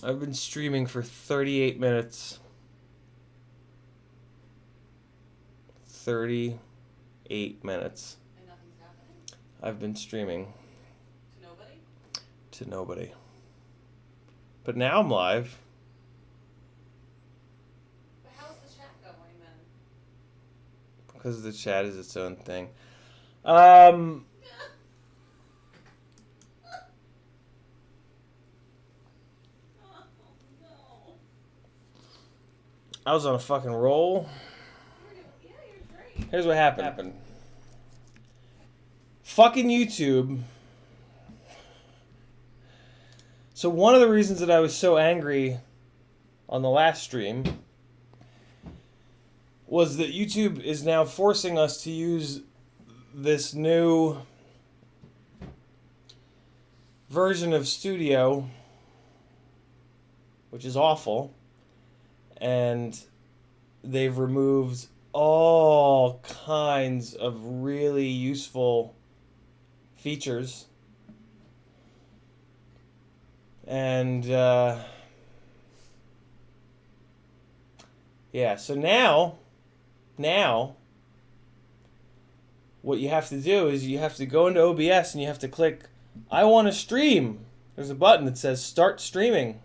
I've been streaming for 38 minutes. 38 minutes. And nothing's happening? I've been streaming. To nobody? To nobody. But now I'm live. But how's the chat going then? Because the chat is its own thing. I was on a fucking roll. Yeah, you're great. Here's what happened. Fucking YouTube. So one of the reasons that I was so angry on the last stream was that YouTube is now forcing us to use this new version of Studio, which is awful, and they've removed all kinds of really useful features. And yeah, so now what you have to do is you have to go into OBS and you have to click I want to stream. There's a button that says start streaming.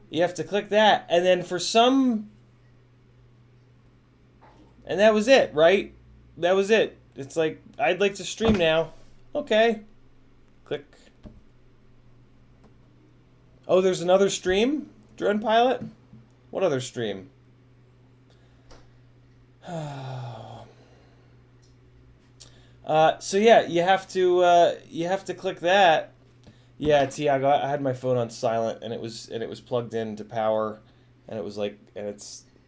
You have to click that, and then and that was it, right? That was it. It's like, I'd like to stream now. Okay. Click. Oh, there's another stream? Drone Pilot? What other stream? So yeah, you have to click that. Yeah, Tiago, I had my phone on silent and it was plugged into power, and it was like, and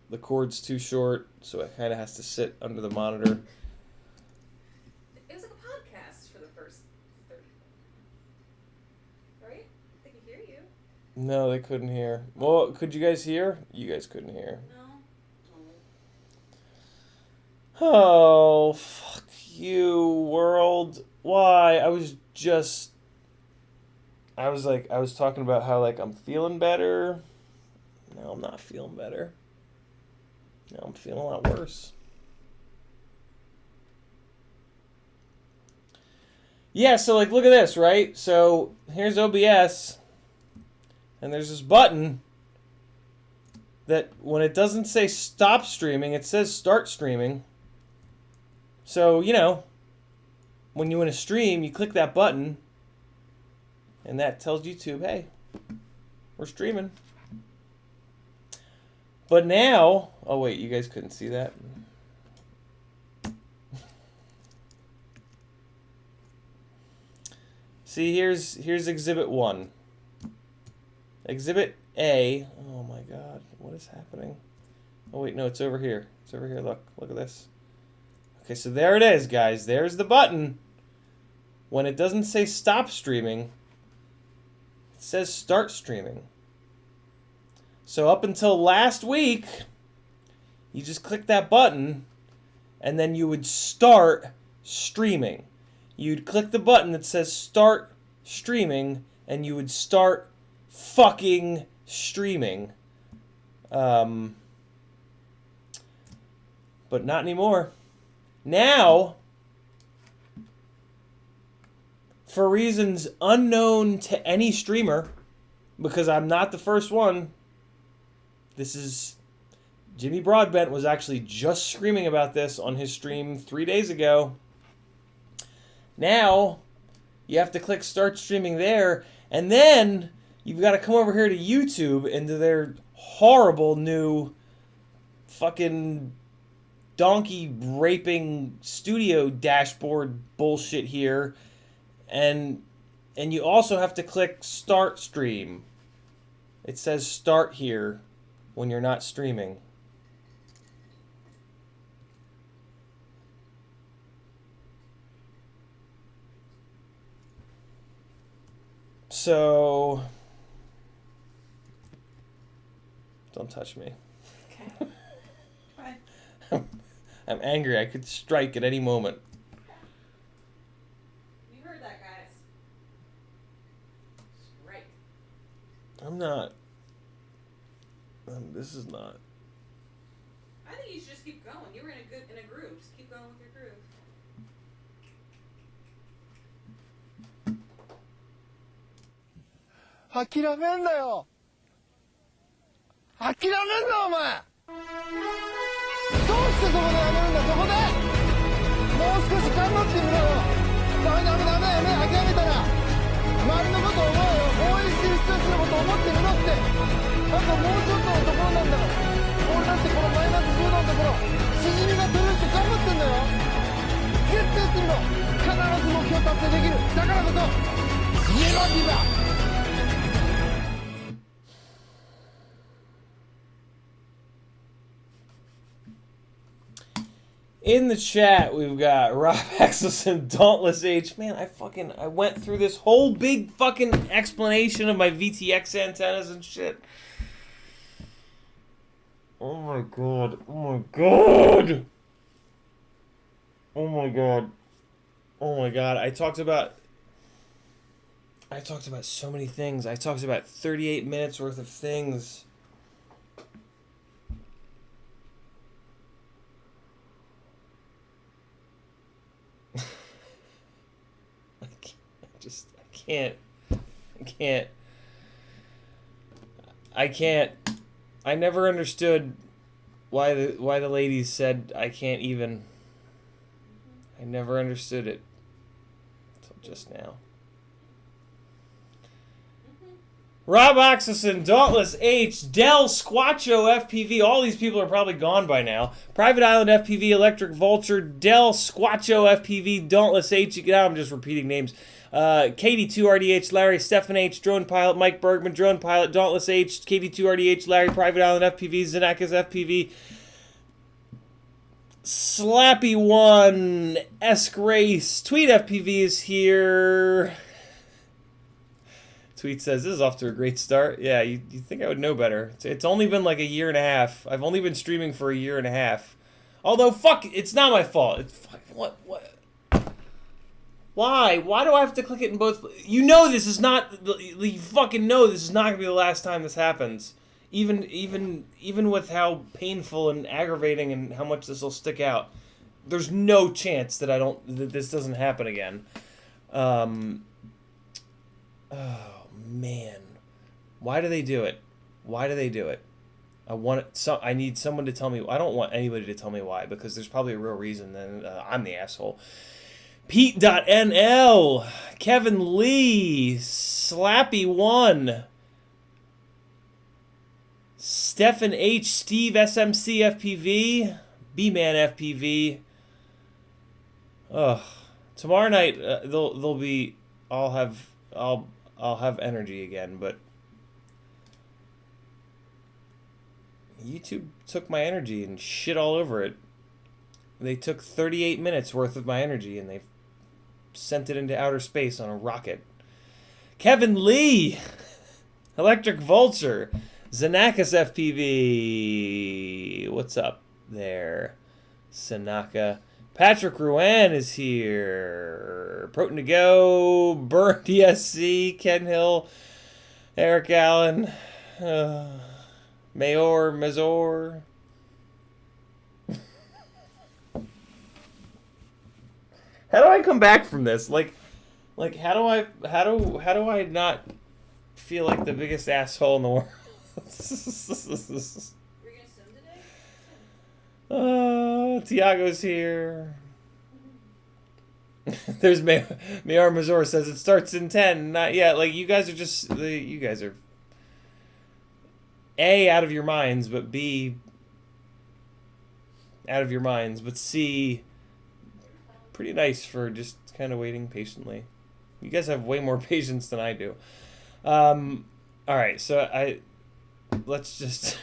the cord's too short, so it kind of has to sit under the monitor. It was like a podcast for the first 30. Right? They could hear you. No, they couldn't hear. Well, could you guys hear? You guys couldn't hear. No. Oh, fuck you, world. Why? I was talking about how, like, I'm feeling better. No, I'm not feeling better. No, I'm feeling a lot worse. Yeah, so, like, look at this, right? So, here's OBS, and there's this button that when it doesn't say stop streaming, it says start streaming. So, you know, when you want to stream, you click that button, and that tells YouTube, hey, we're streaming. But now, oh wait, you guys couldn't see that. See, here's Exhibit 1. Exhibit A, oh my god, what is happening? Oh wait, no, it's over here. It's over here, look at this. Okay, so there it is, guys. There's the button. When it doesn't say stop streaming, it says start streaming. So up until last week, you just click that button, and then you would start streaming. You'd click the button that says start streaming, and you would start fucking streaming. But not anymore. Now, for reasons unknown to any streamer, because I'm not the first one, this is Jimmy Broadbent was actually just screaming about this on his stream 3 days ago. Now, you have to click start streaming there, and then you've got to come over here to YouTube into their horrible new fucking donkey raping studio dashboard bullshit here, and you also have to click start stream. It says start here when you're not streaming. So don't touch me. Okay. Fine. I'm angry. I could strike at any moment. You heard that, guys. Strike. I'm not. This is not. I think you should just keep going. You were in a groove. Just keep going with your groove. In the chat, we've got Rob Axelson, Dauntless H. Man, I went through this whole big fucking explanation of my VTX antennas and shit. Oh my god. Oh my god. Oh my god. Oh my god. I talked about so many things. I talked about 38 minutes worth of things. I can't. I never understood why the ladies said I can't even. I never understood it until just now. Rob Axelson, Dauntless H, Dell, Squatcho FPV. All these people are probably gone by now. Private Island FPV, Electric Vulture, Dell, Squatcho FPV, Dauntless H. I'm just repeating names. KD2RDH, Larry, Stefan H, Drone Pilot, Mike Bergman, Drone Pilot, Dauntless H, KD2RDH, Larry, Private Island FPV, Xenakis FPV, Slappy One, S-Grace, Tweet FPV is here. Tweet says, this is off to a great start. Yeah, you think I would know better. It's only been like a year and a half. I've only been streaming for a year and a half. Although, fuck, it's not my fault. It's fuck, what? Why? Why do I have to click it in both? You know this is not, you fucking know this is not going to be the last time this happens. Even with how painful and aggravating and how much this will stick out. There's no chance that that this doesn't happen again. Oh man, why do they do it? Why do they do it? I need someone to tell me. I don't want anybody to tell me why, because there's probably a real reason. Then I'm the asshole. Pete.nl, Kevin Lee, Slappy One, Stefan H, Steve SMC FPV, B-Man FPV. Ugh. Tomorrow night they'll be. I'll have energy again, but YouTube took my energy and shit all over it. They took 38 minutes worth of my energy and they sent it into outer space on a rocket. Kevin Lee, Electric Vulture, Xenakis FPV. What's up there, Sanaka? Patrick Ruan is here. Proton to go. Burn DSC. Ken Hill. Eric Allen. Mayor Mazor. How do I come back from this? Like how do I not feel like the biggest asshole in the world? You're gonna swim today? Tiago's here. There's Mayar Mazur says it starts in 10. Not yet. Like, you guys are A, out of your minds, but B, out of your minds, but C, pretty nice for just kind of waiting patiently. You guys have way more patience than I do. Alright, so let's just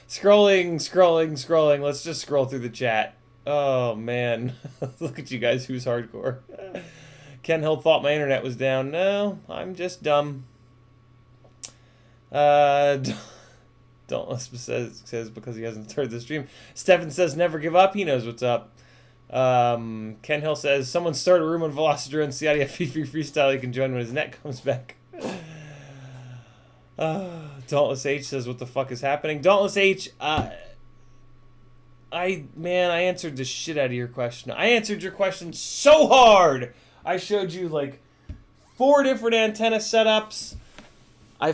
scrolling. Let's just scroll through the chat. Oh, man. Look at you guys. Who's hardcore? Ken Hill thought my internet was down. No, I'm just dumb. Dauntless says because he hasn't started the stream. Stefan says never give up. He knows what's up. Ken Hill says someone start a room on Velocidrone. See how you have free freestyle. You can join when his net comes back. Dauntless H says, what the fuck is happening? Dauntless H, I answered the shit out of your question. I answered your question so hard. I showed you like 4 different antenna setups. I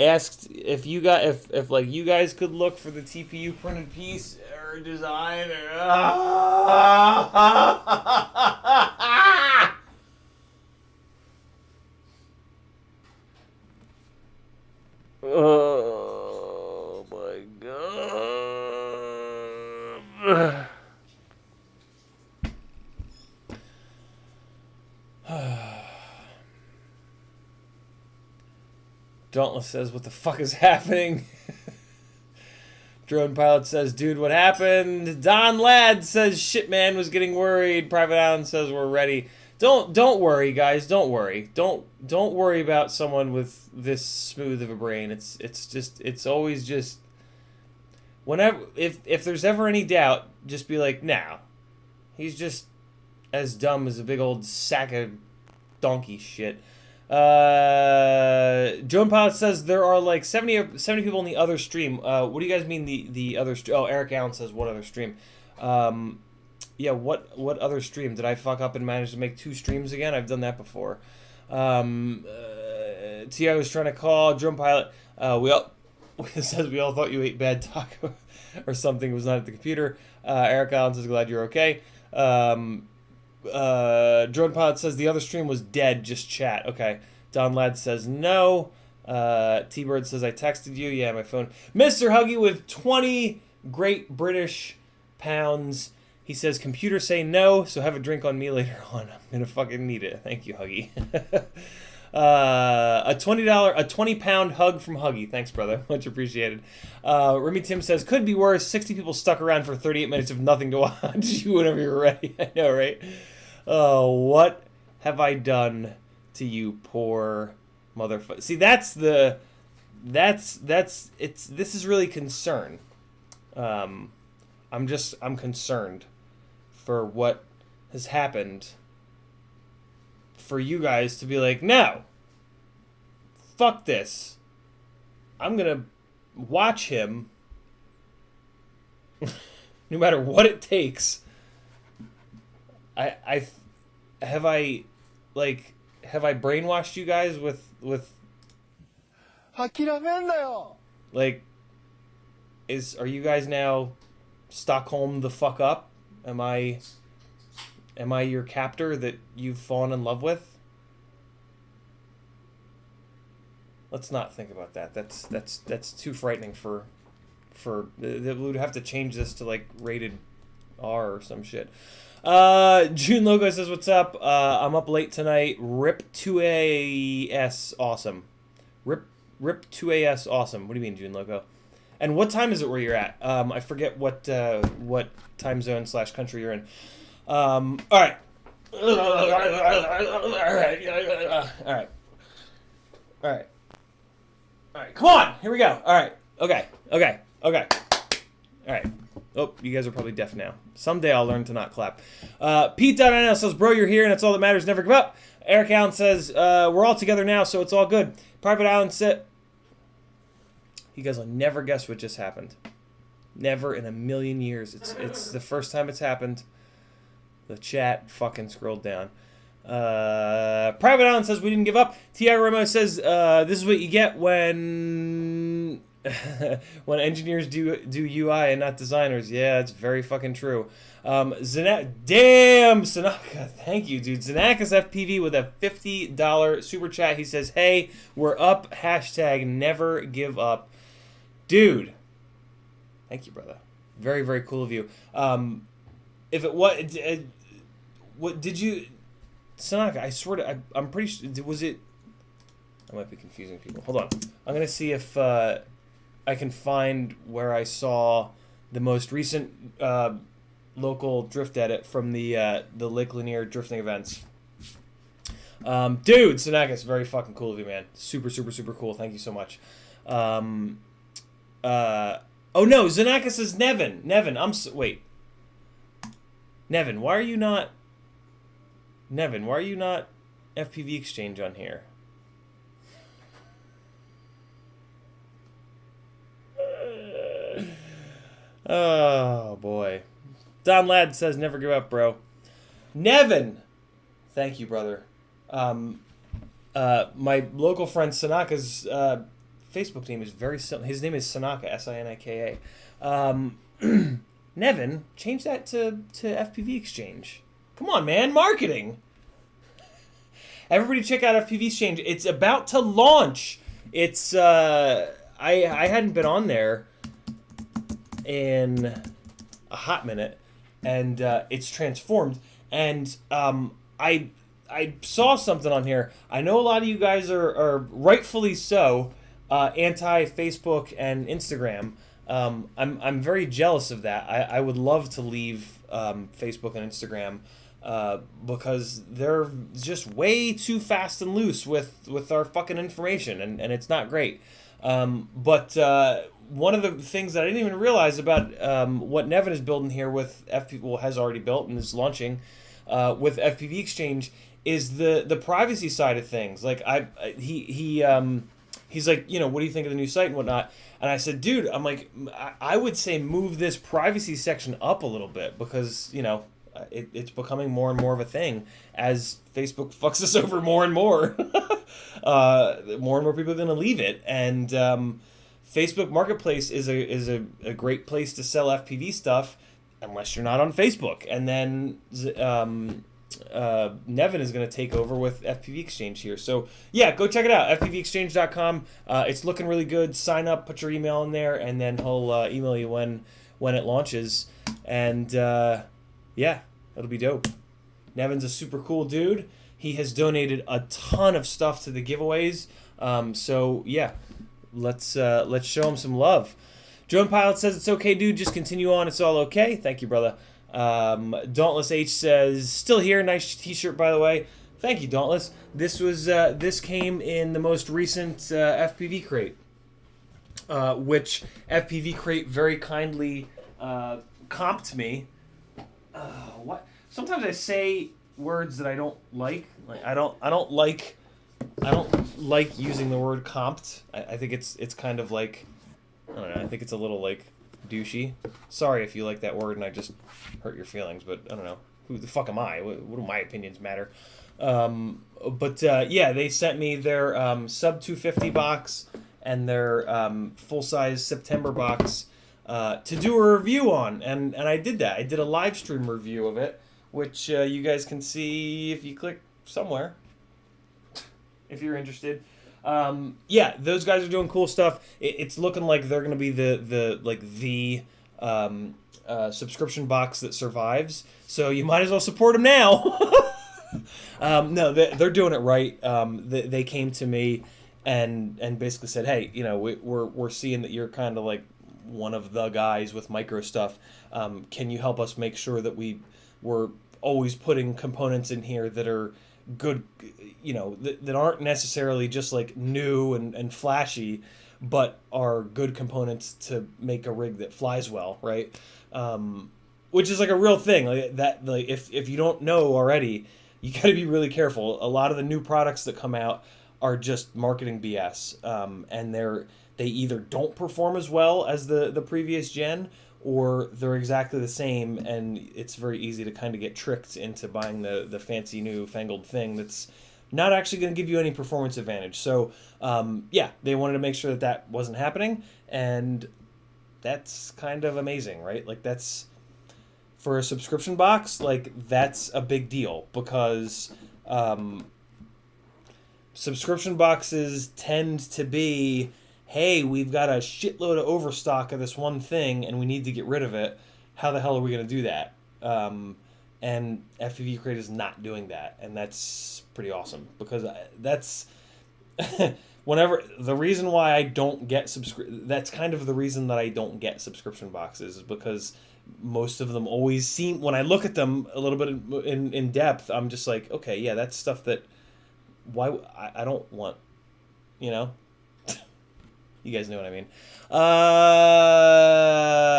asked if you got if like you guys could look for the TPU printed piece or design Oh my god. Dauntless says, what the fuck is happening? Drone Pilot says, dude, what happened? Don Ladd says, shit, man, was getting worried. Private Island says, we're ready. Don't worry, guys. Don't worry. Don't worry about someone with this smooth of a brain. It's always just whenever if there's ever any doubt, just be like, nah. He's just as dumb as a big old sack of donkey shit. Drone Pilot says there are like 70 people in the other stream. What do you guys mean the other stream? Oh, Eric Allen says what other stream? Yeah, what other stream? Did I fuck up and manage to make 2 streams again? I've done that before. Tiago was trying to call Drone Pilot. It says we all thought you ate bad taco or something. It was not at the computer. Eric Allen says glad you're okay. Drone Pilot says the other stream was dead, just chat. Okay. Don Ladd says no. T-Bird says I texted you. Yeah, my phone. Mr. Huggy with 20 Great British pounds. He says computer say no, so have a drink on me later on. I'm gonna fucking need it. Thank you, Huggy. A £20 hug from Huggy. Thanks, brother. Much appreciated. Remy Tim says, could be worse. 60 people stuck around for 38 minutes of nothing to watch. You whenever you're ready. I know, right? Oh, what have I done to you, poor motherfucker? See, this is really concern. I'm concerned for what has happened for you guys to be like, no, fuck this. I'm gonna watch him no matter what it takes. Have I brainwashed you guys with like, are you guys now Stockholm the fuck up? Am I your captor that you've fallen in love with? Let's not think about that. That's too frightening for we would have to change this to like rated R or some shit. June Logo says what's up? I'm up late tonight. Rip 2AS awesome. Rip 2AS awesome. What do you mean, June Logo? And what time is it where you're at? I forget what time zone / country you're in. All right. All right. Come on. Here we go. All right. Okay. All right. Oh, you guys are probably deaf now. Someday I'll learn to not clap. Pete.nl says, bro, you're here and it's all that matters. Never give up. Eric Allen says, we're all together now, so it's all good. Private Allen said, you guys will never guess what just happened. Never in a million years. It's the first time it's happened. The chat fucking scrolled down. Private Island says we didn't give up. Tiago Ramos says this is what you get when when engineers do UI and not designers. Yeah, it's very fucking true. Damn, Sanaka, thank you, dude. Zanakis FPV with a $50 super chat. He says, hey, we're up. Hashtag never give up. Dude, thank you, brother. Very, very cool of you. If it was, what did you, Sanaka? I swear to, I'm pretty sure. Was it? I might be confusing people. Hold on. I'm gonna see if I can find where I saw the most recent local drift edit from the Lake Lanier drifting events. Dude, Sanaka, very fucking cool of you, man. Super, super, super cool. Thank you so much. Oh no, Zanakis is Nevin. Wait. Nevin, why are you not FPV Exchange on here? Oh boy. Don Ladd says never give up, bro. Nevin, thank you, brother. My local friend Sanaka's Facebook name is very simple. His name is Sanaka, Sinika. Nevin, change that to FPV Exchange. Come on, man, marketing. Everybody check out FPV Exchange. It's about to launch. It's I hadn't been on there in a hot minute, and it's transformed. And I saw something on here. I know a lot of you guys are rightfully so anti Facebook and Instagram. I'm very jealous of that. I would love to leave Facebook and Instagram because they're just way too fast and loose with our fucking information, and it's not great. But one of the things that I didn't even realize about what Nevin is building here with has already built and is launching with FPV Exchange is the privacy side of things. Like he's like, what do you think of the new site and whatnot? And I said, dude, I'm like, I would say move this privacy section up a little bit because it's becoming more and more of a thing as Facebook fucks us over more and more. More and more people are going to leave it, and Facebook Marketplace is a great place to sell FPV stuff unless you're not on Facebook. And then Nevin is going to take over with FPV Exchange here. So yeah, go check it out, fpvexchange.com. It's looking really good. Sign up, put your email in there, and then he'll email you when it launches. And yeah, it'll be dope. Nevin's a super cool dude. He has donated a ton of stuff to the giveaways. So yeah, let's show him some love. Drone Pilot says it's okay, dude. Just continue on. It's all okay. Thank you, brother. Dauntless H says still here. Nice T-shirt, by the way. Thank you, Dauntless. This came in the most recent FPV crate, which FPV crate very kindly comped me. What? Sometimes I say words that I don't like. I don't like using the word comped. I think it's kind of like, I don't know. I think it's a little like douchey. Sorry if you like that word and I just hurt your feelings, but I don't know. Who the fuck am I? What do my opinions matter? But yeah, they sent me their sub 250 box and their full size September box to do a review on, and I did that. I did a live stream review of it, which you guys can see if you click somewhere, if you're interested. Yeah, those guys are doing cool stuff. It's looking like they're going to be the subscription box that survives. So you might as well support them now. No, they're doing it right. They came to me and basically said, hey, we're seeing that you're kind of like one of the guys with micro stuff. Can you help us make sure that we're always putting components in here that are good, that aren't necessarily just like new and flashy, but are good components to make a rig that flies well, right? Which is like a real thing. Like that, like if you don't know already, you got to be really careful. A lot of the new products that come out are just marketing BS, and they either don't perform as well as the previous gen, or they're exactly the same, and it's very easy to kind of get tricked into buying the fancy new fangled thing that's not actually going to give you any performance advantage. So yeah, they wanted to make sure that wasn't happening, and that's kind of amazing, right? Like that's, for a subscription box, like that's a big deal, because subscription boxes tend to be, hey, we've got a shitload of overstock of this one thing and we need to get rid of it. How the hell are we going to do that? And FPV Crate is not doing that, and that's pretty awesome, because that's whenever the reason why I don't get that's kind of the reason that I don't get subscription boxes, is because most of them always seem, when I look at them a little bit in depth, I'm just like, okay, yeah, that's stuff that I don't want, You guys know what I mean.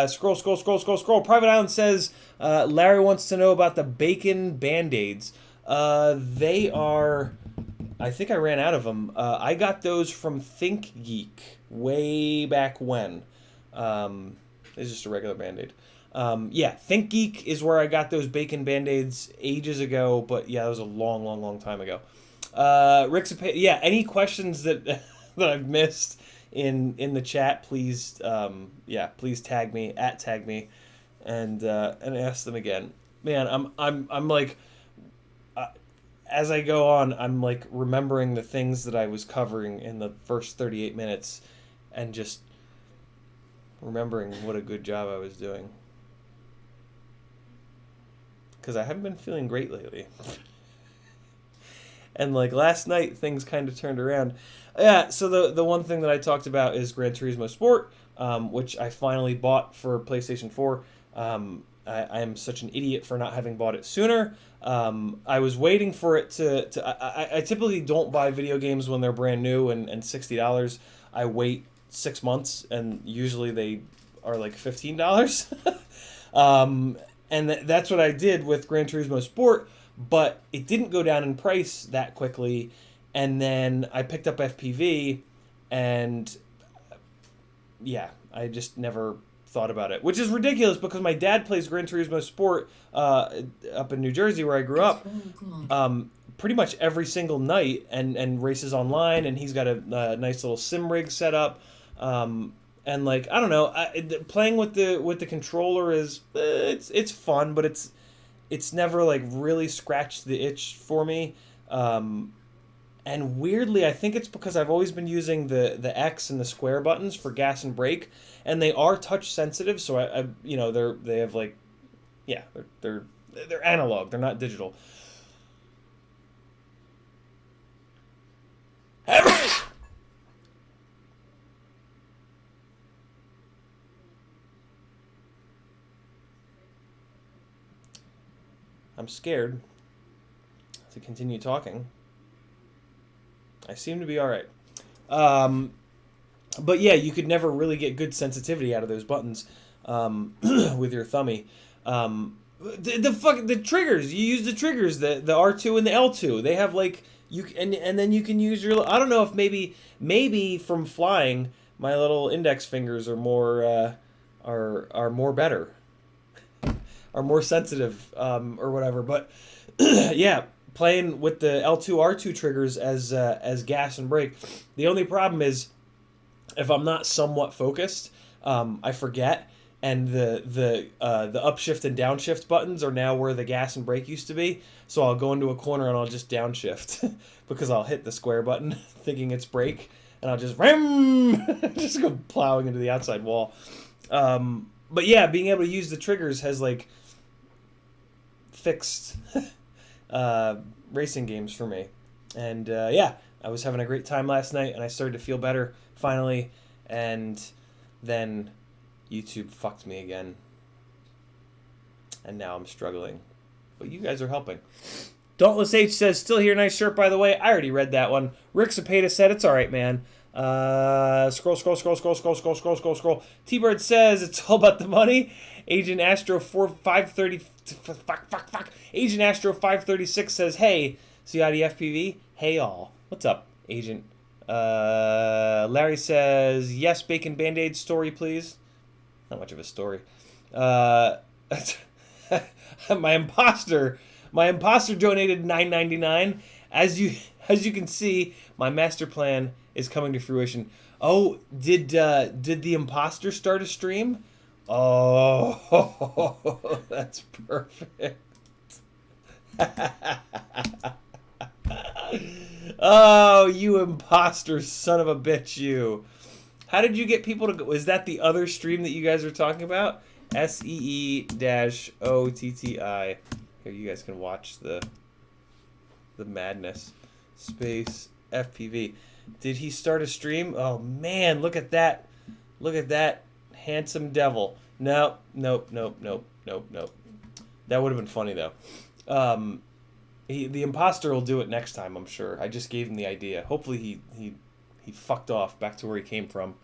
Scroll. Private Island says, Larry wants to know about the bacon Band-Aids. They are, I think I ran out of them. I got those from ThinkGeek way back when. It's just a regular Band-Aid. Yeah, Think Geek is where I got those bacon Band-Aids ages ago, but yeah, that was a long, long, long time ago. Rick's, yeah, any questions that that I've missed in the chat, please, yeah, please tag me, and ask them again. Man, I'm like, as I go on, I'm like remembering the things that I was covering in the first 38 minutes, and just remembering what a good job I was doing. Because I haven't been feeling great lately. And like last night, things kind of turned around. Yeah, so the one thing that I talked about is Gran Turismo Sport, which I finally bought for PlayStation 4. I am such an idiot for not having bought it sooner. I was waiting for it I typically don't buy video games when they're brand new and $60. I wait 6 months, and usually they are like $15. And that's what I did with Gran Turismo Sport, but it didn't go down in price that quickly. And then I picked up FPV, and yeah, I just never thought about it, which is ridiculous because my dad plays Gran Turismo Sport up in New Jersey where I grew up, pretty much every single night, and races online, and he's got a nice little sim rig set up. And like, I don't know, playing with the controller is it's fun, but it's never like really scratched the itch for me. And weirdly, I think it's because I've always been using the X and the square buttons for gas and brake, and they are touch sensitive. So I you know, they have like, yeah, they're analog. They're not digital. I'm scared to continue talking. I seem to be all right. But yeah, you could never really get good sensitivity out of those buttons with your thummy. The triggers, you use the triggers, the R2 and the L2. They have like and then you can use your, I don't know if maybe from flying my little index fingers are more better. Are more sensitive, or whatever, but yeah, playing with the L2 R2 triggers as gas and brake. The only problem is if I'm not somewhat focused, I forget, and the upshift and downshift buttons are now where the gas and brake used to be. So I'll go into a corner and I'll just downshift because I'll hit the square button thinking it's brake, and I'll just just go plowing into the outside wall. But yeah, being able to use the triggers has like fixed racing games for me. And yeah, I was having a great time last night, and I started to feel better finally, and then YouTube fucked me again, and now I'm struggling, but you guys are helping. Dauntless H says, still here, nice shirt by the way. I already read that one. Rick Cepeda said, it's alright, man. Scroll. T-Bird says, it's all about the money. Agent Astro 530 fuck. Agent Astro 536 says, hey, CID FPV, hey all. What's up, Agent? Larry says, yes, bacon Band-Aid story, please. Not much of a story. My imposter donated $9.99. As you can see, my master plan is coming to fruition. Oh, did the imposter start a stream? Oh, that's perfect. Oh, you imposter son of a bitch, you. How did you get people to go? Is that the other stream that you guys are talking about? SEE-OTTI. Here, you guys can watch the madness. Space FPV. Did he start a stream? Oh man, look at that. Look at that handsome devil. Nope. That would have been funny though. The imposter will do it next time, I'm sure. I just gave him the idea. Hopefully he fucked off back to where he came from.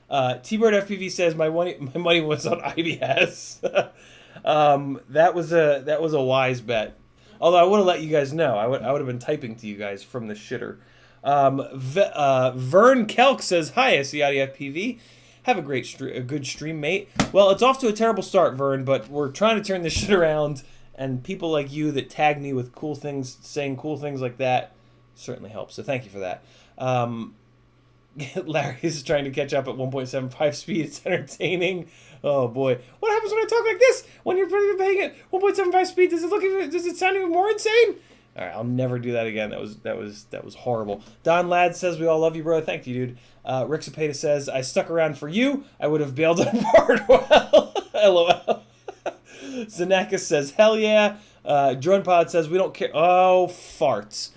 T-Bird FPV says my money was on IBS. That was a wise bet. Although I would have let you guys know. I would have been typing to you guys from the shitter. Vern Kelk says, hi, CID FPV. Have a good stream, mate. Well, it's off to a terrible start, Vern, but we're trying to turn this shit around, and people like you that tag me with cool things, saying cool things like that, certainly helps. So thank you for that. Larry's trying to catch up at 1.75 speed. It's entertaining. Oh boy, what happens when I talk like this? When you're paying at 1.75 speed, does it sound even more insane? All right, I'll never do that again. That was horrible. Don Ladd says we all love you, bro. Thank you, dude. Rick Zapata says I stuck around for you. I would have bailed on Bardwell. LOL. Zanakis says hell yeah. Drone Pod says we don't care. Oh farts.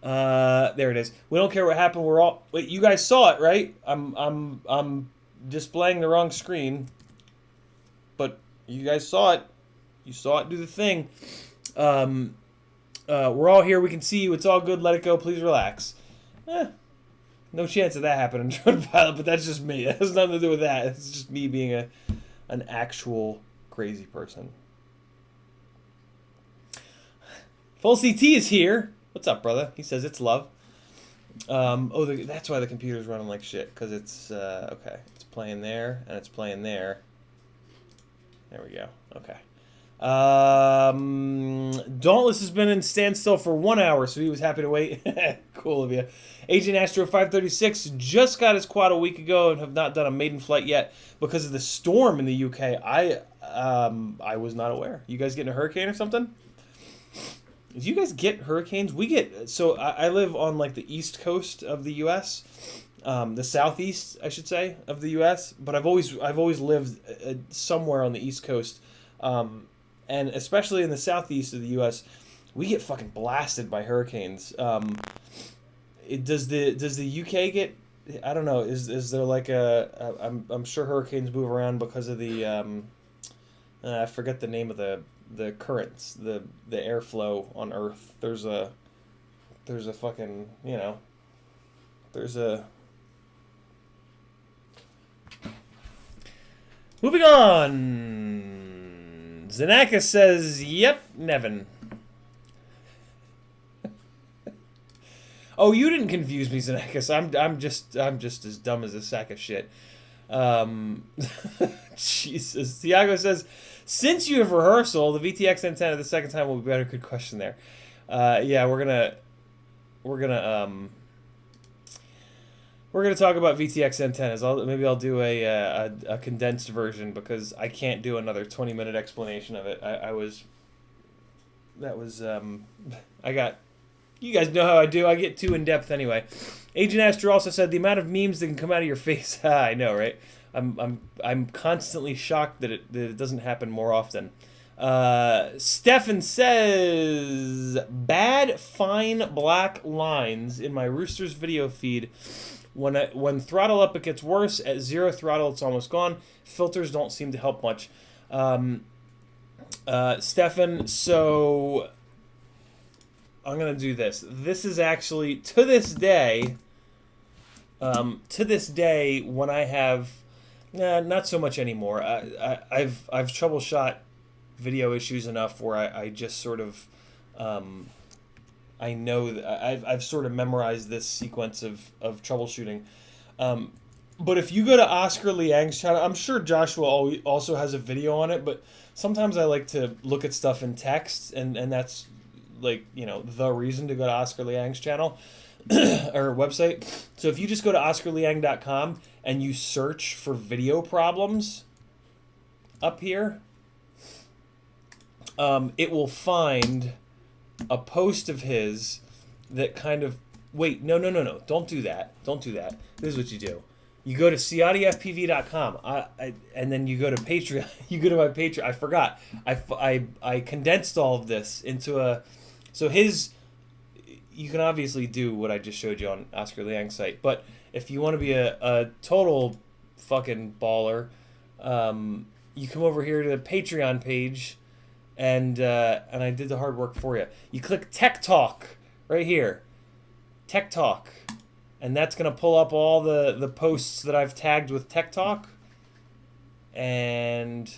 There it is. We don't care what happened. We're all. Wait, you guys saw it, right? I'm displaying the wrong screen, but you guys saw it. You saw it do the thing. We're all here. We can see you. It's all good. Let it go. Please relax. No chance of that happening, Drone Pilot, but that's just me. It has nothing to do with that. It's just me being an actual crazy person. Full CT is here. What's up, brother? He says it's love. That's why the computer's running like shit, because it's, okay. It's playing there, and it's playing there. There we go. Okay. Dauntless has been in standstill for 1 hour, so he was happy to wait. Cool of you. Agent Astro 536 just got his quad a week ago and have not done a maiden flight yet because of the storm in the UK. I was not aware. You guys getting a hurricane or something? Do you guys get hurricanes? We get, so I live on like the east coast of the U.S., the southeast, I should say, of the U.S., but I've always lived somewhere on the east coast, and especially in the southeast of the U.S., we get fucking blasted by hurricanes. Does the UK get? I don't know. Is there like I'm sure hurricanes move around because of the I forget the name of the currents, the airflow on Earth. There's a fucking, there's a. Moving on. Zanakis says, "Yep, Nevin." Oh, you didn't confuse me, Zanakis. I'm just as dumb as a sack of shit. Jesus. Thiago says, since you have rehearsal, the VTX antenna the second time will be better. Good question there. Yeah, we're gonna talk about VTX antennas. Maybe I'll do a condensed version because I can't do another 20-minute explanation of it. You guys know how I do. I get too in depth anyway. Agent Astro also said the amount of memes that can come out of your face. I know, right? I'm constantly shocked that it doesn't happen more often. Stefan says bad fine black lines in my Roosters video feed. When throttle up, it gets worse. At 0 throttle, it's almost gone. Filters don't seem to help much. Stefan, so I'm going to do this. This is actually, to this day, when I have, not so much anymore. I've troubleshot video issues enough where I just sort of, I know that I've sort of memorized this sequence of troubleshooting. But if you go to Oscar Liang's channel, I'm sure Joshua also has a video on it, but sometimes I like to look at stuff in text, and that's like, the reason to go to Oscar Liang's channel or website. So if you just go to oscarliang.com and you search for video problems up here, it will find a post of his that kind of, wait, no, don't do that. This is what you do. You go to ciatiFPV.com, and then you go to Patreon. You go to my Patreon. I forgot. I condensed all of this into a, so you can obviously do what I just showed you on Oscar Liang's site, but if you want to be a total fucking baller, you come over here to the Patreon page, and I did the hard work for you. You click Tech Talk right here, Tech Talk, and that's gonna pull up all the posts that I've tagged with Tech Talk, and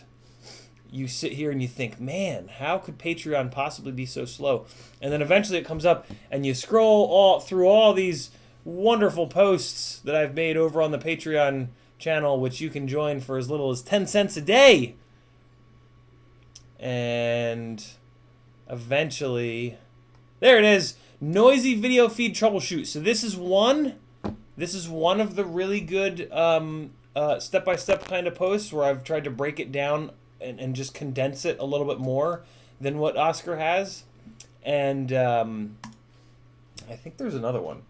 you sit here and you think, man, how could Patreon possibly be so slow? And then eventually it comes up, and you scroll through all these wonderful posts that I've made over on the Patreon channel, which you can join for as little as 10 cents a day. And eventually, there it is, noisy video feed troubleshoot. So this is one of the really good step-by-step kind of posts where I've tried to break it down and just condense it a little bit more than what Oscar has. And I think there's another one.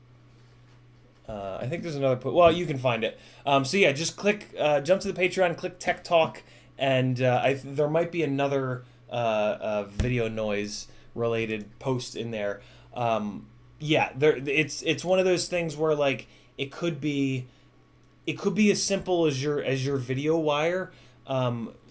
I think there's another well, you can find it. So yeah, just click, jump to the Patreon, click Tech Talk, and there might be another video noise related post in there. Yeah, it's one of those things where like it could be as simple as your video wire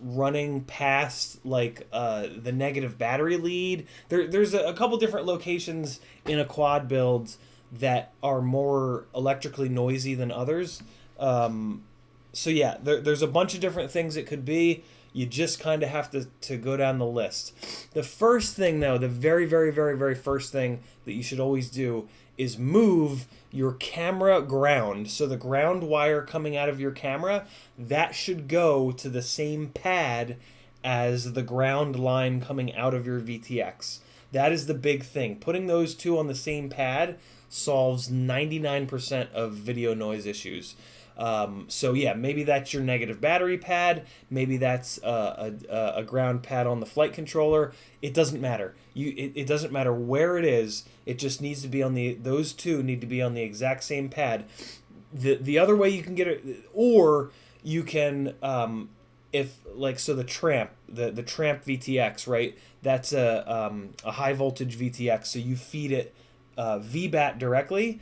running past like the negative battery lead. There's a couple different locations in a quad build that are more electrically noisy than others. So yeah, there's a bunch of different things it could be. You just kind of have to go down the list. The first thing, though, the very, very, very, very first thing that you should always do is move your camera ground. So the ground wire coming out of your camera, that should go to the same pad as the ground line coming out of your VTX. That is the big thing. Putting those two on the same pad solves 99% of video noise issues. So yeah, maybe that's your negative battery pad. Maybe that's a ground pad on the flight controller. It doesn't matter. It doesn't matter where it is. It just needs to be on those two need to be on the exact same pad. The other way you can get it, or you can the Tramp, the Tramp VTX, right? That's a high voltage VTX. So you feed it VBAT directly.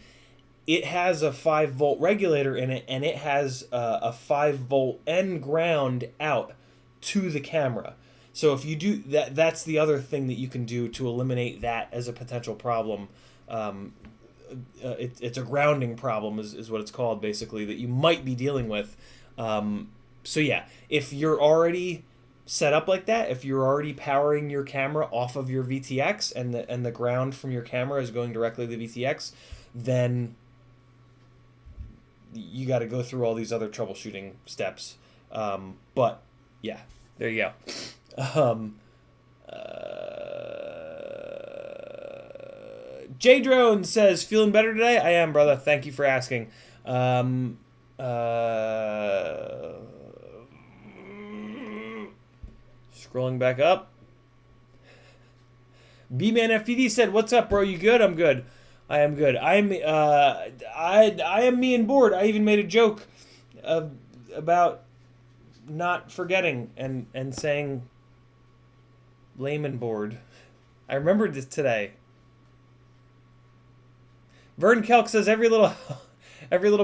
It has a 5-volt regulator in it, and it has a 5-volt end ground out to the camera. So if you do that, that's the other thing that you can do to eliminate that as a potential problem. It's a grounding problem is what it's called, basically, that you might be dealing with. So yeah, if you're already set up like that, if you're already powering your camera off of your VTX and the ground from your camera is going directly to the VTX, then you got to go through all these other troubleshooting steps. But yeah, there you go. J Drone says, feeling better today? I am, brother. Thank you for asking. Scrolling back up. B-Man FPD said, what's up, bro? You good? I'm good. I am good. I am me and bored. I even made a joke about not forgetting and saying lame and bored. I remembered this today. Vern Kelk says every little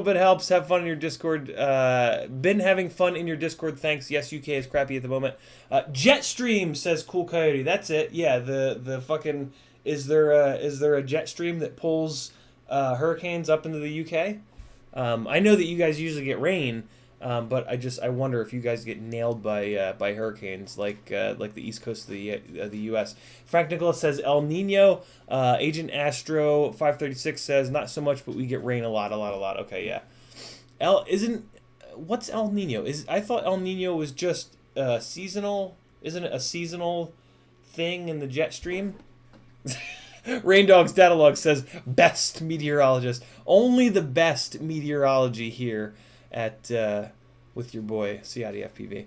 bit helps. Have fun in your Discord. Been having fun in your Discord. Thanks. Yes, UK is crappy at the moment. Jetstream says Cool Coyote. That's it. Yeah, the fucking is there a Jetstream that pulls hurricanes up into the UK? I know that you guys usually get rain, but I wonder if you guys get nailed by hurricanes like the east coast of the U.S. Frank Nicholas says El Nino. Agent Astro 536 says not so much, but we get rain a lot. Okay, yeah. What's El Nino? I thought El Nino was just seasonal. Isn't it a seasonal thing in the jet stream? Rain Dogs Datalog says best meteorologist. Only the best meteorology here at with your boy Ciati FPV.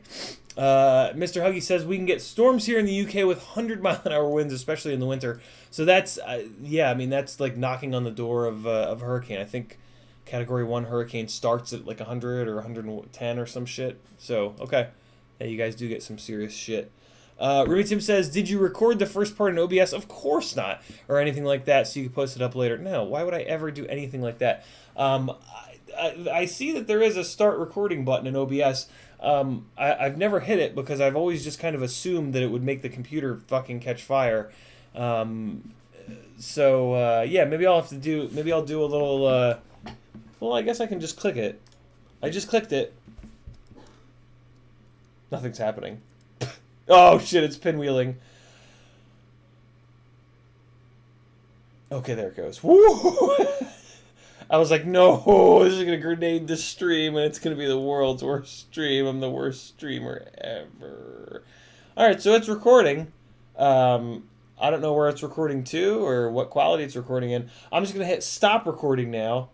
Mr. Huggy says we can get storms here in the UK with 100-mile-an-hour winds, especially in the winter. So that's yeah, I mean that's like knocking on the door of hurricane. I think Category 1 hurricane starts at like 100 or 110 or some shit. So okay, yeah, you guys do get some serious shit. Ruby Tim says, did you record the first part in OBS? Of course not. Or anything like that so you can post it up later. No, why would I ever do anything like that? I see that there is a start recording button in OBS. I've never hit it because I've always just kind of assumed that it would make the computer fucking catch fire. Yeah, maybe I'll do a little, well, I guess I can just click it. I just clicked it. Nothing's happening. Oh shit, it's pinwheeling. Okay, there it goes. Woo! I was like, no, this is going to grenade the stream, and it's going to be the world's worst stream. I'm the worst streamer ever. All right, so it's recording. I don't know where it's recording to or what quality it's recording in. I'm just going to hit stop recording now.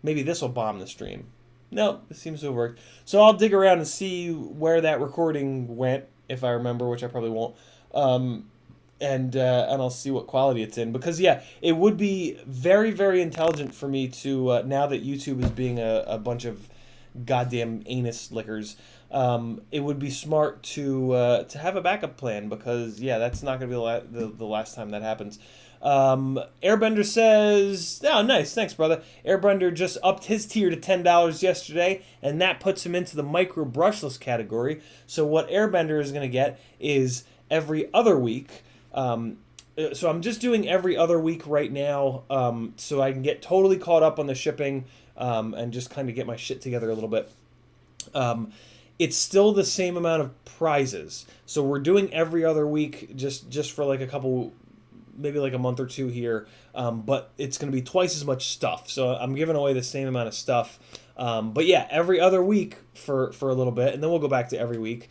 Maybe this will bomb the stream. No, it seems to have worked. So I'll dig around and see where that recording went, if I remember, which I probably won't. And I'll see what quality it's in. Because, yeah, it would be very, very intelligent for me to, now that YouTube is being a bunch of goddamn anus lickers, it would be smart to have a backup plan. Because, yeah, that's not going to be the last time that happens. Airbender says, oh, nice, thanks, brother. Airbender just upped his tier to $10 yesterday, and that puts him into the micro brushless category. So what Airbender is going to get is every other week. So I'm just doing every other week right now, so I can get totally caught up on the shipping, and just kind of get my shit together a little bit. It's still the same amount of prizes. So we're doing every other week just for like a couple, maybe like a month or two here, but it's going to be twice as much stuff. So I'm giving away the same amount of stuff. But yeah, every other week for a little bit, and then we'll go back to every week.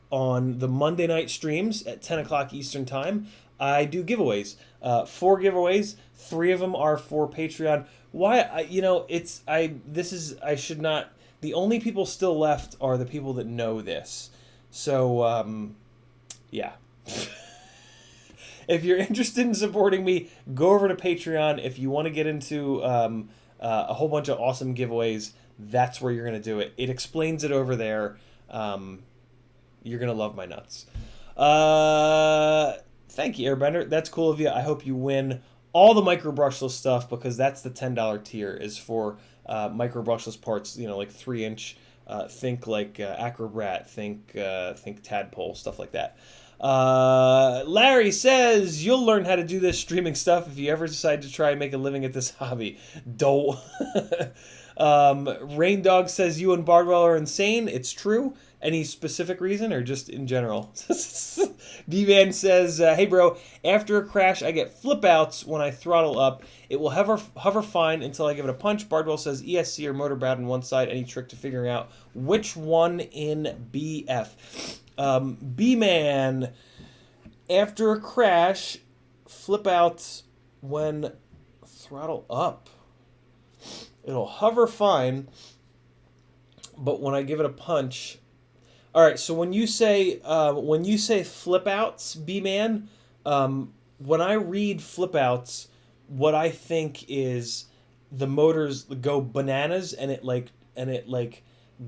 On the Monday night streams at 10 o'clock Eastern Time, I do giveaways. 4 giveaways. 3 of them are for Patreon. Why? I should not. The only people still left are the people that know this. So, yeah. If you're interested in supporting me, go over to Patreon. If you want to get into a whole bunch of awesome giveaways, that's where you're going to do it. It explains it over there. You're going to love my nuts. Thank you, Airbender. That's cool of you. I hope you win all the micro brushless stuff, because that's the $10 tier, is for micro brushless parts, like 3-inch. Think like Acrobat, think Tadpole, stuff like that. Larry says, you'll learn how to do this streaming stuff if you ever decide to try and make a living at this hobby. Don't. Rain Dog says, you and Bardwell are insane. It's true. Any specific reason or just in general? D-Man says, hey bro, after a crash I get flip outs when I throttle up. It will hover fine until I give it a punch. Bardwell says, ESC or motor bad on one side. Any trick to figuring out which one in BF? B-Man, after a crash, flip outs when throttle up. It'll hover fine, but when I give it a punch... All right, so when you say flip outs, B-Man, when I read flip outs, what I think is the motors go bananas and it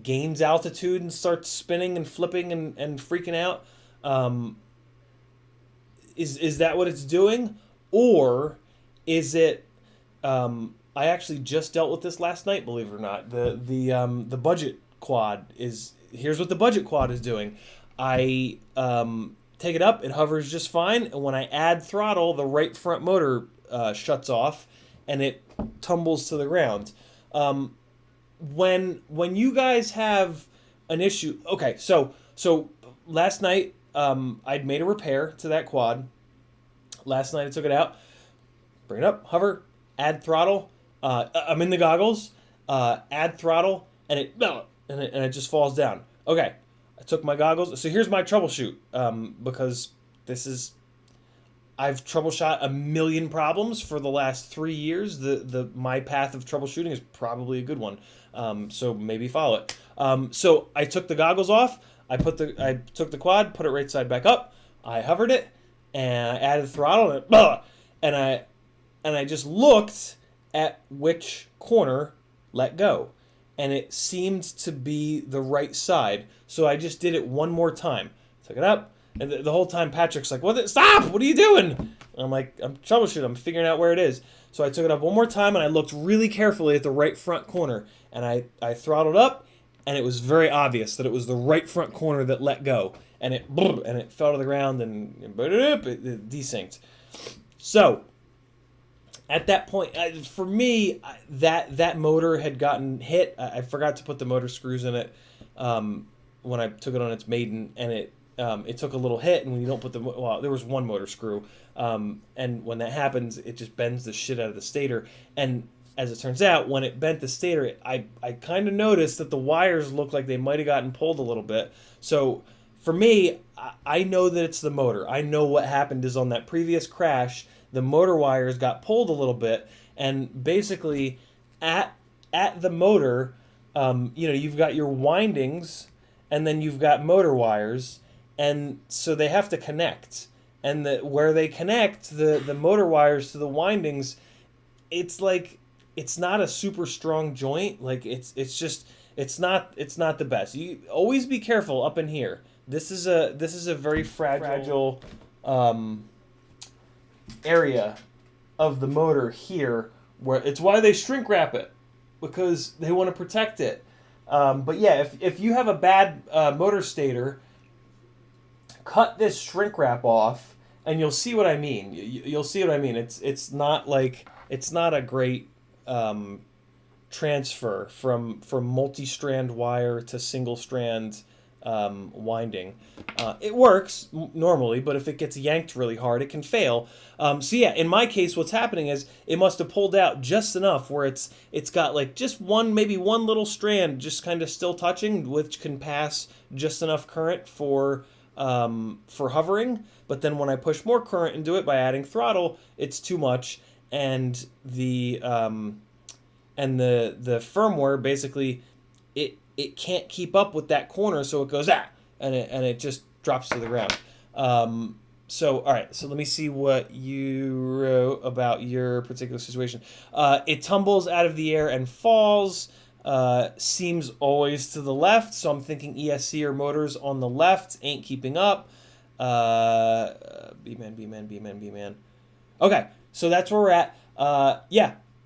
gains altitude and starts spinning and flipping and freaking out. Is that what it's doing, or is it? I actually just dealt with this last night. Believe it or not, the budget quad is. Here's what the budget quad is doing. I take it up, it hovers just fine, and when I add throttle, the right front motor shuts off, and it tumbles to the ground. When you guys have an issue, okay, so last night I'd made a repair to that quad. Last night I took it out, bring it up, hover, add throttle. I'm in the goggles, add throttle, and it just falls down. Okay, I took my goggles. So here's my troubleshoot, because I've troubleshot a million problems for the last 3 years. My path of troubleshooting is probably a good one. So maybe follow it. So I took the goggles off. I took the quad, put it right side back up. I hovered it, and I added throttle, and I just looked at which corner let go. And it seemed to be the right side. So I just did it one more time. Took it up, and the whole time Patrick's like, stop! What are you doing? And I'm like, I'm troubleshooting. I'm figuring out where it is. So I took it up one more time, and I looked really carefully at the right front corner. And I throttled up, and it was very obvious that it was the right front corner that let go. And it fell to the ground, and it desynced. So... at that point, for me, that motor had gotten hit. I forgot to put the motor screws in it when I took it on its maiden, and it took a little hit, and when you don't put there was one motor screw, and when that happens, it just bends the shit out of the stator. And as it turns out, when it bent the stator, I kind of noticed that the wires looked like they might have gotten pulled a little bit. So for me, I know that it's the motor. I know what happened is on that previous crash, the motor wires got pulled a little bit, and basically at the motor, you've got your windings, and then you've got motor wires, and so they have to connect. And where they connect the motor wires to the windings, it's like it's not a super strong joint. Like it's not the best. You always be careful up in here. This is a very fragile area of the motor here, where it's why they shrink wrap it, because they want to protect it. But yeah, if you have a bad motor stator, cut this shrink wrap off, and you'll see what I mean. You'll see what I mean. It's not a great transfer from multi-strand wire to single-strand winding. It works normally, but if it gets yanked really hard, it can fail. So yeah, in my case, what's happening is it must have pulled out just enough where it's got like just maybe one little strand just kind of still touching, which can pass just enough current for hovering. But then when I push more current into it by adding throttle, it's too much, and the firmware basically it can't keep up with that corner, so it goes and it just drops to the ground. So all right, so let me see what you wrote about your particular situation. It tumbles out of the air and falls. Seems always to the left, so I'm thinking ESC or motors on the left ain't keeping up. B-man. Okay, so that's where we're at.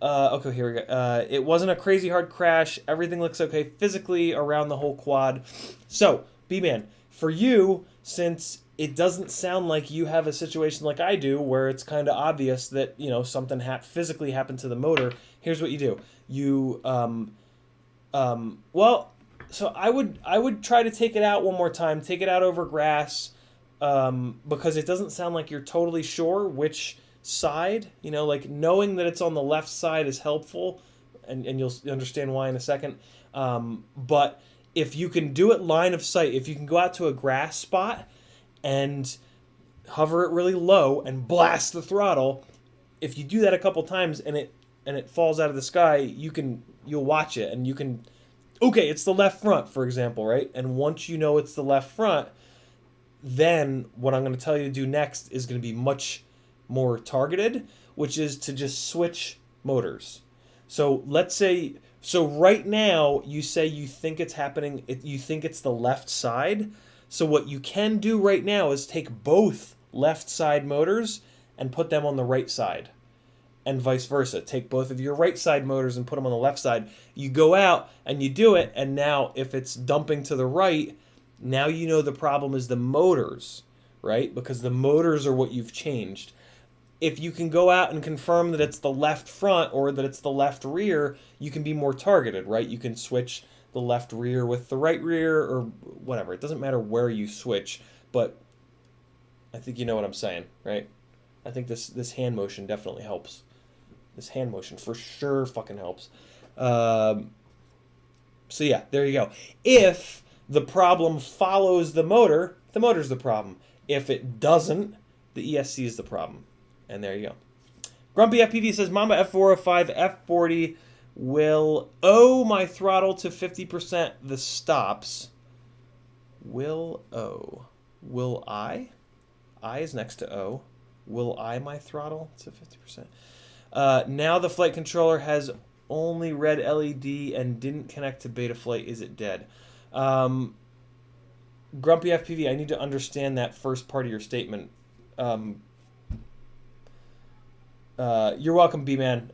Okay, here we go. It wasn't a crazy hard crash. Everything looks okay physically around the whole quad. So, B-man, for you, since it doesn't sound like you have a situation like I do, where it's kind of obvious that, something physically happened to the motor, here's what you do. You, so I would try to take it out one more time, take it out over grass, because it doesn't sound like you're totally sure which side, like knowing that it's on the left side is helpful, and you'll understand why in a second. But if you can do it line of sight, if you can go out to a grass spot and hover it really low and blast the throttle, if you do that a couple times and it falls out of the sky, you'll watch it and you can, okay, it's the left front, for example, right? And once you know it's the left front, then what I'm going to tell you to do next is going to be much more targeted, which is to just switch motors. So let's say, right now you say you think it's happening, you think it's the left side. So what you can do right now is take both left side motors and put them on the right side, and vice versa. Take both of your right side motors and put them on the left side. You go out and you do it, and now if it's dumping to the right, now you know the problem is the motors, right? Because the motors are what you've changed. If you can go out and confirm that it's the left front or that it's the left rear, you can be more targeted, right? You can switch the left rear with the right rear or whatever. It doesn't matter where you switch, but I think you know what I'm saying, right? I think this hand motion definitely helps. This hand motion for sure fucking helps. So yeah, there you go. If the problem follows the motor's the problem. If it doesn't, the ESC is the problem. And there you go. Grumpy FPV says, Mamba F405 F40 will owe my throttle to 50% the stops. Will I? I is next to O. Will I my throttle to 50%? Now the flight controller has only red LED and didn't connect to Betaflight. Is it dead? Grumpy FPV, I need to understand that first part of your statement. You're welcome, B-Man.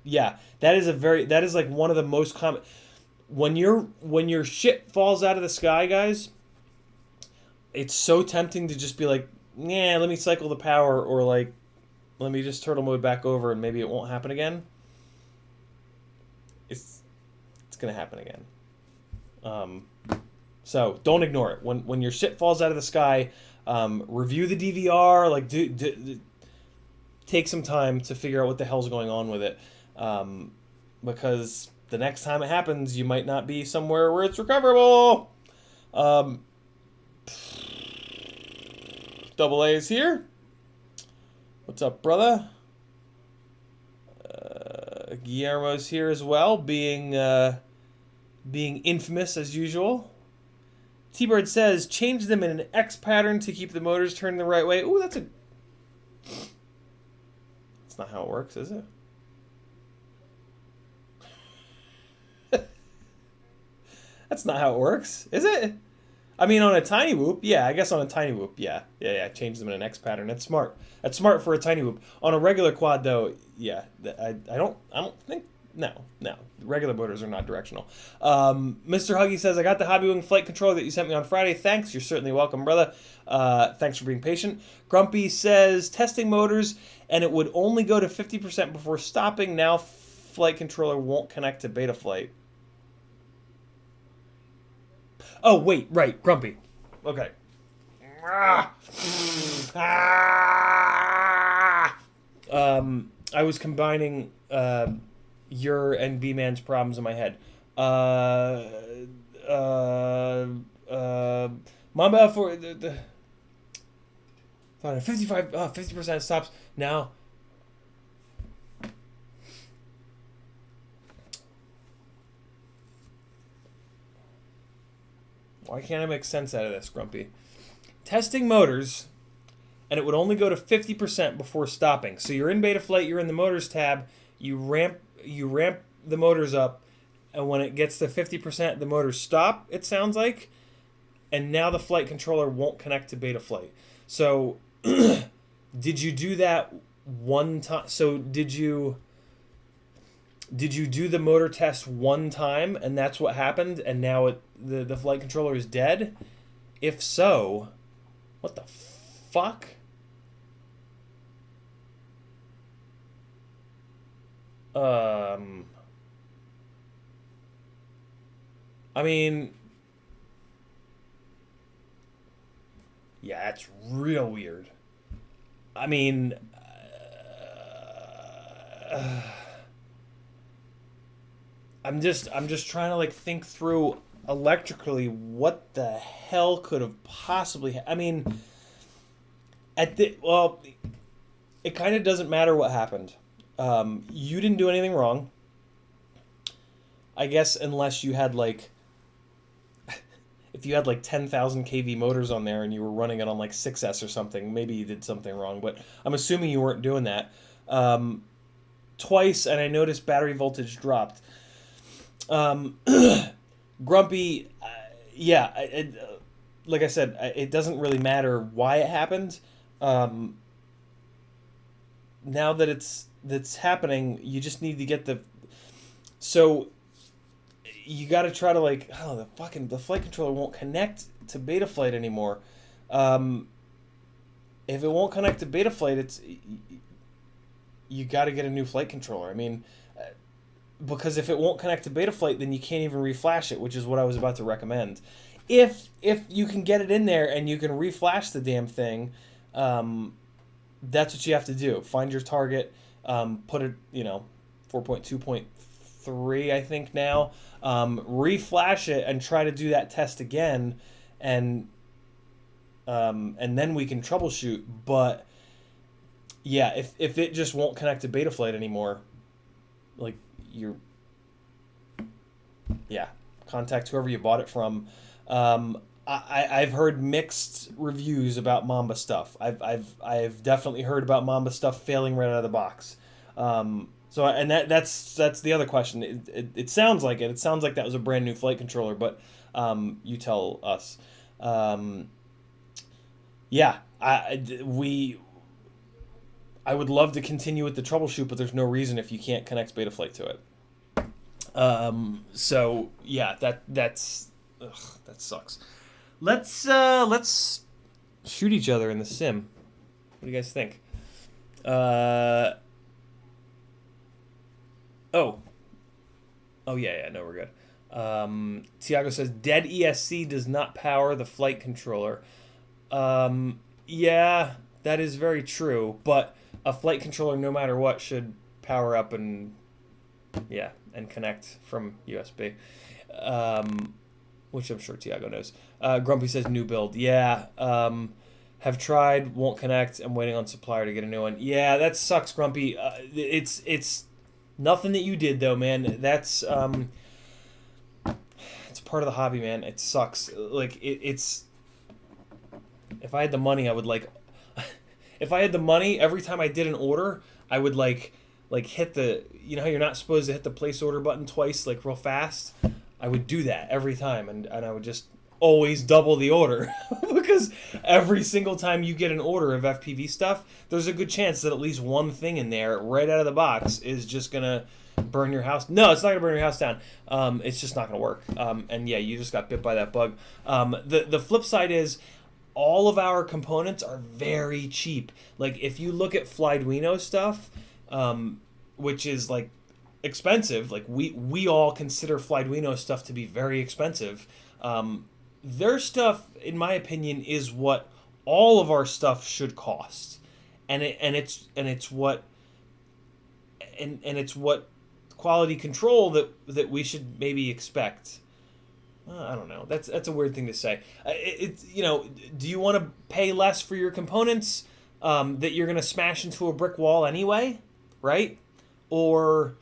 Yeah, that is like one of the most common. When your shit falls out of the sky, guys, it's so tempting to just be like, yeah, let me cycle the power, or like, let me just turtle mode back over and maybe it won't happen again. It's gonna happen again. So don't ignore it. When your shit falls out of the sky, review the DVR. Like take some time to figure out what the hell's going on with it, because the next time it happens, you might not be somewhere where it's recoverable. Double A is here. What's up, brother? Guillermo's here as well, being infamous as usual. T-Bird says, change them in an X pattern to keep the motors turning the right way. Ooh, that's not how it works, is it? That's not how it works, is it? I mean, on a tiny whoop, yeah. I guess on a tiny whoop, yeah. Change them in an X pattern. That's smart. That's smart for a tiny whoop. On a regular quad, though, yeah. I don't think. No. Regular motors are not directional. Mr. Huggy says, I got the Hobbywing flight controller that you sent me on Friday. Thanks. You're certainly welcome, brother. Thanks for being patient. Grumpy says, testing motors, and it would only go to 50% before stopping. Now flight controller won't connect to Betaflight. Oh, wait, right, Grumpy. Okay. I was combining your and B-Man's problems in my head. Mamba for the 50% stops now. Why can't I make sense out of this, Grumpy? Testing motors, and it would only go to 50% before stopping. So you're in Betaflight, you're in the motors tab, you ramp the motors up, and when it gets to 50%, the motors stop, it sounds like, and now the flight controller won't connect to Betaflight. So did you do that one time? So did you do the motor test one time, and that's what happened, and now the flight controller is dead? If so, what the fuck? I mean, yeah, that's real weird. I mean, I'm just trying to like think through electrically what the hell could have possibly I mean, it kind of doesn't matter what happened. You didn't do anything wrong, I guess, unless you had like if you had like 10,000 kV motors on there and you were running it on like 6S or something, maybe you did something wrong, but I'm assuming you weren't doing that. Twice, and I noticed battery voltage dropped. Grumpy, like I said, it doesn't really matter why it happened. Now that that's happening, you just need to get so you got to try to like, the flight controller won't connect to Betaflight anymore. If it won't connect to Betaflight, you got to get a new flight controller. I mean, because if it won't connect to Betaflight, then you can't even reflash it, which is what I was about to recommend. If you can get it in there and you can reflash the damn thing, that's what you have to do. Find your target, put it, 4.2.3, I think now, reflash it and try to do that test again, and then we can troubleshoot. But yeah, if it just won't connect to Betaflight anymore, like, contact whoever you bought it from. I've heard mixed reviews about Mamba stuff. I've definitely heard about Mamba stuff failing right out of the box. That's the other question. It sounds like it. It sounds like that was a brand new flight controller, but you tell us. I would love to continue with the troubleshoot, but there's no reason if you can't connect Betaflight to it. That sucks. Let's shoot each other in the sim. What do you guys think? Oh yeah, no, we're good. Tiago says dead ESC does not power the flight controller. Yeah, that is very true. But a flight controller, no matter what, should power up and connect from USB. Which I'm sure Tiago knows. Grumpy says new build. Yeah. Have tried, won't connect. I'm waiting on supplier to get a new one. Yeah, that sucks, Grumpy. It's nothing that you did though, man. That's it's part of the hobby, man. It sucks. Like it's. If I had the money, I would like. If I had the money, every time I did an order, I would like hit the. You know how you're not supposed to hit the place order button twice, like real fast. I would do that every time, and I would just always double the order because every single time you get an order of FPV stuff, there's a good chance that at least one thing in there right out of the box is just gonna burn your house. No, it's not gonna burn your house down. It's just not gonna work. And yeah, you just got bit by that bug. The flip side is all of our components are very cheap. Like if you look at Flyduino stuff, which is like expensive, like we all consider Flyduino stuff to be very expensive. Their stuff, in my opinion, is what all of our stuff should cost, and it's what quality control that we should maybe expect. I don't know. That's a weird thing to say. Do you want to pay less for your components that you're gonna smash into a brick wall anyway, right? Or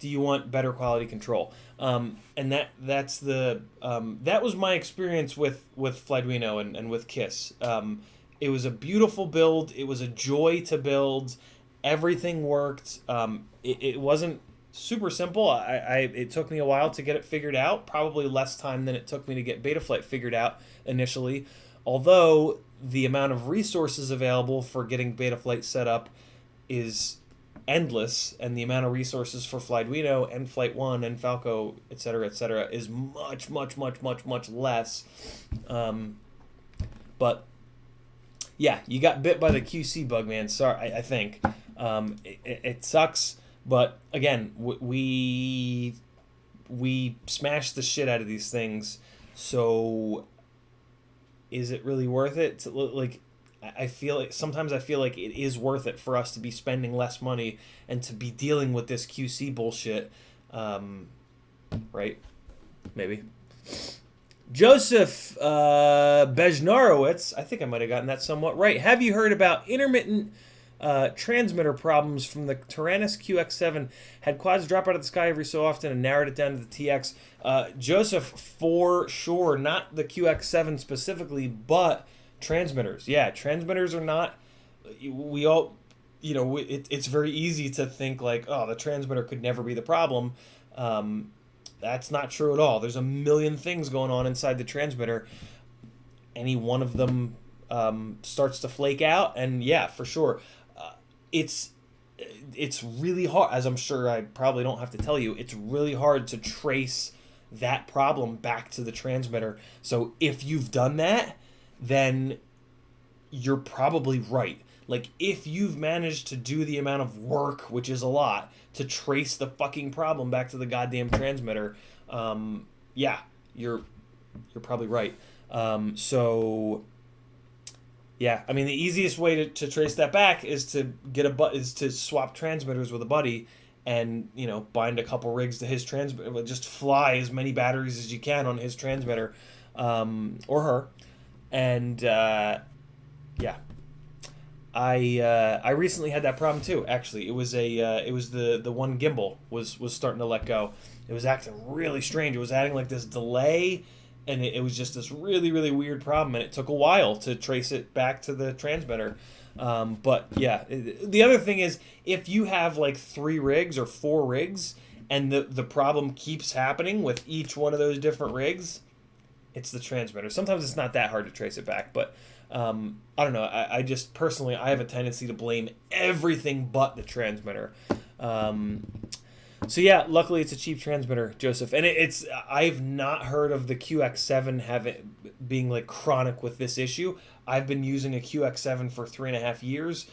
do you want better quality control? And that was my experience with Flyduino and with KISS. It was a beautiful build. It was a joy to build. Everything worked. It wasn't super simple. It took me a while to get it figured out. Probably less time than it took me to get Betaflight figured out initially. Although the amount of resources available for getting Betaflight set up is endless, and the amount of resources for Flyduino and Flight 1 and Falco, etc., is much, much, much, much, much less. But yeah, you got bit by the QC bug, man. Sorry, I think it sucks. But again, we smash the shit out of these things. So is it really worth it? Sometimes I feel like it is worth it for us to be spending less money and to be dealing with this QC bullshit, right? Maybe. Joseph Bejnarowitz, I think I might have gotten that somewhat right. Have you heard about intermittent transmitter problems from the Tyrannus QX7? Had quads drop out of the sky every so often and narrowed it down to the TX. Joseph, for sure, not the QX7 specifically, but transmitters. Yeah, transmitters are not. We all, it's very easy to think like, oh, the transmitter could never be the problem. That's not true at all. There's a million things going on inside the transmitter. Any one of them starts to flake out, and yeah, for sure, it's really hard. As I'm sure I probably don't have to tell you, it's really hard to trace that problem back to the transmitter. So if you've done that, then you're probably right. Like, if you've managed to do the amount of work, which is a lot, to trace the fucking problem back to the goddamn transmitter, yeah, you're probably right. Yeah, I mean, the easiest way to trace that back is to swap transmitters with a buddy, and bind a couple rigs to his transmitter. Just fly as many batteries as you can on his transmitter, or her. And yeah, I recently had that problem too. Actually, it was the one gimbal was starting to let go. It was acting really strange. It was adding like this delay, and it was just this really, really weird problem. And it took a while to trace it back to the transmitter. But yeah, the other thing is, if you have like 3 rigs or 4 rigs, and the problem keeps happening with each one of those different rigs, it's the transmitter. Sometimes it's not that hard to trace it back, but I don't know. I just personally, I have a tendency to blame everything but the transmitter. So yeah, luckily it's a cheap transmitter, Joseph, and I've not heard of the QX7 being like chronic with this issue. I've been using a QX7 for 3.5 years.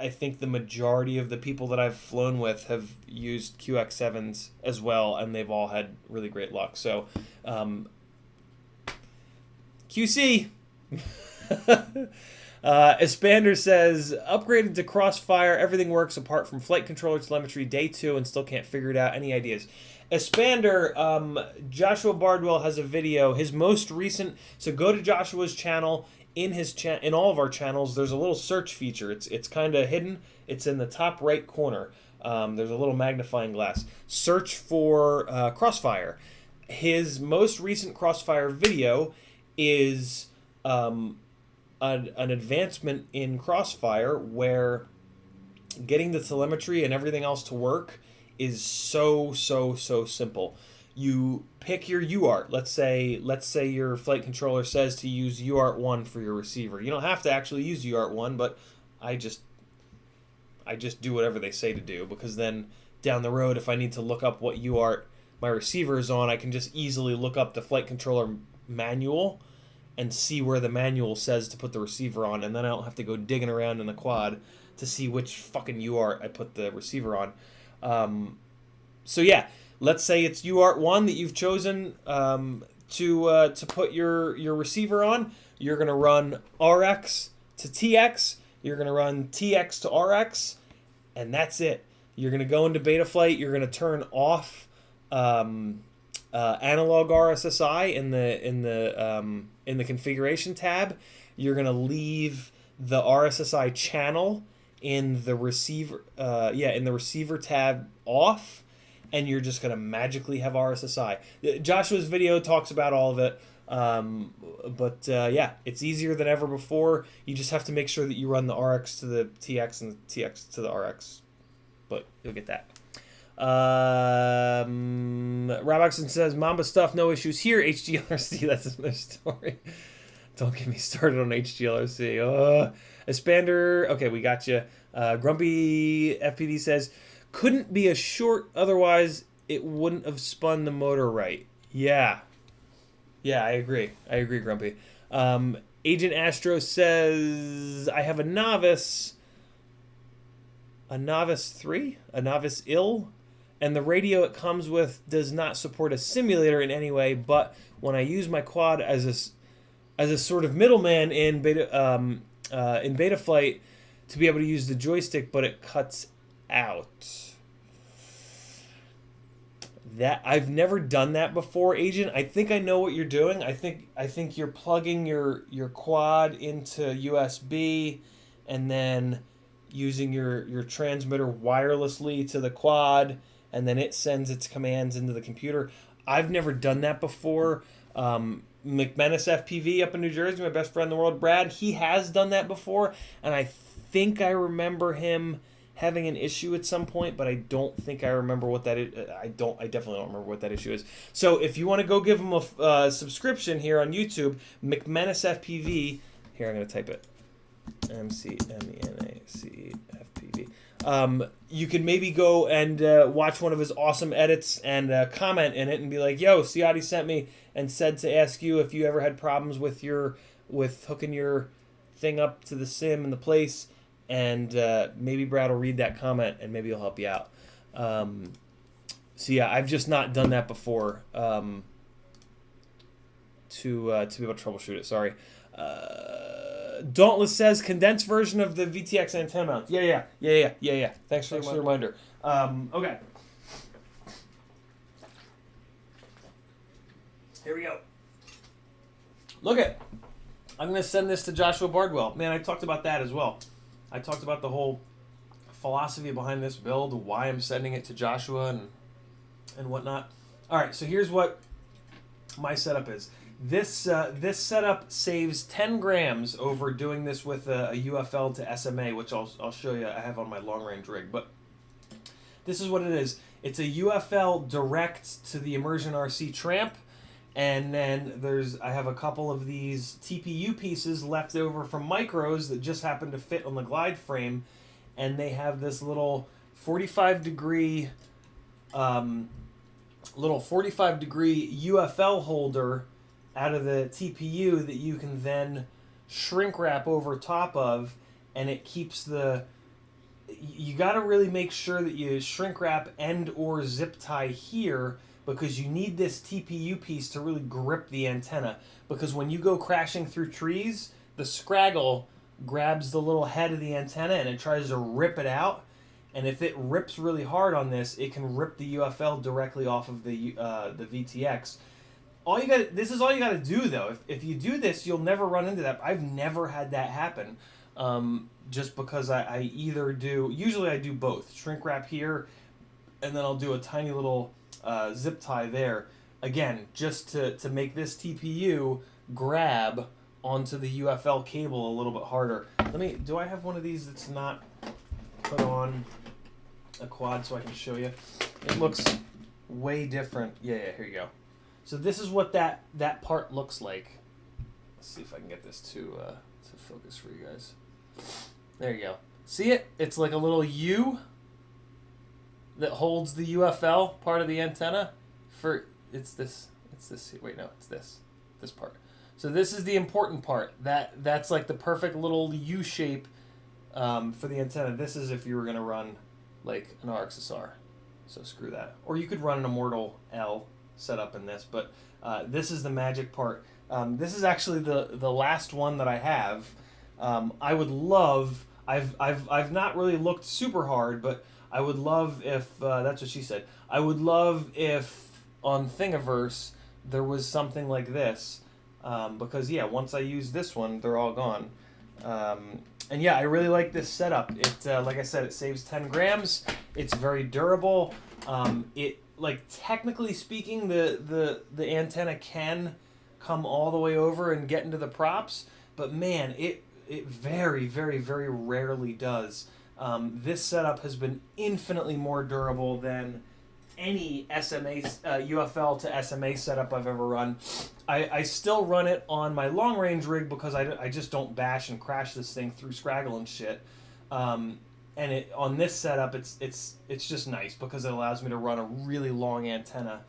I think the majority of the people that I've flown with have used QX7s as well, and they've all had really great luck. So, QC. Espander says, upgraded to Crossfire, everything works apart from flight controller telemetry day 2 and still can't figure it out. Any ideas? Espander, Joshua Bardwell has a video, his most recent, so go to Joshua's channel. In his in all of our channels, there's a little search feature. It's kind of hidden. It's in the top right corner. There's a little magnifying glass. Search for Crossfire. His most recent Crossfire video is an advancement in Crossfire where getting the telemetry and everything else to work is so simple. You pick your UART. Let's say your flight controller says to use UART1 for your receiver. You don't have to actually use UART1, but I just do whatever they say to do, because then down the road, if I need to look up what UART my receiver is on, I can just easily look up the flight controller manual and see where the manual says to put the receiver on, and then I don't have to go digging around in the quad to see which fucking UART I put the receiver on. So yeah, let's say it's UART1 that you've chosen to put your receiver on. You're going to run RX to TX. You're going to run TX to RX, and that's it. You're going to go into Betaflight. You're going to turn off analog RSSI in the configuration tab. You're going to leave the RSSI channel in the receiver tab off, and you're just going to magically have RSSI. Joshua's video talks about all of it, but it's easier than ever before. You just have to make sure that you run the RX to the TX and the TX to the RX, but you'll get that. Roboxon says, Mamba stuff, no issues here. HGLRC, that's another story. Don't get me started on HGLRC. Espander, okay, we got you. Grumpy FPD says, couldn't be a short, otherwise it wouldn't have spun the motor right. Yeah, I agree, Grumpy. Agent Astro says, I have a Novice 3, a Novice ill, and the radio it comes with does not support a simulator in any way, but when I use my quad as a sort of middleman in Betaflight to be able to use the joystick, but it cuts out. That I've never done that before, Agent. I think I know what you're doing. I think you're plugging your quad into USB and then using your transmitter wirelessly to the quad, and then it sends its commands into the computer. I've never done that before. McManus FPV up in New Jersey, my best friend in the world, Brad, he has done that before, and I think I remember him having an issue at some point, but I don't think I remember what that is. I definitely don't remember what that issue is. So if you want to go give him a subscription here on YouTube, McManus FPV, here I'm going to type it, McManus FPV. You can maybe go and watch one of his awesome edits and comment in it and be like, yo, Ciotti sent me and said to ask you if you ever had problems with hooking your thing up to the sim in the place, and maybe Brad will read that comment and maybe he'll help you out. So yeah, I've just not done that before to be able to troubleshoot it. Sorry. Dauntless says condensed version of the VTX antenna mount. Yeah. Thanks for the reminder. Okay. Here we go. Look it. I'm going to send this to Joshua Bardwell. Man, I talked about that as well. I talked about the whole philosophy behind this build, why I'm sending it to Joshua and whatnot. All right, so here's what my setup is. This setup saves 10 grams over doing this with a UFL to SMA, which I'll show you. I have on my long-range rig, but this is what it is. It's a UFL direct to the Immersion RC Tramp, and then I have a couple of these TPU pieces left over from micros that just happen to fit on the glide frame, and they have this little 45 degree UFL holder out of the TPU that you can then shrink wrap over top of, and it keeps the you got to really make sure that you shrink wrap and or zip tie here, because you need this TPU piece to really grip the antenna. Because when you go crashing through trees, the scraggle grabs the little head of the antenna and it tries to rip it out. And if it rips really hard on this, it can rip the UFL directly off of the VTX. This is all you got to do though. If you do this, you'll never run into that. I've never had that happen. Just because I either do, usually I do both, shrink wrap here, and then I'll do a tiny little zip tie there. Again, just to make this TPU grab onto the UFL cable a little bit harder. Do I have one of these that's not put on a quad so I can show you? It looks way different. Yeah, here you go. So this is what that part looks like. Let's see if I can get this to focus for you guys. There you go. See it? It's like a little U that holds the UFL part of the antenna. It's this. Wait, no, it's this part. So this is the important part. That's like the perfect little U shape for the antenna. This is if you were gonna run like an RXSR. So screw that. Or you could run an Immortal L setup in this, but this is the magic part. This is actually the last one that I have. I would love. I've not really looked super hard, but I would love if that's what she said. I would love if on Thingiverse there was something like this, because yeah, once I use this one, they're all gone. And yeah, I really like this setup. It like I said, it saves 10 grams. It's very durable. It like technically speaking, the antenna can come all the way over and get into the props, but man, it very, very, very rarely does. This setup has been infinitely more durable than any SMA UFL to SMA setup I've ever run. I still run it on my long range rig because I just don't bash and crash this thing through scraggle and shit. And on this setup, it's just nice because it allows me to run a really long antenna,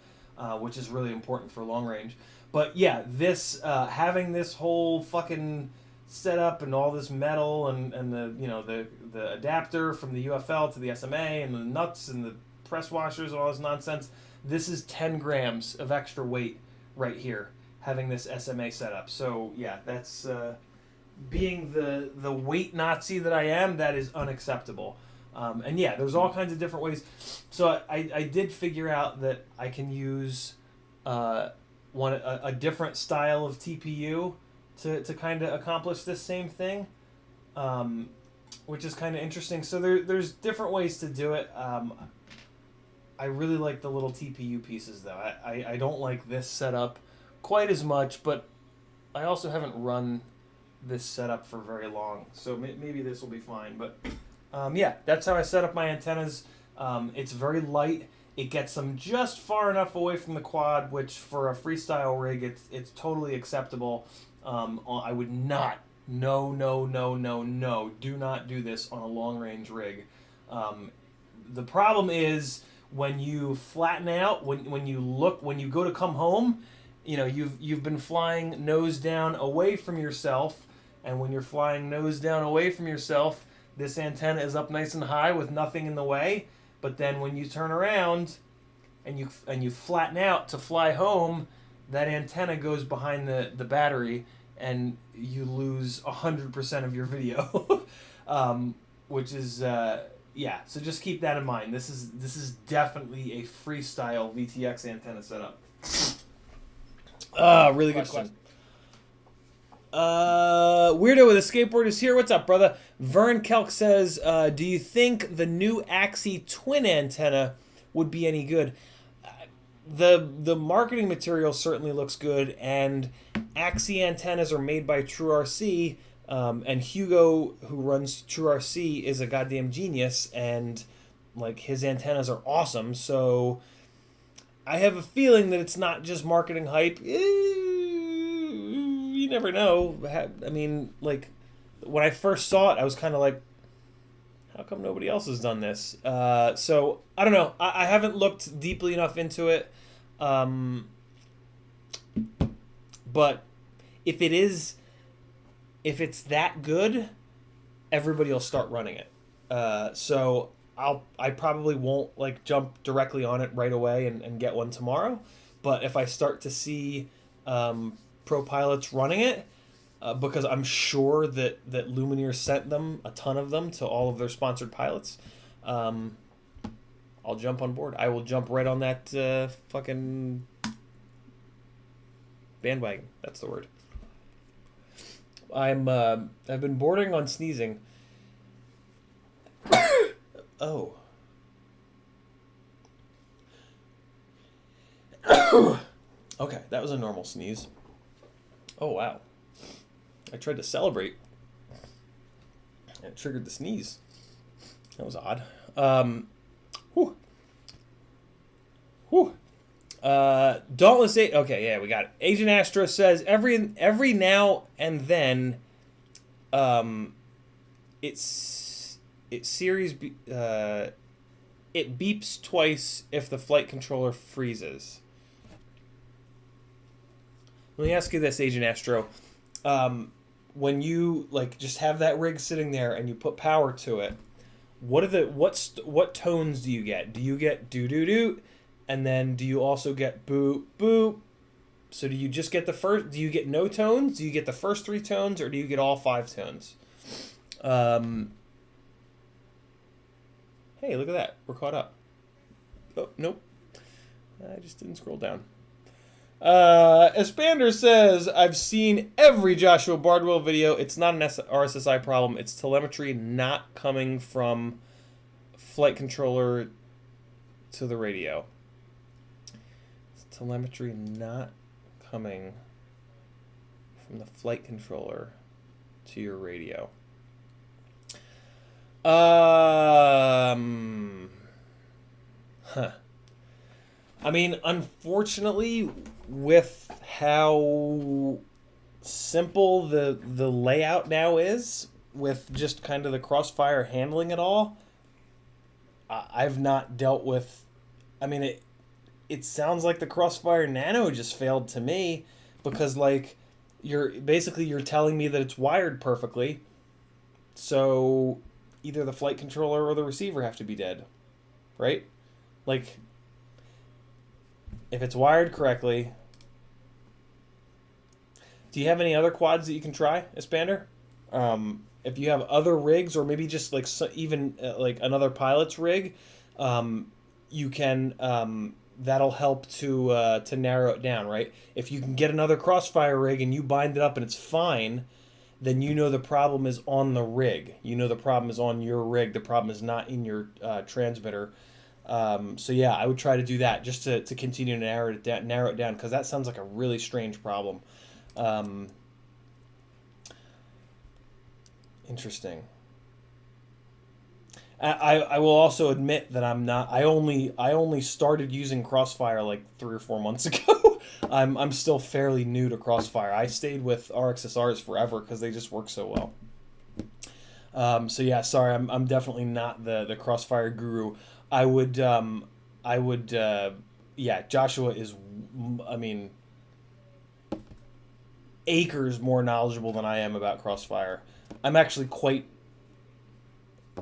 which is really important for long range. But yeah, this having this whole fucking setup and all this metal and the adapter from the UFL to the SMA and the nuts and the press washers and all this nonsense. This is 10 grams of extra weight right here, having this SMA setup. So yeah, that's being the weight Nazi that I am, that is unacceptable. And yeah, there's all kinds of different ways. So I did figure out that I can use a different style of TPU to kind of accomplish this same thing, which is kind of interesting. So there's different ways to do it. I really like the little TPU pieces though. I don't like this setup quite as much, but I also haven't run this setup for very long, so maybe this will be fine. But yeah, that's how I set up my antennas. It's very light. It gets them just far enough away from the quad, which for a freestyle rig, it's totally acceptable. I would not, no, do not do this on a long range rig. The problem is when you flatten out, when you go to come home, you've been flying nose down away from yourself, and when you're flying nose down away from yourself, this antenna is up nice and high with nothing in the way. But then when you turn around and you flatten out to fly home, that antenna goes behind the battery, and you lose 100% of your video, which is yeah. So just keep that in mind. This is definitely a freestyle VTX antenna setup. Really good question. Weirdo with a skateboard is here. What's up, brother? Vern Kelk says, do you think the new Axie twin antenna would be any good? The marketing material certainly looks good, and Axie antennas are made by TrueRC, and Hugo, who runs TrueRC, is a goddamn genius, and like his antennas are awesome. So I have a feeling that it's not just marketing hype. You never know. I mean, like, when I first saw it, I was kind of like, how come nobody else has done this? So, I don't know. I haven't looked deeply enough into it. But if it's that good, everybody will start running it. So I probably won't like jump directly on it right away and get one tomorrow. But if I start to see pro pilots running it, because I'm sure that Lumineer sent them a ton of them to all of their sponsored pilots, I'll jump on board. I will jump right on that fucking bandwagon. That's the word. I've been bordering on sneezing. Oh. Okay, that was a normal sneeze. Oh wow. I tried to celebrate. It triggered the sneeze. That was odd. Whew. Whew. Dauntless 8. Okay, yeah, we got it. Agent Astro says every now and then, it beeps twice if the flight controller freezes. Let me ask you this, Agent Astro. When you like just have that rig sitting there and you put power to it, what tones do you get? Do you get doo doo doo? And then do you also get boop boop? So do you just get do you get no tones? Do you get the first 3 tones, or do you get all 5 tones? Hey, look at that. We're caught up. Oh, nope. I just didn't scroll down. Espander says, I've seen every Joshua Bardwell video. It's not an RSSI problem. It's telemetry not coming from flight controller to the radio. It's telemetry not coming from the flight controller to your radio. Huh. I mean, unfortunately, with how simple the layout now is, with just kind of the Crossfire handling it all, I've not dealt with. I mean, it sounds like the Crossfire Nano just failed to me, because like you're telling me that it's wired perfectly, so either the flight controller or the receiver have to be dead, right? Like, if it's wired correctly. Do you have any other quads that you can try, Espander? If you have other rigs, or maybe just like even like another pilot's rig, you can. That'll help to narrow it down, right? If you can get another Crossfire rig and you bind it up and it's fine, then you know the problem is on the rig. You know the problem is on your rig. The problem is not in your transmitter. So yeah, I would try to do that just to continue to narrow it down, because that sounds like a really strange problem. Interesting. I will also admit that I'm not. I only started using Crossfire like 3 or 4 months ago. I'm still fairly new to Crossfire. I stayed with RXSRs forever because they just work so well. So yeah, sorry, I'm definitely not the Crossfire guru. I would, yeah, Joshua is, I mean, acres more knowledgeable than I am about Crossfire. I'm actually quite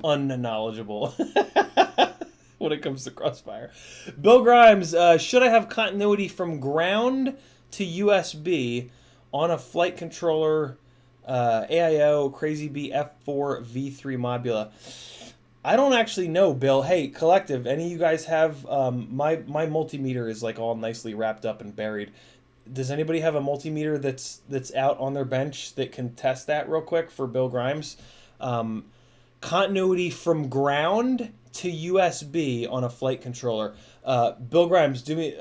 unknowledgeable when it comes to Crossfire. Bill Grimes, should I have continuity from ground to USB on a flight controller AIO Crazy Bee F4 V3 Mobula? I don't actually know, Bill. Hey, Collective, any of you guys have my multimeter is like all nicely wrapped up and buried. Does anybody have a multimeter that's out on their bench that can test that real quick for Bill Grimes? Continuity from ground to USB on a flight controller. Bill Grimes, do me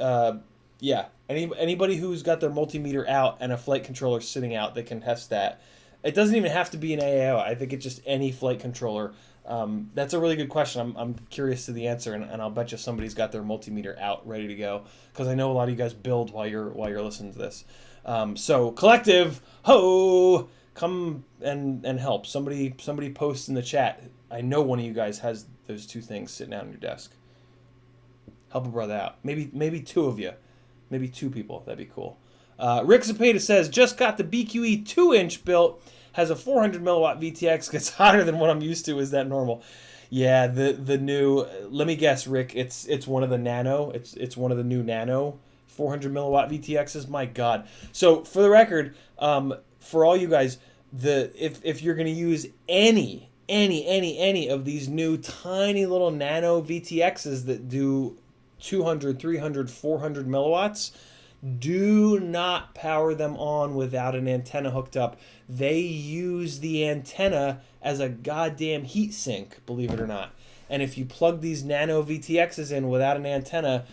yeah. Anybody who's got their multimeter out and a flight controller sitting out that can test that. It doesn't even have to be an AAO. I think it's just any flight controller. That's a really good question. I'm curious to the answer, and I'll bet you somebody's got their multimeter out ready to go, because I know a lot of you guys build while you're listening to this. So Collective, ho, come and help. Somebody post in the chat. I know one of you guys has those 2 things sitting out on your desk. Help a brother out. Maybe 2 of you, maybe 2 people. That'd be cool. Rick Zapata says, just got the BQE 2-inch built. Has a 400 milliwatt VTX, gets hotter than what I'm used to. Is that normal? Yeah, the new. Let me guess, Rick. It's one of the nano. It's one of the new nano 400 milliwatt VTXs. My God. So for the record, for all you guys, if you're gonna use any of these new tiny little nano VTXs that do 200, 300, 400 milliwatts, do not power them on without an antenna hooked up. They use the antenna as a goddamn heat sink, believe it or not. And if you plug these nano VTXs in without an antenna,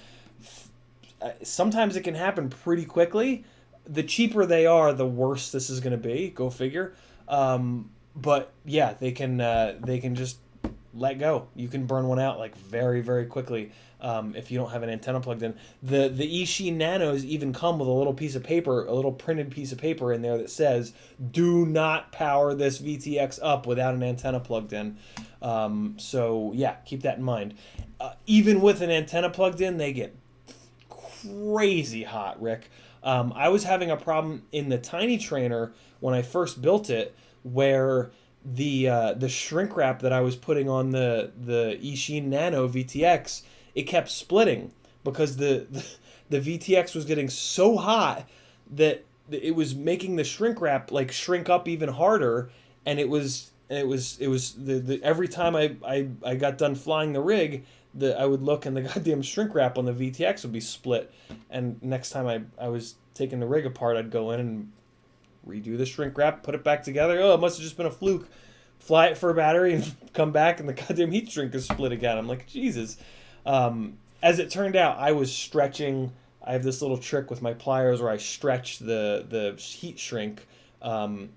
sometimes it can happen pretty quickly. The cheaper they are, the worse this is going to be. Go figure. But yeah, they can just let go. You can burn one out like very, very quickly if you don't have an antenna plugged in. The Ishii Nanos even come with a little piece of paper, a little printed piece of paper in there that says, "Do not power this VTX up without an antenna plugged in." So yeah, keep that in mind. Even with an antenna plugged in, they get crazy hot, Rick. I was having a problem in the Tiny Trainer when I first built it, where the shrink wrap that I was putting on the Ishii Nano VTX, it kept splitting because the VTX was getting so hot that it was making the shrink wrap like shrink up even harder, and it was the every time I got done flying the rig, I would look and the goddamn shrink wrap on the VTX would be split, and next time I was taking the rig apart, I'd go in and redo the shrink wrap, put it back together. Oh, it must have just been a fluke. Fly it for a battery and come back and the goddamn heat shrink is split again. I'm like, Jesus. As it turned out, I was stretching. I have this little trick with my pliers where I stretch the heat shrink, and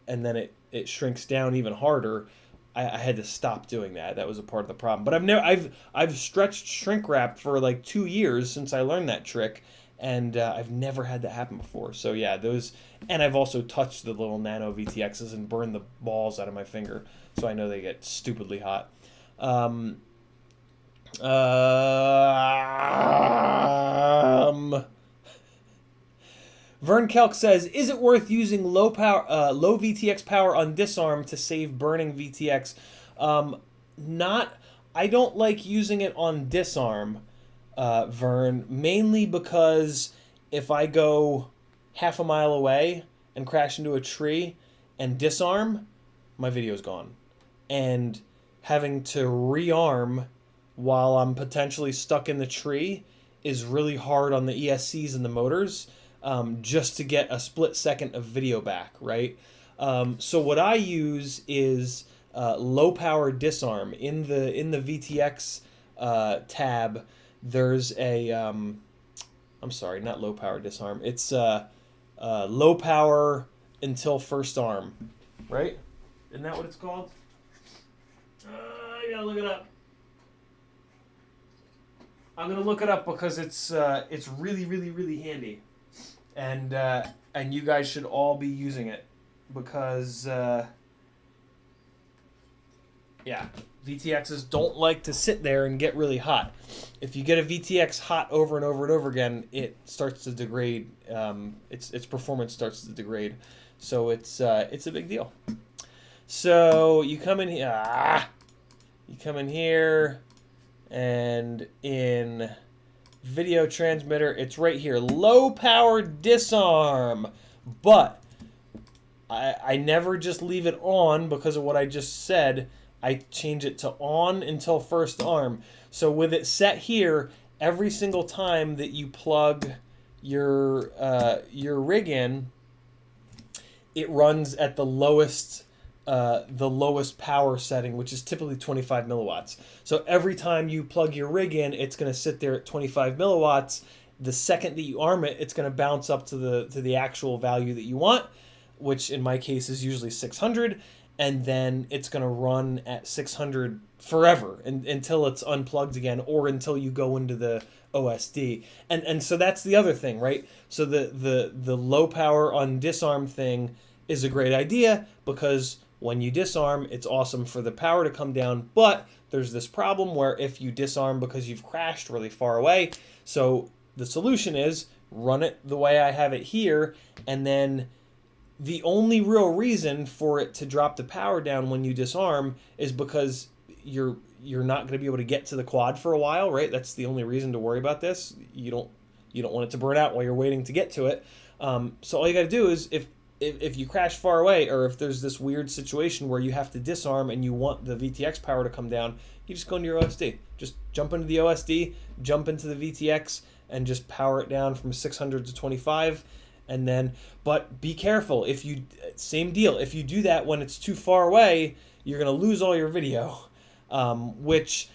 then it shrinks down even harder. I had to stop doing that. That was a part of the problem. But I've stretched shrink wrap for like 2 years since I learned that trick, and I've never had that happen before. So yeah, those, and I've also touched the little nano VTXs and burned the balls out of my finger, so I know they get stupidly hot. Vern Kelk says, "Is it worth using low VTX power on disarm to save burning VTX?" Not. I don't like using it on disarm, Vern, mainly because if I go half a mile away and crash into a tree and disarm, my video's gone, and having to rearm while I'm potentially stuck in the tree is really hard on the ESCs and the motors, just to get a split second of video back, right? So what I use is low power disarm. In the VTX tab, there's a I'm sorry, not low power disarm. It's low power until first arm, right? Isn't that what it's called? I gotta look it up. I'm gonna look it up because it's really, really, really handy, and you guys should all be using it because yeah, VTXs don't like to sit there and get really hot. If you get a VTX hot over and over and over again, it starts to degrade. Its performance starts to degrade, so it's a big deal. So you come in here. You come in here. And in video transmitter, it's right here. Low power disarm. But I never just leave it on because of what I just said. I change it to on until first arm. So with it set here, every single time that you plug your rig in, it runs at the lowest power setting, which is typically 25 milliwatts. So every time you plug your rig in, it's going to sit there at 25 milliwatts. The second that you arm it, it's going to bounce up to the actual value that you want, which in my case is usually 600, and then it's going to run at 600 forever until it's unplugged again, or until you go into the OSD. And so that's the other thing, right? So the low power on disarm thing is a great idea because when you disarm, it's awesome for the power to come down, but there's this problem where if you disarm because you've crashed really far away, so the solution is run it the way I have it here, and then the only real reason for it to drop the power down when you disarm is because you're not going to be able to get to the quad for a while, right? That's the only reason to worry about this. You don't want it to burn out while you're waiting to get to it. So all you got to do is if you crash far away, or if there's this weird situation where you have to disarm and you want the VTX power to come down, you just go into your OSD. Just jump into the OSD, jump into the VTX, and just power it down from 600 to 25. And then, but be careful. Same deal. If you do that when it's too far away, you're gonna lose all your video. Which,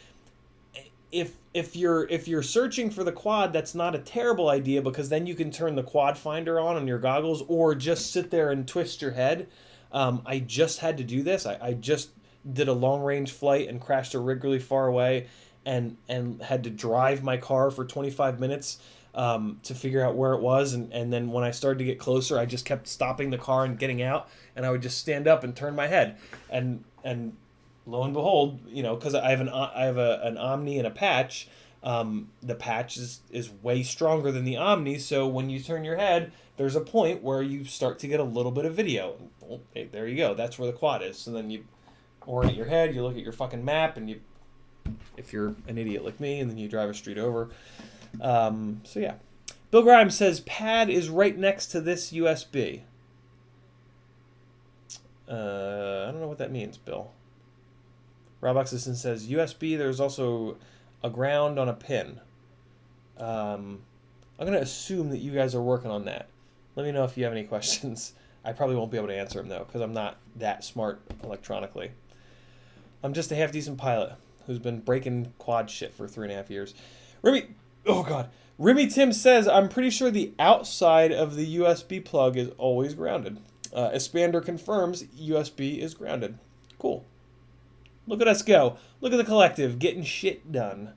if you're searching for the quad, that's not a terrible idea, because then you can turn the quad finder on your goggles, or just sit there and twist your head. I just had to do this. I just did a long range flight and crashed a rig really far away, and had to drive my car for 25 minutes to figure out where it was. And then when I started to get closer, I just kept stopping the car and getting out, and I would just stand up and turn my head. And lo and behold, because I have an Omni and a patch, the patch is way stronger than the Omni. So when you turn your head, there's a point where you start to get a little bit of video. Well, hey, there you go. That's where the quad is. So then you orient your head, you look at your fucking map, and if you're an idiot like me, and then you drive a street over. So yeah. Bill Grimes says pad is right next to this USB. I don't know what that means, Bill. Rob Oxison says USB, there's also a ground on a pin. I'm going to assume that you guys are working on that. Let me know if you have any questions. I probably won't be able to answer them, though, because I'm not that smart electronically. I'm just a half-decent pilot who's been breaking quad shit for 3.5 years. Remy Tim says, I'm pretty sure the outside of the USB plug is always grounded. Espander confirms USB is grounded. Cool. Look at us go. Look at the collective getting shit done.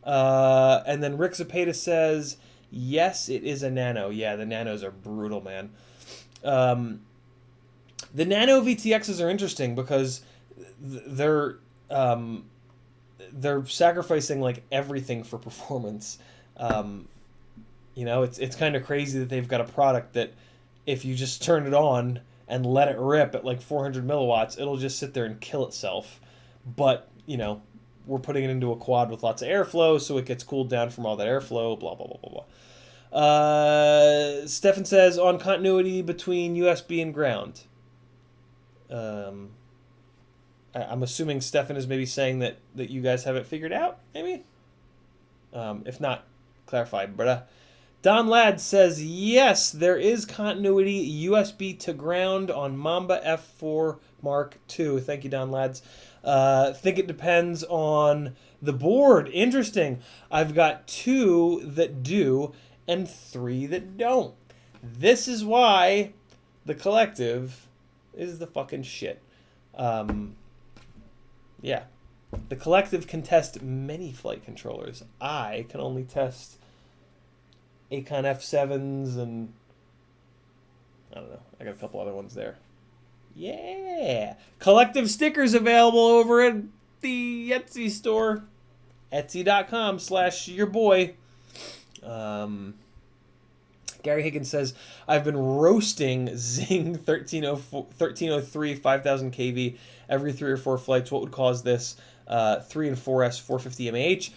And then Rick Zapata says, yes, it is a Nano. Yeah, the Nanos are brutal, man. The Nano VTXs are interesting because they're sacrificing like everything for performance. It's kind of crazy that they've got a product that if you just turn it on and let it rip at like 400 milliwatts, it'll just sit there and kill itself. But, we're putting it into a quad with lots of airflow, so it gets cooled down from all that airflow, blah, blah, blah, blah, blah. Stefan says, on continuity between USB and ground. I'm assuming Stefan is maybe saying that you guys have it figured out, maybe? If not, clarify, brother. Don Ladd says, yes, there is continuity USB to ground on Mamba F4 Mark II. Thank you, Don Lads. Think it depends on the board. Interesting. I've got 2 that do and 3 that don't. This is why the collective is the fucking shit. Yeah. The collective can test many flight controllers. I can only test Acon F7s and I don't know. I got a couple other ones there. Yeah. Collective stickers available over at the Etsy store. Etsy.com/yourboy. Gary Higgins says, I've been roasting Zing 1303 5000 kV every 3 or 4 flights. What would cause this? 3 and 4S 450 mAh.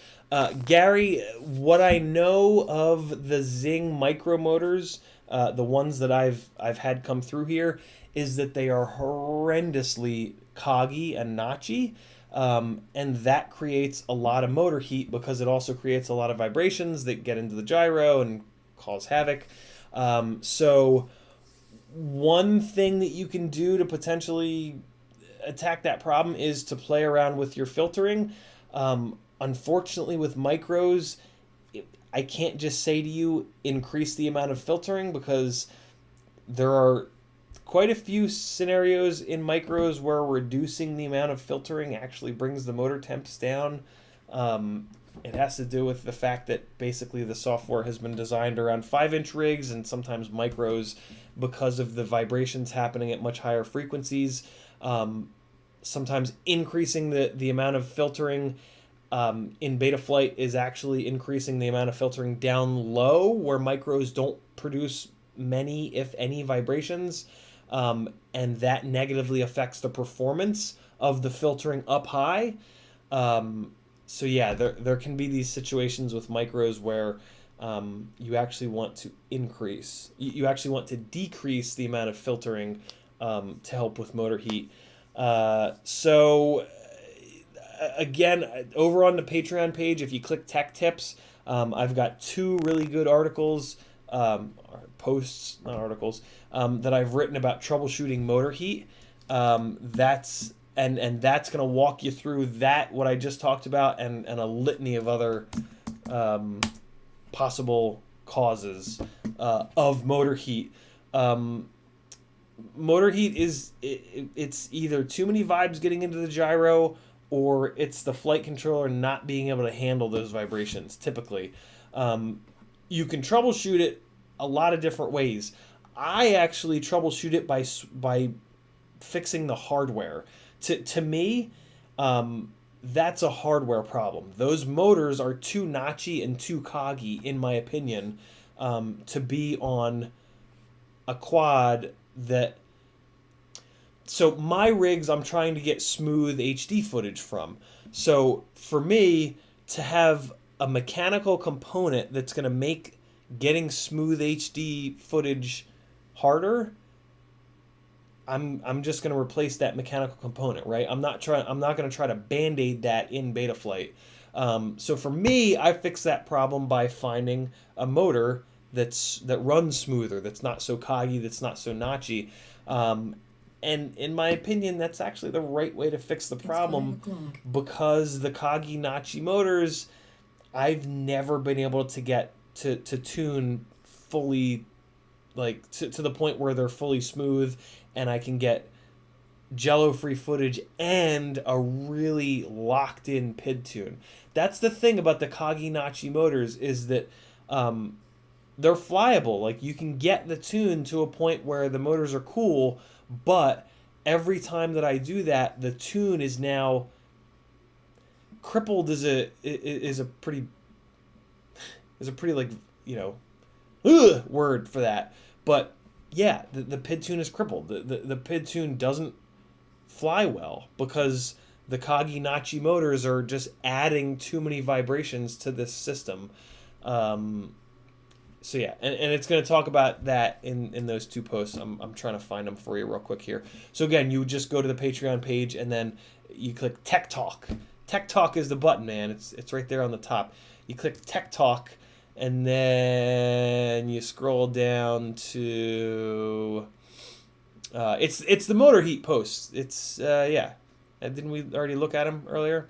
Gary, what I know of the Zing micro motors, the ones that I've had come through here, is that they are horrendously coggy and notchy. And that creates a lot of motor heat because it also creates a lot of vibrations that get into the gyro and cause havoc. So one thing that you can do to potentially attack that problem is to play around with your filtering. Unfortunately, with micros, I can't just say to you, increase the amount of filtering, because there are quite a few scenarios in micros where reducing the amount of filtering actually brings the motor temps down. It has to do with the fact that basically the software has been designed around 5-inch rigs and sometimes micros because of the vibrations happening at much higher frequencies. Sometimes increasing the amount of filtering in Betaflight is actually increasing the amount of filtering down low, where micros don't produce many, if any, vibrations. And that negatively affects the performance of the filtering up high. So yeah, there can be these situations with micros where you actually want to increase, you actually want to decrease the amount of filtering to help with motor heat. So again, over on the Patreon page, if you click Tech Tips, I've got two really good articles, posts, not articles, that I've written about troubleshooting motor heat. That's and that's going to walk you through that, what I just talked about, and a litany of other possible causes of motor heat. Motor heat it's either too many vibes getting into the gyro, or it's the flight controller not being able to handle those vibrations. Typically, you can troubleshoot it a lot of different ways. I actually troubleshoot it by fixing the hardware. To me, that's a hardware problem. Those motors are too notchy and too coggy, in my opinion, to be on a quad that. So my rigs, I'm trying to get smooth HD footage from. So for me to have a mechanical component that's going to make getting smooth HD footage harder, I'm just going to replace that mechanical component, right? I'm not going to try to band-aid that in Betaflight. So for me, I fix that problem by finding a motor that runs smoother, that's not so coggy, that's not so notchy. And in my opinion, that's actually the right way to fix the problem, because the coggy, notchy motors, I've never been able to get to tune fully, like to the point where they're fully smooth and I can get jello-free footage and a really locked-in PID tune. That's the thing about the coggy, notchy motors, is that they're flyable. Like, you can get the tune to a point where the motors are cool, but every time that I do that, the tune is now crippled. Is a pretty like, word for that. But yeah, the PID tune is crippled. The PID tune doesn't fly well because the coggy, notchy motors are just adding too many vibrations to this system. So yeah, and it's going to talk about that in those two posts. I'm trying to find them for you real quick here. So again, you just go to the Patreon page and then you click Tech Talk. Tech Talk is the button, man. It's right there on the top. You click Tech Talk, and then you scroll down to it's the motor heat posts. It's yeah. Didn't we already look at them earlier?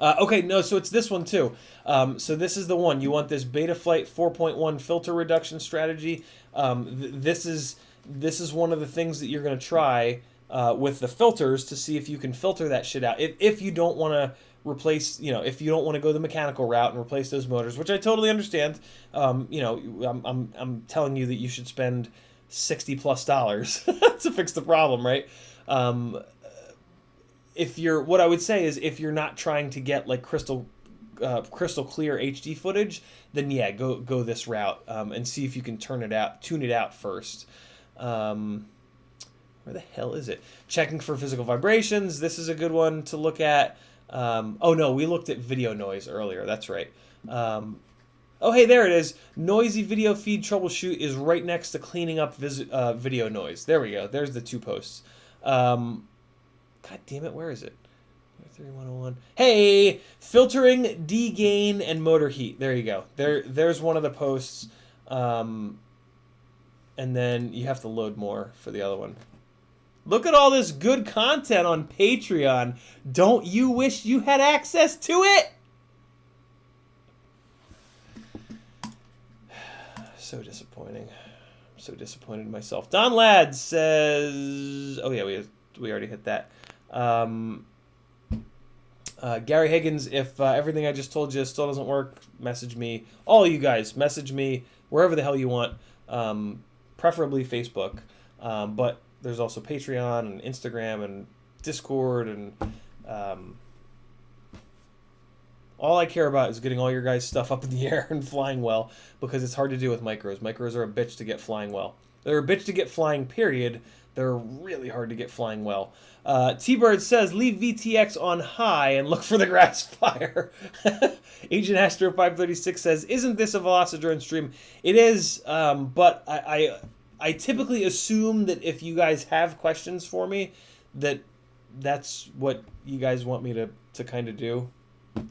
Okay, no, so it's this one too. So this is the one. You want this Betaflight 4.1 filter reduction strategy. This is one of the things that you're going to try with the filters to see if you can filter that shit out. If you don't want to replace, if you don't want to go the mechanical route and replace those motors, which I totally understand. I'm telling you that you should spend $60+ to fix the problem, right? What I would say is, if you're not trying to get like crystal clear HD footage, then yeah, go this route and see if you can tune it out first. Where the hell is it? Checking for physical vibrations. This is a good one to look at. Oh no, we looked at video noise earlier. That's right. Oh hey, there it is. Noisy video feed troubleshoot is right next to cleaning up video noise. There we go. There's the two posts. God damn it, where is it? 3101. Hey, filtering, degain, and motor heat. There you go. There's one of the posts. And then you have to load more for the other one. Look at all this good content on Patreon. Don't you wish you had access to it? So disappointing. I'm so disappointed in myself. Don Ladd says... Oh yeah, we already hit that. Gary Higgins, if everything I just told you still doesn't work, message me. All you guys, message me wherever the hell you want, preferably Facebook. But there's also Patreon and Instagram and Discord, and all I care about is getting all your guys' stuff up in the air and flying well, because it's hard to do with micros. Micros are a bitch to get flying well. They're a bitch to get flying, period. They're really hard to get flying well. T-Bird says, leave VTX on high and look for the grass fire. Agent Astro 536 says, isn't this a Velocidrone stream? It is, but I typically assume that if you guys have questions for me, that's what you guys want me to kind of do.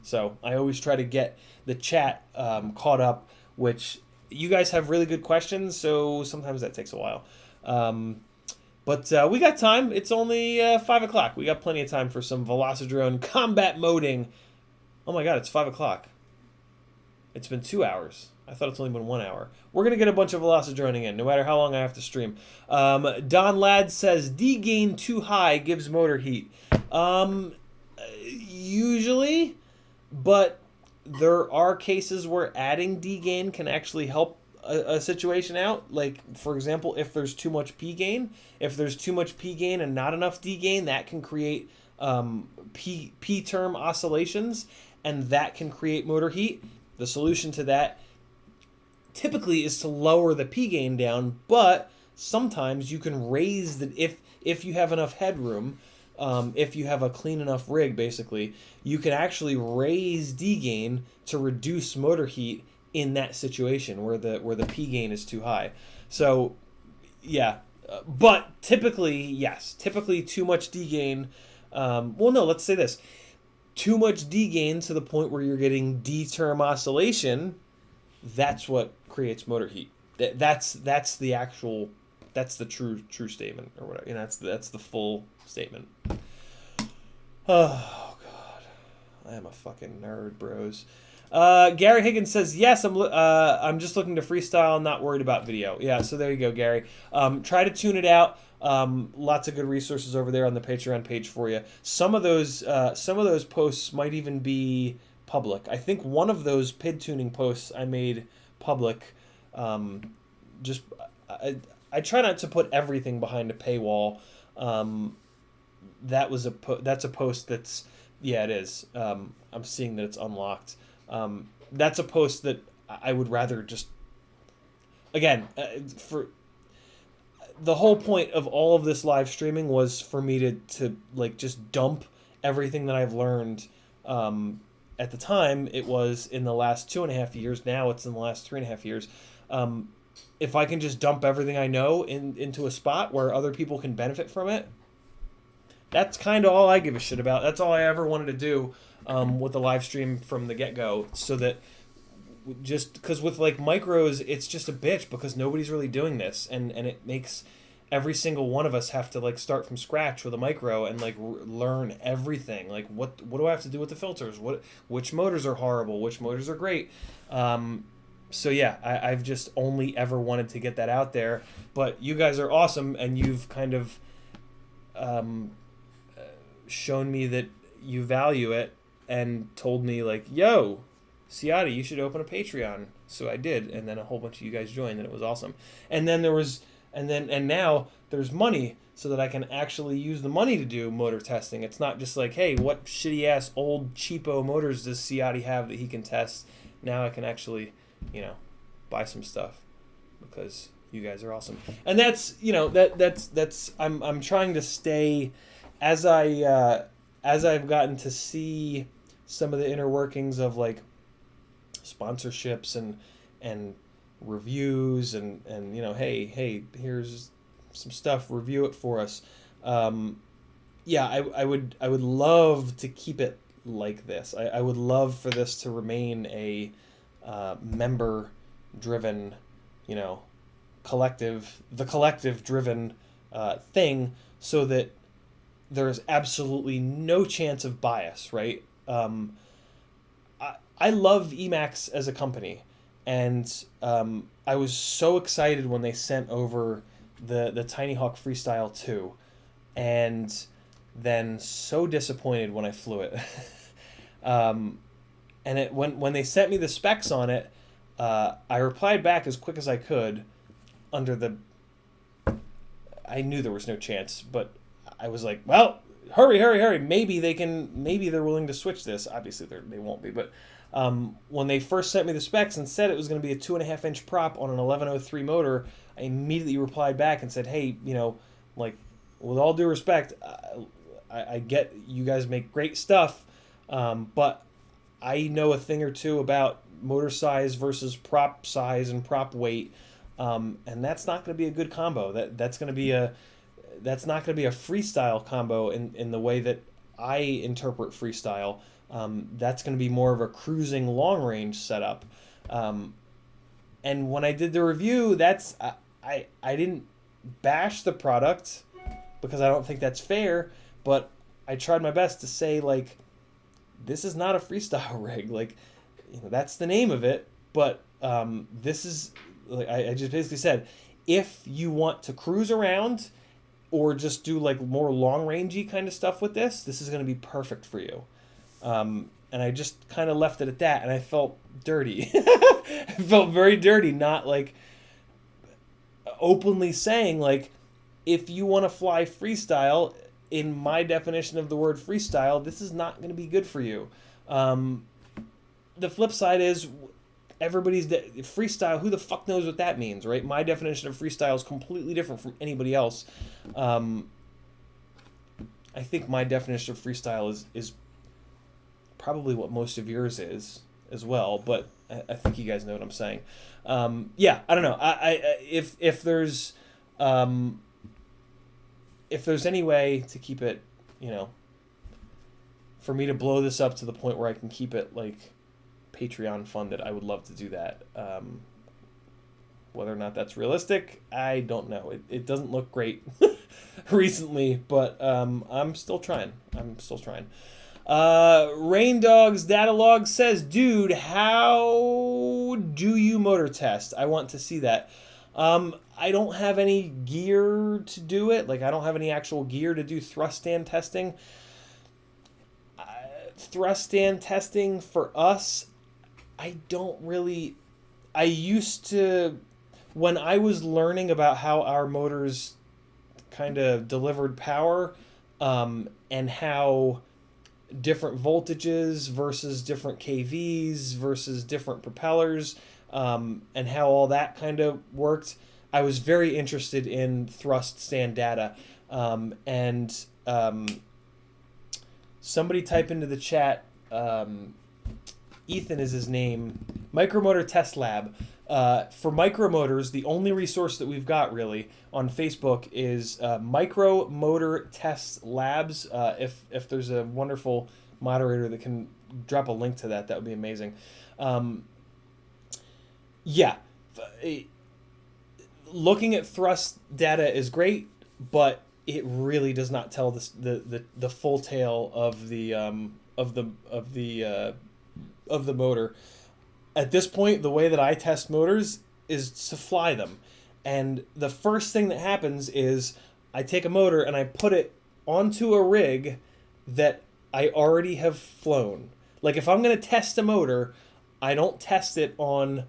So I always try to get the chat caught up, which you guys have really good questions, so sometimes that takes a while. But we got time. It's only 5 o'clock. We got plenty of time for some Velocidrone combat moding. Oh my god, it's 5 o'clock. It's been 2 hours. I thought it's only been 1 hour. We're going to get a bunch of Velocidroning in, no matter how long I have to stream. Don Ladd says, D-gain too high gives motor heat. Usually, but there are cases where adding D-gain can actually help a situation out. Like, for example, if there's too much P-gain. If there's too much P-gain and not enough D-gain, that can create P-term oscillations, and that can create motor heat. The solution to that typically is to lower the P-gain down, but sometimes you can raise the... If you have enough headroom, if you have a clean enough rig, basically, you can actually raise D-gain to reduce motor heat in that situation where the P-gain is too high. So, yeah. But typically, yes. Typically, too much D-gain... well, no, let's say this. Too much D-gain to the point where you're getting D-term oscillation, that's what creates motor heat. That's the actual... That's the true statement, or whatever. You know, that's the full statement. Oh god, I am a fucking nerd, bros. Gary Higgins says, yes, I'm just looking to freestyle, not worried about video. Yeah, so there you go, Gary. Try to tune it out. Lots of good resources over there on the Patreon page for you. Some of those posts might even be public. I think one of those PID tuning posts I made public. I try not to put everything behind a paywall. That's a post that's, yeah, it is. I'm seeing that it's unlocked. That's a post that I would rather just, again, for the whole point of all of this live streaming was for me to like just dump everything that I've learned. At the time, it was in the last 2.5 years. Now it's in the last 3.5 years. If I can just dump everything I know into a spot where other people can benefit from it, that's kind of all I give a shit about. That's all I ever wanted to do with the live stream from the get-go. So that, just because with like micros, it's just a bitch because nobody's really doing this, and it makes every single one of us have to like start from scratch with a micro and like learn everything. Like what do I have to do with the filters? Which motors are horrible? Which motors are great? So yeah, I've just only ever wanted to get that out there. But you guys are awesome, and you've kind of shown me that you value it and told me like, yo, Ciati, you should open a Patreon. So I did, and then a whole bunch of you guys joined, and it was awesome. And then now there's money so that I can actually use the money to do motor testing. It's not just like, hey, what shitty ass old cheapo motors does Ciati have that he can test? Now I can actually, buy some stuff because you guys are awesome. And that's, that's I'm trying to stay, as I've gotten to see some of the inner workings of like sponsorships and reviews and hey, here's some stuff, review it for us. Yeah, I would love to keep it like this. I would love for this to remain a member driven, collective driven thing, so that there's absolutely no chance of bias, right? I love Emacs as a company, and I was so excited when they sent over the Tiny Hawk Freestyle 2, and then so disappointed when I flew it. And when they sent me the specs on it, I replied back as quick as I could I knew there was no chance, but I was like, well, hurry. Maybe they're willing to switch this. Obviously they won't be, but when they first sent me the specs and said it was going to be a 2.5-inch prop on an 1103 motor, I immediately replied back and said, hey, like, with all due respect, I get you guys make great stuff, but I know a thing or two about motor size versus prop size and prop weight, and that's not going to be a good combo. That's not going to be a freestyle combo in the way that I interpret freestyle. That's going to be more of a cruising long range setup. And when I did the review, I didn't bash the product because I don't think that's fair, but I tried my best to say, like, this is not a freestyle rig. Like, that's the name of it, but this is, like, I just basically said, if you want to cruise around or just do like more long rangey kind of stuff with this is going to be perfect for you. And I just kind of left it at that, and I felt dirty. I felt very dirty, not like openly saying, like, if you want to fly freestyle, in my definition of the word freestyle, this is not going to be good for you. The flip side is everybody's freestyle. Who the fuck knows what that means, right? My definition of freestyle is completely different from anybody else. I think my definition of freestyle is probably what most of yours is as well, but I think you guys know what I'm saying. Yeah, I don't know. If there's any way to keep it, for me to blow this up to the point where I can keep it like Patreon funded, I would love to do that. Whether or not that's realistic, I don't know. It doesn't look great recently, but I'm still trying. Rain Dogs Data Log says, dude, how do you motor test? I want to see that. I don't have any gear to do it. Like, I don't have any actual gear to do thrust stand testing. Thrust stand testing for us, I used to, when I was learning about how our motors kind of delivered power, and how different voltages versus different KVs versus different propellers, and how all that kind of worked, I was very interested in thrust stand data. Somebody type into the chat, Ethan is his name, Micromotor Test Lab. For micromotors, the only resource that we've got really on Facebook is Micromotor Test Labs. If there's a wonderful moderator that can drop a link to that, that would be amazing. Yeah, looking at thrust data is great, but it really does not tell the full tale of the motor. At this point, the way that I test motors is to fly them. And the first thing that happens is I take a motor and I put it onto a rig that I already have flown. Like, if I'm going to test a motor, I don't test it on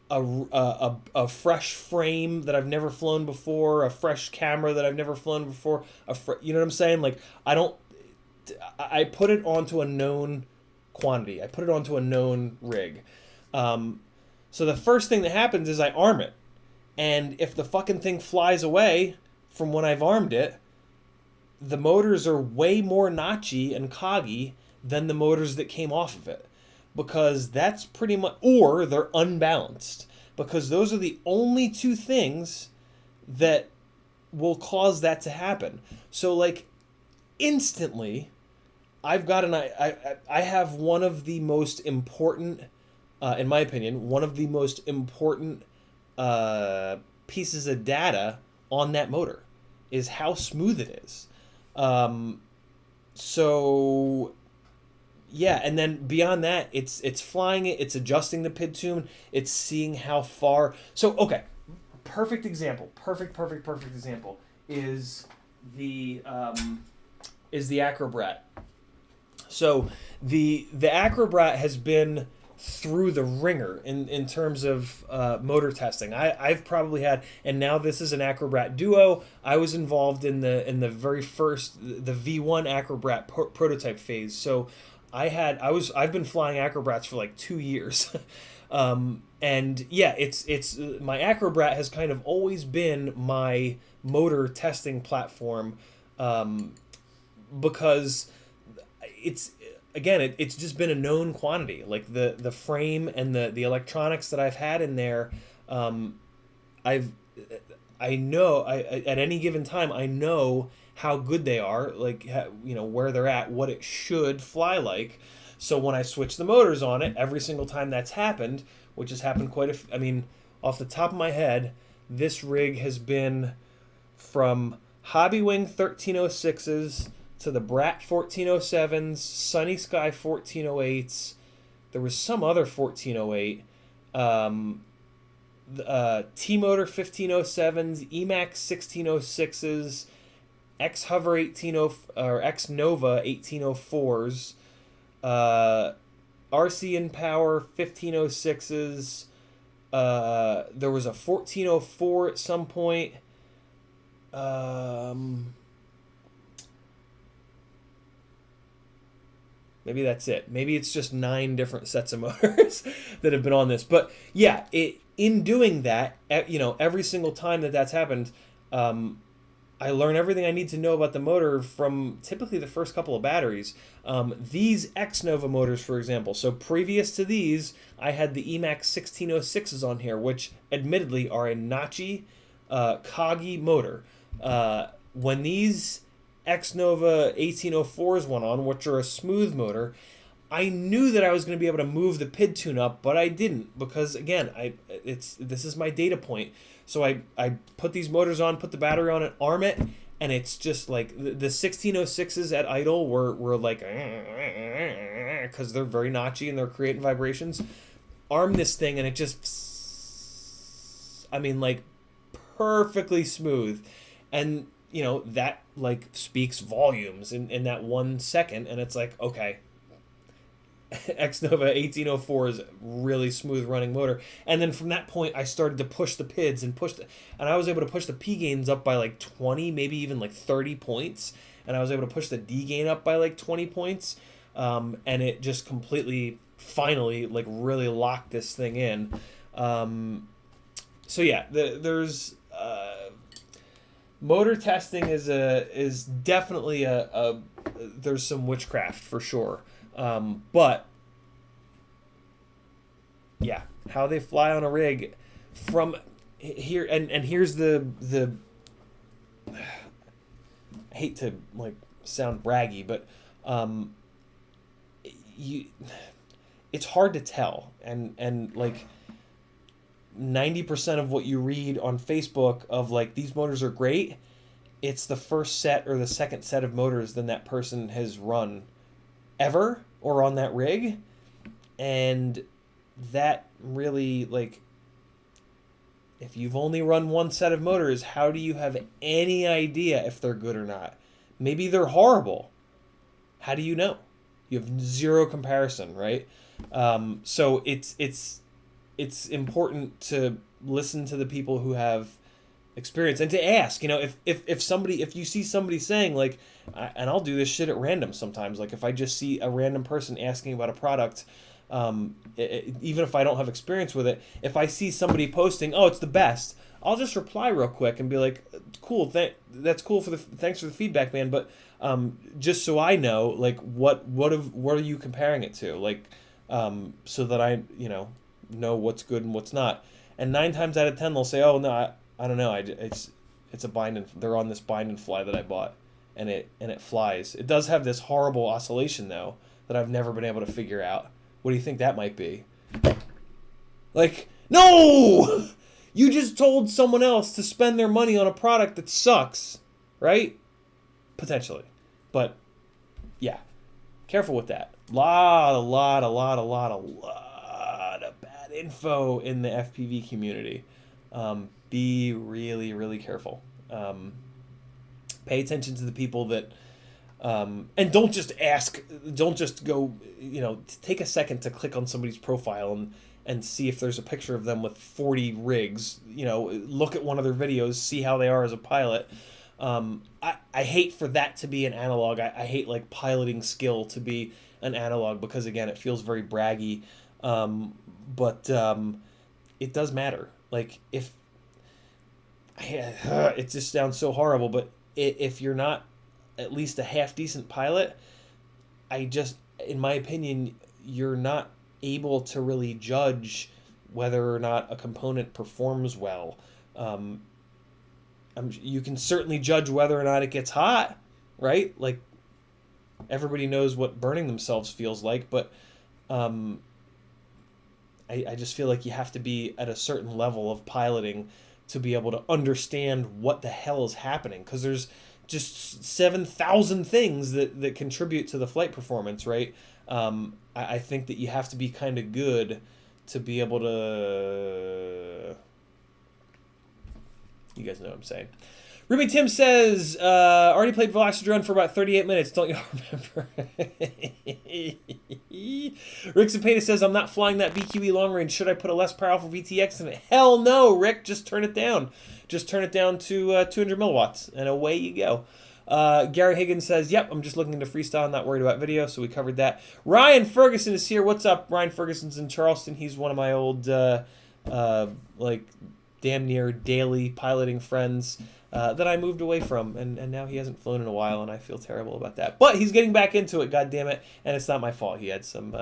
a fresh frame that I've never flown before, a fresh camera that I've never flown before. You know what I'm saying? Like, I put it onto a known quantity. I put it onto a known rig. So the first thing that happens is I arm it. And if the fucking thing flies away from when I've armed it, the motors are way more notchy and coggy than the motors that came off of it. Because that's pretty much, or they're unbalanced. Because those are the only two things that will cause that to happen. So, like, instantly, I've got I have one of the most important, in my opinion, one of the most important pieces of data on that motor is how smooth it is. So yeah, and then beyond that, it's flying it, it's adjusting the PID tune, it's seeing how far. So okay, perfect example is the Acrobrat. So the Acrobrat has been through the ringer in terms of motor testing. I've probably had, and now this is an Acrobrat Duo. I was involved in the very first, the V1 Acrobrat prototype phase. So I've been flying Acrobats for like 2 years. And yeah, it's my Acrobrat has kind of always been my motor testing platform, um, because it's again it's just been a known quantity. Like the frame and the electronics that I've had in there, um, I've I know at any given time I know how good they are, like where they're at, what it should fly like. So when I switch the motors on it, every single time that's happened, which has happened I mean, off the top of my head, this rig has been from Hobbywing 1306s to the Brat 1407s, Sunny Sky 1408s. There was some other 1408. T-Motor 1507s, Emax 1606s, X-Hover 180 or X-Nova 1804s, RC and Power 1506s. There was a 1404 at some point. Maybe that's it. Maybe it's just 9 different sets of motors that have been on this. But yeah, in doing that, every single time that's happened, I learn everything I need to know about the motor from typically the first couple of batteries. These X-Nova motors, for example. So previous to these, I had the Emax 1606s on here, which admittedly are a notchy, coggy motor. When these X-Nova 1804s went on, which are a smooth motor, I knew that I was going to be able to move the PID tune up, but I didn't because again, this is my data point. So I put these motors on, put the battery on, and arm it, and it's just like the 1606s at idle were like because they're very notchy and they're creating vibrations. Arm this thing and it just, I mean, like perfectly smooth, and that like speaks volumes in that 1 second, and it's like, okay, X-Nova 1804 is really smooth running motor. And then from that point I started to push the PIDs and I was able to push the P gains up by like 20, maybe even like 30 points, and I was able to push the D gain up by like 20 points, and it just completely finally like really locked this thing in. So yeah, there's motor testing is definitely there's some witchcraft for sure. But yeah, how they fly on a rig from here, and here's the I hate to like sound braggy, but it's hard to tell, and like 90% of what you read on Facebook of like these motors are great, it's the first set or the second set of motors than that person has run ever or on that rig, and that really, like, if you've only run one set of motors, how do you have any idea if they're good or not? Maybe they're horrible. How do you know? You have zero comparison, right? So it's important to listen to the people who have experience and to ask, if you see somebody saying like, and I'll do this shit at random sometimes, like if I just see a random person asking about a product, even if I don't have experience with it, if I see somebody posting, oh, it's the best, I'll just reply real quick and be like, cool, that's cool thanks for the feedback, man, but just so I know, like what are you comparing it to, like, so that I know what's good and what's not. And 9 times out of 10 they'll say, oh no, I don't know, it's a bind and they're on this bind and fly that I bought, and it flies. It does have this horrible oscillation though that I've never been able to figure out. What do you think that might be? Like, no! You just told someone else to spend their money on a product that sucks, right? Potentially. But yeah, careful with that. Lot of bad info in the FPV community. Be really, really careful. Pay attention to the people that, and don't just go, take a second to click on somebody's profile and see if there's a picture of them with 40 rigs. Look at one of their videos, see how they are as a pilot. I hate for that to be an analog. I hate like piloting skill to be an analog because again, it feels very braggy. But it does matter. Like if it just sounds so horrible, but if you're not at least a half decent pilot, in my opinion, you're not able to really judge whether or not a component performs well. You can certainly judge whether or not it gets hot, right? Like everybody knows what burning themselves feels like, but I just feel like you have to be at a certain level of piloting to be able to understand what the hell is happening, because there's just 7,000 things that contribute to the flight performance, right? I think that you have to be kind of good to be able to... You guys know what I'm saying. Ruby Tim says, already played Velocidrone for about 38 minutes. Don't you remember? Rick Zapata says, I'm not flying that BQE long range. Should I put a less powerful VTX in it? Hell no, Rick. Just turn it down. Just turn it down to 200 milliwatts, and away you go. Gary Higgins says, yep, I'm just looking into freestyle, not worried about video, so we covered that. Ryan Ferguson is here. What's up? Ryan Ferguson's in Charleston. He's one of my old, like, damn near daily piloting friends that I moved away from, and now he hasn't flown in a while, and I feel terrible about that. But he's getting back into it, God damn it, and it's not my fault. He had some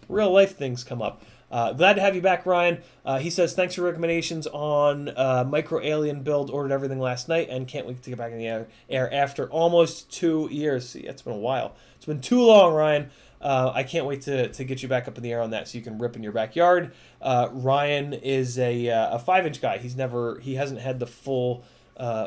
real life things come up. Glad to have you back, Ryan. He says, thanks for recommendations on Micro Alien build. Ordered everything last night and can't wait to get back in the air after almost 2 years. See, it's been a while. It's been too long, Ryan. I can't wait to get you back up in the air on that so you can rip in your backyard. Ryan is a 5-inch guy. He hasn't had the full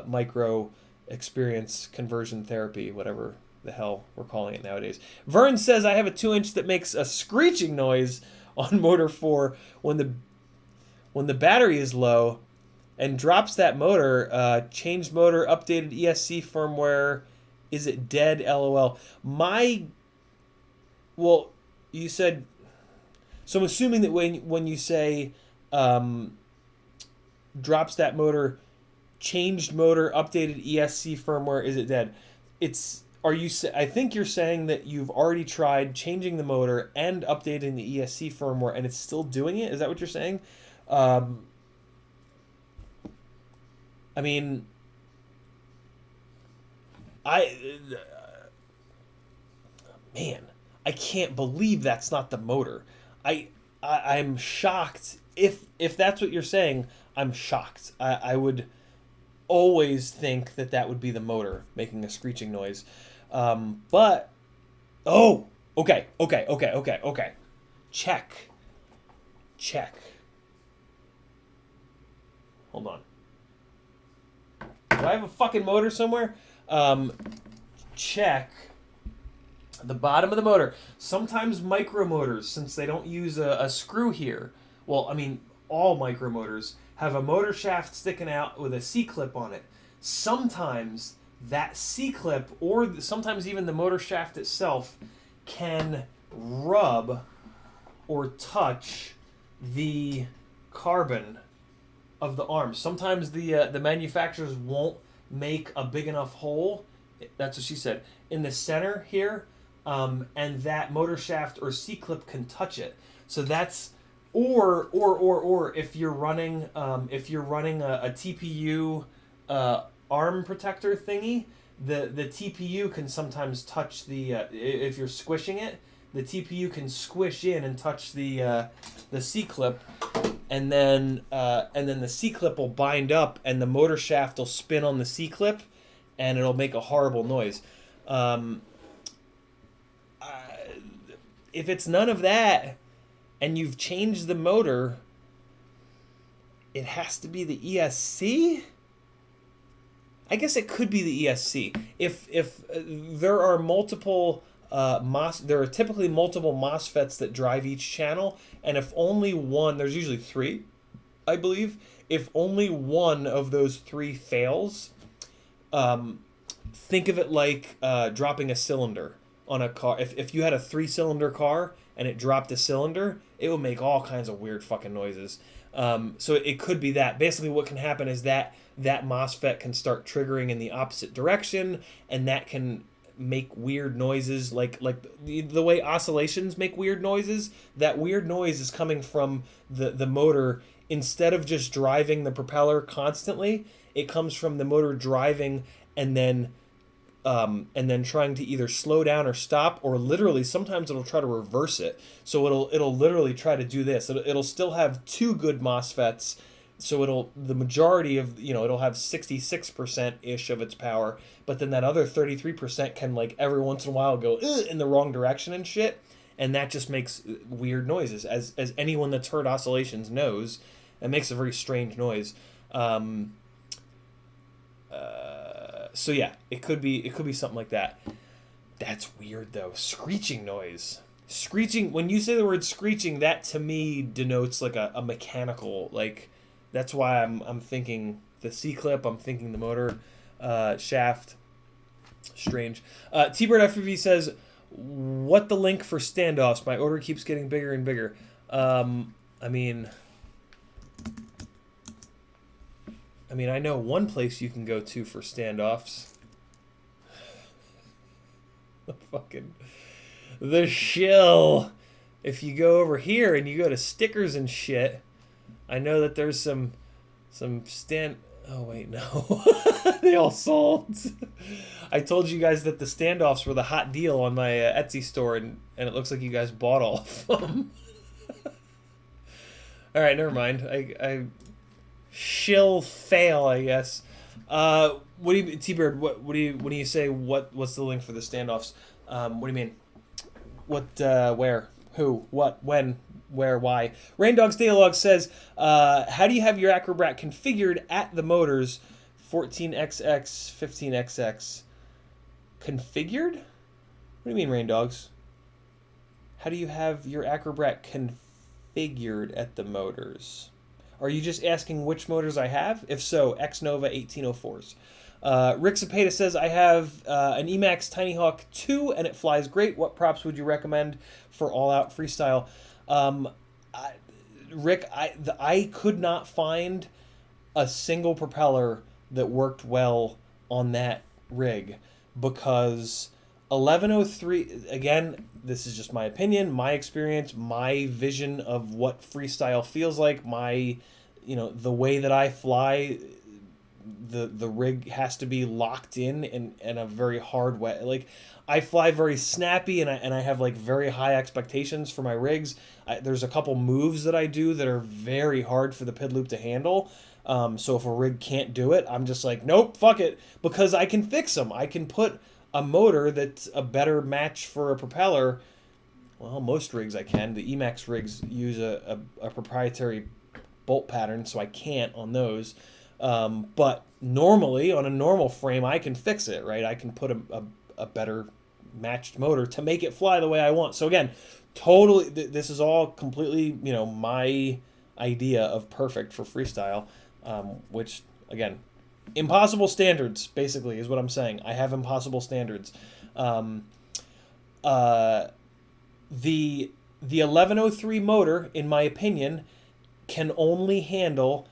micro experience conversion therapy, whatever the hell we're calling it nowadays. Vern says, I have a 2-inch that makes a screeching noise on motor 4 when the battery is low and drops that motor. Changed motor, updated ESC firmware. Is it dead? LOL. Well, you said, so I'm assuming that when you say drops that motor, changed motor, updated ESC firmware, is it dead? I think you're saying that you've already tried changing the motor and updating the ESC firmware and it's still doing it? Is that what you're saying? I mean, man, I can't believe that's not the motor. I'm shocked. If that's what you're saying, I'm shocked. I would always think that would be the motor making a screeching noise. But, okay. Check. Hold on. Do I have a fucking motor somewhere? Check the bottom of the motor. Sometimes micro motors, since they don't use a screw here, well, I mean, all micro motors have a motor shaft sticking out with a C-clip on it. Sometimes that C-clip, or sometimes even the motor shaft itself, can rub or touch the carbon of the arm. Sometimes the manufacturers won't make a big enough hole, that's what she said, in the center here, and that motor shaft or C-clip can touch it. So that's, or if you're running a TPU arm protector thingy, the TPU can sometimes touch the if you're squishing it, the TPU can squish in and touch the C-clip, and then the C-clip will bind up and the motor shaft will spin on the C-clip and it'll make a horrible noise. If it's none of that and you've changed the motor, it has to be the ESC? I guess it could be the ESC. If there are multiple there are typically multiple MOSFETs that drive each channel, and if only one, there's usually 3, I believe. If only one of those 3 fails, think of it like dropping a cylinder on a car. If you had a 3-cylinder car and it dropped a cylinder, it would make all kinds of weird fucking noises. So it could be that. Basically what can happen is that MOSFET can start triggering in the opposite direction, and that can make weird noises, like the way oscillations make weird noises. That weird noise is coming from the motor instead of just driving the propeller constantly, it comes from the motor driving and then trying to either slow down or stop, or literally sometimes it'll try to reverse it. So it'll literally try to do this. It'll still have two good MOSFETs, so the majority of, it'll have 66% ish of its power, but then that other 33% can, like, every once in a while go in the wrong direction and shit, and that just makes weird noises. As anyone that's heard oscillations knows, it makes a very strange noise. So yeah, it could be something like that. That's weird though. Screeching noise. Screeching. When you say the word screeching, that to me denotes like a mechanical, like, that's why I'm thinking the C-clip. I'm thinking the motor shaft. Strange. T-Bird FPV says, "What the link for standoffs? My order keeps getting bigger and bigger." I mean, I know one place you can go to for standoffs. The shill. If you go over here and you go to stickers and shit, I know that there's some Oh wait, no, they all sold. I told you guys that the standoffs were the hot deal on my Etsy store, and it looks like you guys bought all of them. All right, never mind. I shill fail, I guess. What do you, T-Bird? What do you say? What's the link for the standoffs? What do you mean? What? Where? Who? What? When? Where? Why? Raindog's Daylog says, how do you have your Acrobat configured at the motors? 14XX, 15XX. Configured? What do you mean, Raindogs? How do you have your Acrobat configured at the motors? Are you just asking which motors I have? If so, Xnova 1804s. Rick Zapata says, I have an Emax Tiny Hawk 2 and it flies great. What props would you recommend for all-out freestyle? Rick, I could not find a single propeller that worked well on that rig, because 1103, again, this is just my opinion, my experience, my vision of what freestyle feels like, the way that I fly, the rig has to be locked in a very hard way. Like, I fly very snappy, and I have like very high expectations for my rigs. There's a couple moves that I do that are very hard for the PID loop to handle. So if a rig can't do it, I'm just like, nope, fuck it, because I can fix them. I can put a motor that's a better match for a propeller. Well, most rigs I can. The Emax rigs use a proprietary bolt pattern, so I can't on those. But normally, on a normal frame, I can fix it, right? I can put a better matched motor to make it fly the way I want. So again, totally, this is all completely, my idea of perfect for freestyle, which, again, impossible standards, basically, is what I'm saying. I have impossible standards. The 1103 motor, in my opinion, can only handle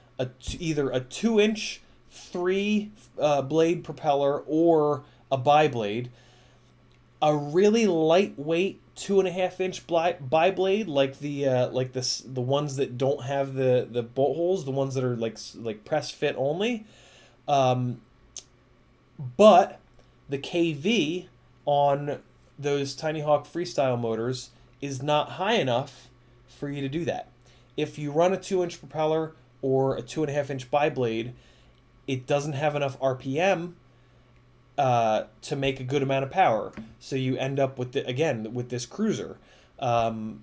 either a 2-inch 3-blade propeller or a bi-blade. A really lightweight 2.5-inch bi-blade, like the ones that don't have the bolt holes, the ones that are like press fit only. But the KV on those Tiny Hawk Freestyle motors is not high enough for you to do that. If you run a 2-inch propeller or a 2.5-inch bi-blade, it doesn't have enough RPM to make a good amount of power. So you end up with with this cruiser. The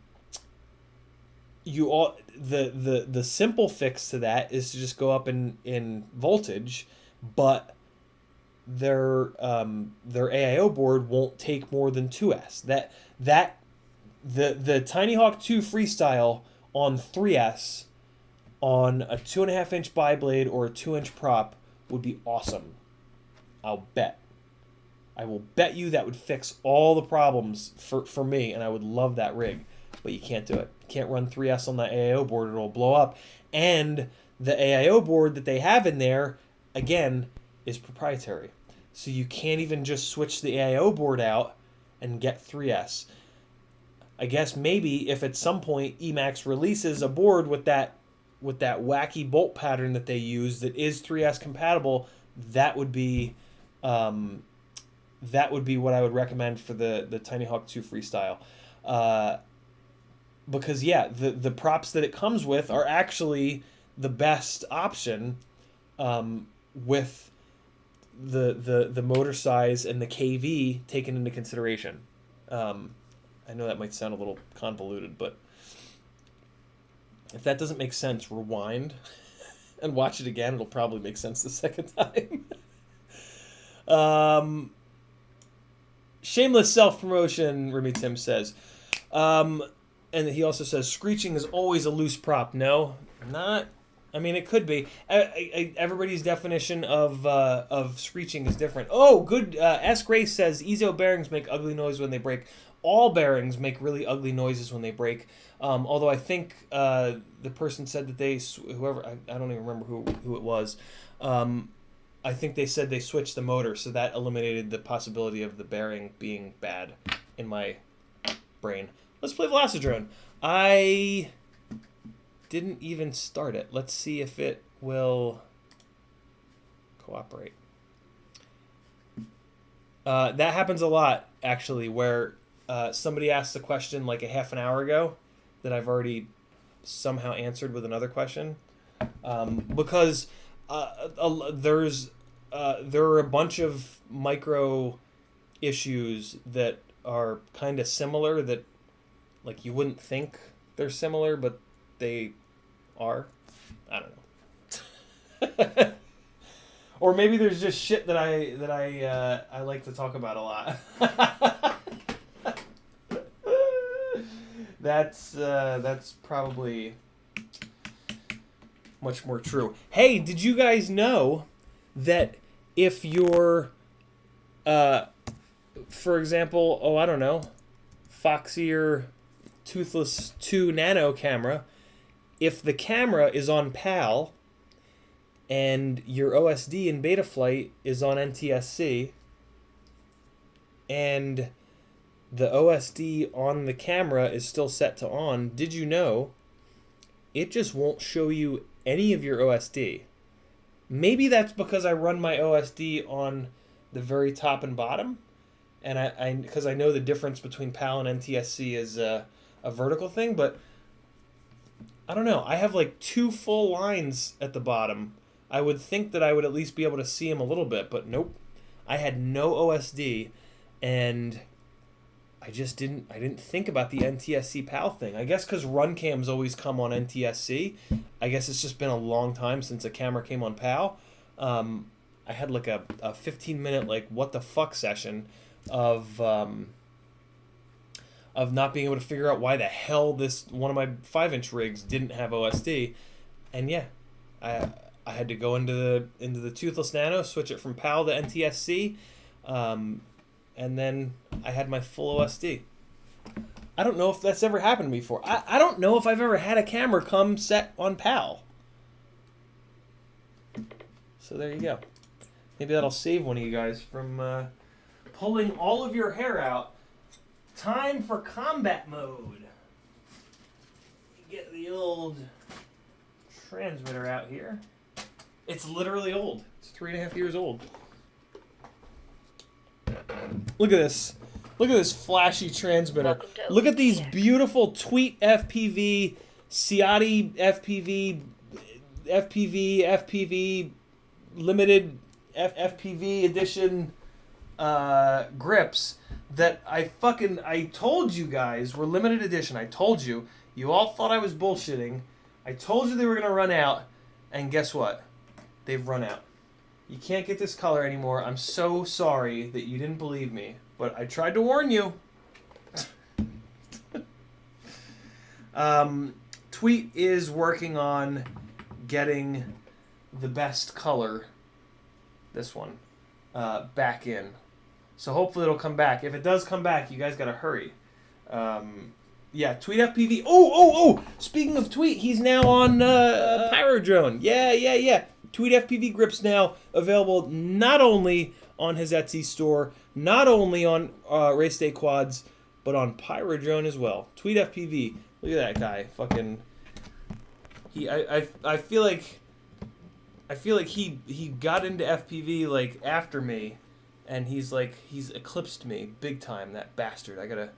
simple fix to that is to just go up in voltage, but their AIO board won't take more than 2S. The Tiny Hawk 2 Freestyle on 3S on a 2.5-inch bi-blade or a 2-inch prop would be awesome. I'll bet. I will bet you that would fix all the problems for me, and I would love that rig. But you can't do it. You can't run 3S on that AIO board. It'll blow up. And the AIO board that they have in there, again, is proprietary. So you can't even just switch the AIO board out and get 3S. I guess maybe if at some point Emax releases a board with that wacky bolt pattern that they use that is 3S compatible, that would be what I would recommend for the Tiny Hawk 2 Freestyle. Because yeah, the props that it comes with are actually the best option, with the motor size and the KV taken into consideration. I know that might sound a little convoluted, but if that doesn't make sense, rewind and watch it again. It'll probably make sense the second time. Shameless self-promotion, Remy Tim says. And he also says, screeching is always a loose prop. No, not. I mean, it could be. Everybody's definition of screeching is different. Oh, good. S. Grace says, Ezo bearings make ugly noise when they break. All bearings make really ugly noises when they break. Although I think the person said that whoever, I don't even remember who it was. I think they said they switched the motor, so that eliminated the possibility of the bearing being bad in my brain. Let's play Velocidrone. I didn't even start it. Let's see if it will cooperate. That happens a lot, actually, where somebody asks a question like a half an hour ago that I've already somehow answered with another question. Because there are a bunch of micro issues that are kind of similar that, like, you wouldn't think they're similar, but they are. I don't know. Or maybe there's just shit that I like to talk about a lot. That's probably much more true. Hey, did you guys know that if you're, for example, I don't know, Foxier Toothless 2 Nano camera, if the camera is on PAL and your OSD in Betaflight is on NTSC and the OSD on the camera is still set to on, did you know it just won't show you any of your OSD? Maybe that's because I run my OSD on the very top and bottom, and because I know the difference between PAL and NTSC is a vertical thing, but I don't know. I have like 2 full lines at the bottom. I would think that I would at least be able to see them a little bit, but nope. I had no OSD, and I didn't think about the NTSC PAL thing. I guess because run cams always come on NTSC. I guess it's just been a long time since a camera came on PAL. I had like a 15-minute like what the fuck session of not being able to figure out why the hell this one of my 5-inch rigs didn't have OSD, and yeah, I had to go into the Toothless Nano, switch it from PAL to NTSC, and then I had my full OSD. I don't know if that's ever happened to me before. I don't know if I've ever had a camera come set on PAL. So there you go. Maybe that'll save one of you guys from pulling all of your hair out. Time for combat mode. Get the old transmitter out here. It's literally old. It's 3.5 years old. Look at this. Look at this flashy transmitter. Look at these beautiful Tweet FPV, Ciotti FPV, limited FPV edition grips that I told you guys were limited edition. I told you. You all thought I was bullshitting. I told you they were going to run out, and guess what? They've run out. You can't get this color anymore. I'm so sorry that you didn't believe me, but I tried to warn you. Tweet is working on getting the best color, this one, back in. So hopefully it'll come back. If it does come back, you guys gotta hurry. Yeah, Tweet FPV. Oh! Speaking of Tweet, he's now on Pyrodrone. Yeah. Tweet FPV grips now available not only on his Etsy store, not only on Race Day Quads, but on Pyrodrone as well. Tweet FPV. Look at that guy. Fucking I feel like he got into FPV like after me, and he's eclipsed me big time. That bastard. I gotta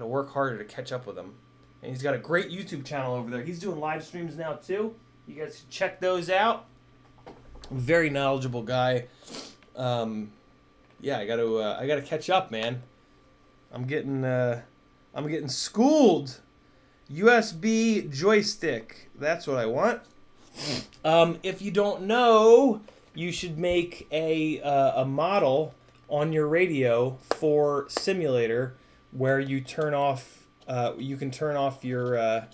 work harder to catch up with him. And he's got a great YouTube channel over there. He's doing live streams now too. You guys should check those out. Very knowledgeable guy. Yeah, I gotta catch up, man. I'm getting schooled. USB joystick. That's what I want. If you don't know, you should make a model on your radio for simulator where you turn off. You can turn off your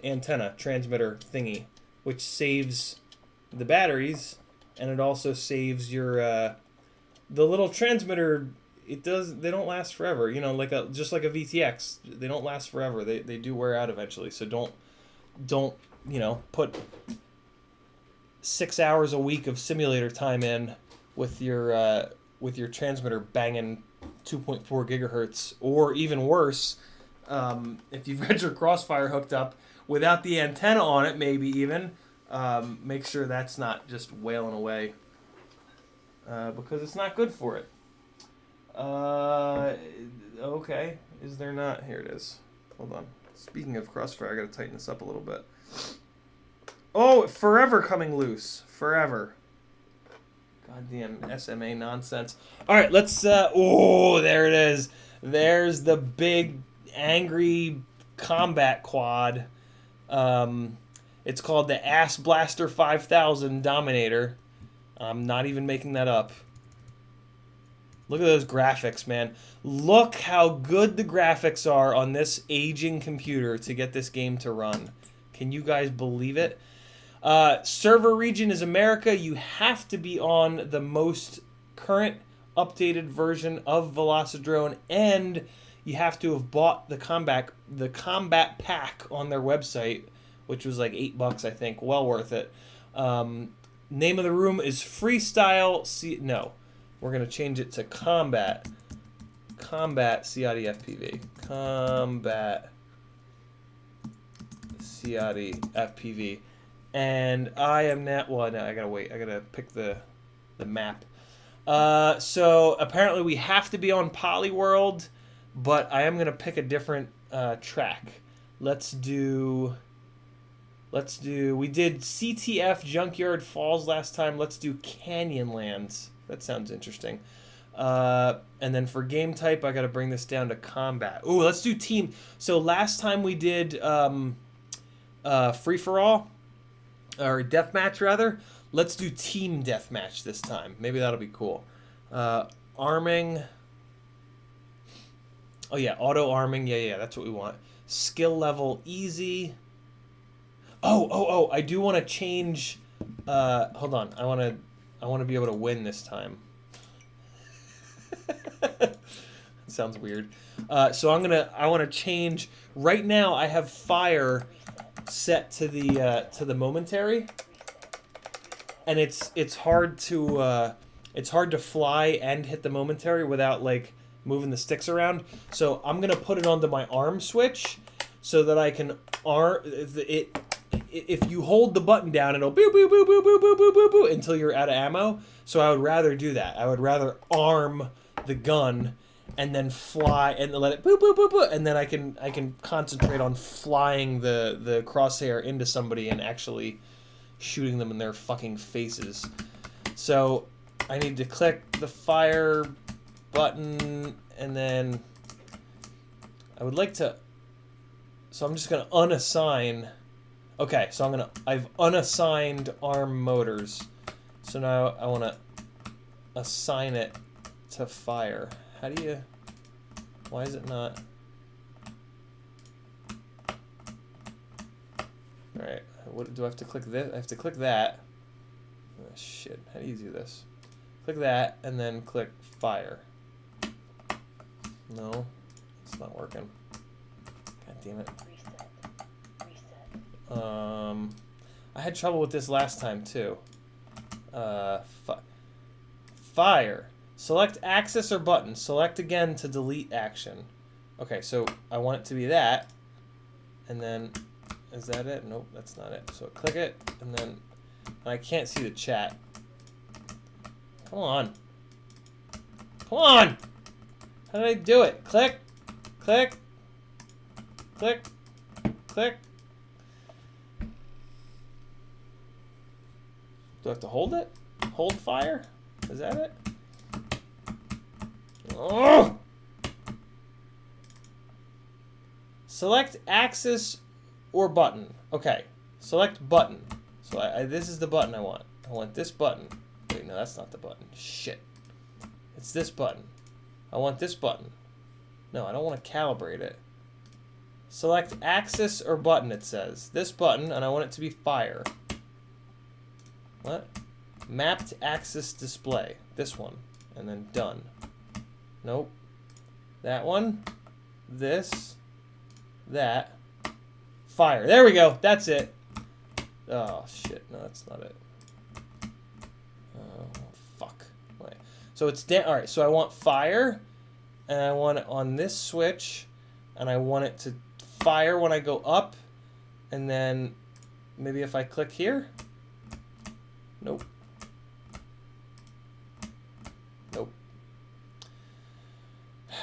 antenna transmitter thingy, which saves the batteries, and it also saves your the little transmitter. They don't last forever. You know, just like a VTX, they don't last forever. They do wear out eventually. So don't put 6 hours a week of simulator time in with your transmitter banging 2.4 gigahertz, or even worse, if you've got your Crossfire hooked up without the antenna on it, maybe even make sure that's not just wailing away, because it's not good for it. Okay, is there not? Here it is. Hold on. Speaking of Crossfire, I gotta tighten this up a little bit. Oh, forever coming loose. Forever. Goddamn SMA nonsense. All right, let's. Oh, there it is. There's the big angry combat quad. It's called the Ass Blaster 5000 Dominator. I'm not even making that up. Look at those graphics, man. Look how good the graphics are on this aging computer to get this game to run. Can you guys believe it? Server region is America. You have to be on the most current updated version of Velocidrone, and you have to have bought the combat pack on their website, which was like $8, I think. Well worth it. Name of the room is Freestyle. No, we're gonna change it to Combat. Combat CID FPV. Combat CID FPV. And I am now. Well, no, I gotta wait. I gotta pick the map. So apparently we have to be on Polyworld, but I am gonna pick a different track. Let's do. We did CTF Junkyard Falls last time. Let's do Canyonlands. That sounds interesting. And then for game type, I gotta bring this down to combat. Ooh, let's do team. So last time we did free for all. Or deathmatch, rather. Let's do team deathmatch this time. Maybe that'll be cool. Arming. Oh, yeah. Auto arming. Yeah. That's what we want. Skill level easy. Oh. I do want to change. Hold on. I want to be able to win this time. Sounds weird. So I want to change. Right now, I have fire set to the momentary, and it's hard to fly and hit the momentary without like moving the sticks around. So I'm gonna put it onto my arm switch so that I can arm it. If you hold the button down, it'll boop boop boop boop boop boop boop boop boop until you're out of ammo. So I would rather do that. I would rather arm the gun and then fly and let it boop boop boop boop, and then I can concentrate on flying the crosshair into somebody and actually shooting them in their fucking faces. So I need to click the fire button, and then I would like to. So I'm just gonna unassign. Okay, so I've unassigned arm motors. So now I want to assign it to fire. How do you... Why is it not... Alright, what do I have to click this? I have to click that. Oh, shit, how do you do this? Click that, and then click fire. No, it's not working. God damn it. I had trouble with this last time, too. Fire. Select axis or button. Select again to delete action. Okay, so I want it to be that. And then Is that it? Nope, that's not it. So click it, and then I can't see the chat. Come on. Come on! How did I do it? Click, click, click, click. Do I have to hold it? Hold fire? Is that it? Oh! Select axis or button. Okay. Select button. So this is the button I want. I want this button. Wait, no, that's not the button. Shit. It's this button. I want this button. No, I don't want to calibrate it. Select axis or button, it says. This button, and I want it to be fire. What? Mapped axis display. This one. And then done. Nope. That one. This. That. Fire. There we go. That's it. Oh, shit. No, that's not it. Oh, fuck. Wait. So it's down. Alright, so I want fire. And I want it on this switch. And I want it to fire when I go up. And then maybe if I click here. Nope. Nope. God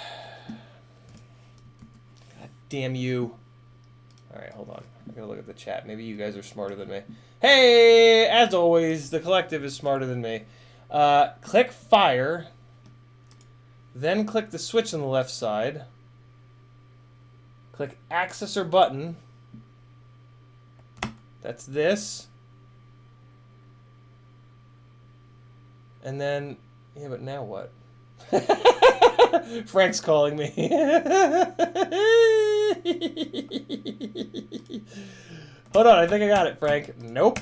damn you. Alright, hold on. I gotta look at the chat. Maybe you guys are smarter than me. Hey! As always, the collective is smarter than me. Click fire. Then click the switch on the left side. Click axis or button. That's this. And then, yeah, but now what? Frank's calling me. Hold on, I think I got it, Frank. Nope.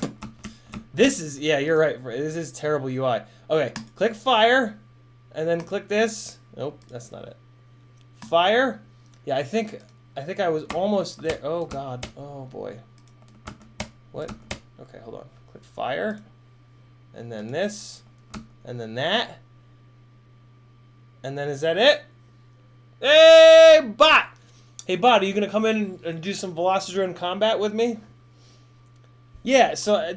This is, yeah, you're right. This is terrible UI. Okay, click fire, and then click this. Nope, that's not it. Fire. Yeah, I think I was almost there. Oh God. Oh boy. What? Okay, hold on. Click fire, and then this. And then that. And then is that it? Hey, bot! Hey, bot, are you going to come in and do some Velocidrone combat with me? Yeah, so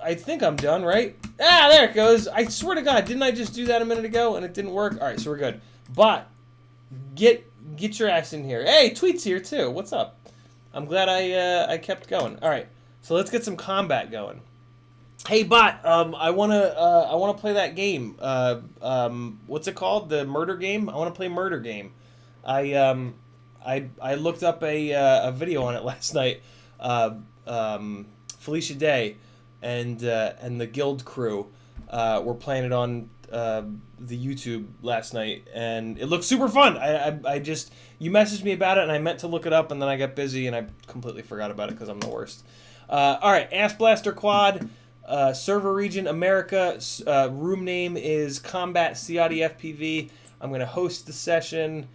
I think I'm done, right? Ah, there it goes. I swear to God, didn't I just do that a minute ago and it didn't work? All right, so we're good. Bot, get your ass in here. Hey, Tweet's here too. What's up? I'm glad I kept going. All right, so let's get some combat going. Hey bot, I wanna play that game. What's it called? The murder game. I wanna play murder game. I looked up a video on it last night. Felicia Day and the guild crew were playing it on the YouTube last night, and it looked super fun. I just, you messaged me about it, and I meant to look it up, and then I got busy, and I completely forgot about it because I'm the worst. All right, Ass Blaster Quad. Server region America, room name is Combat Ciati FPV. I'm going to host the session,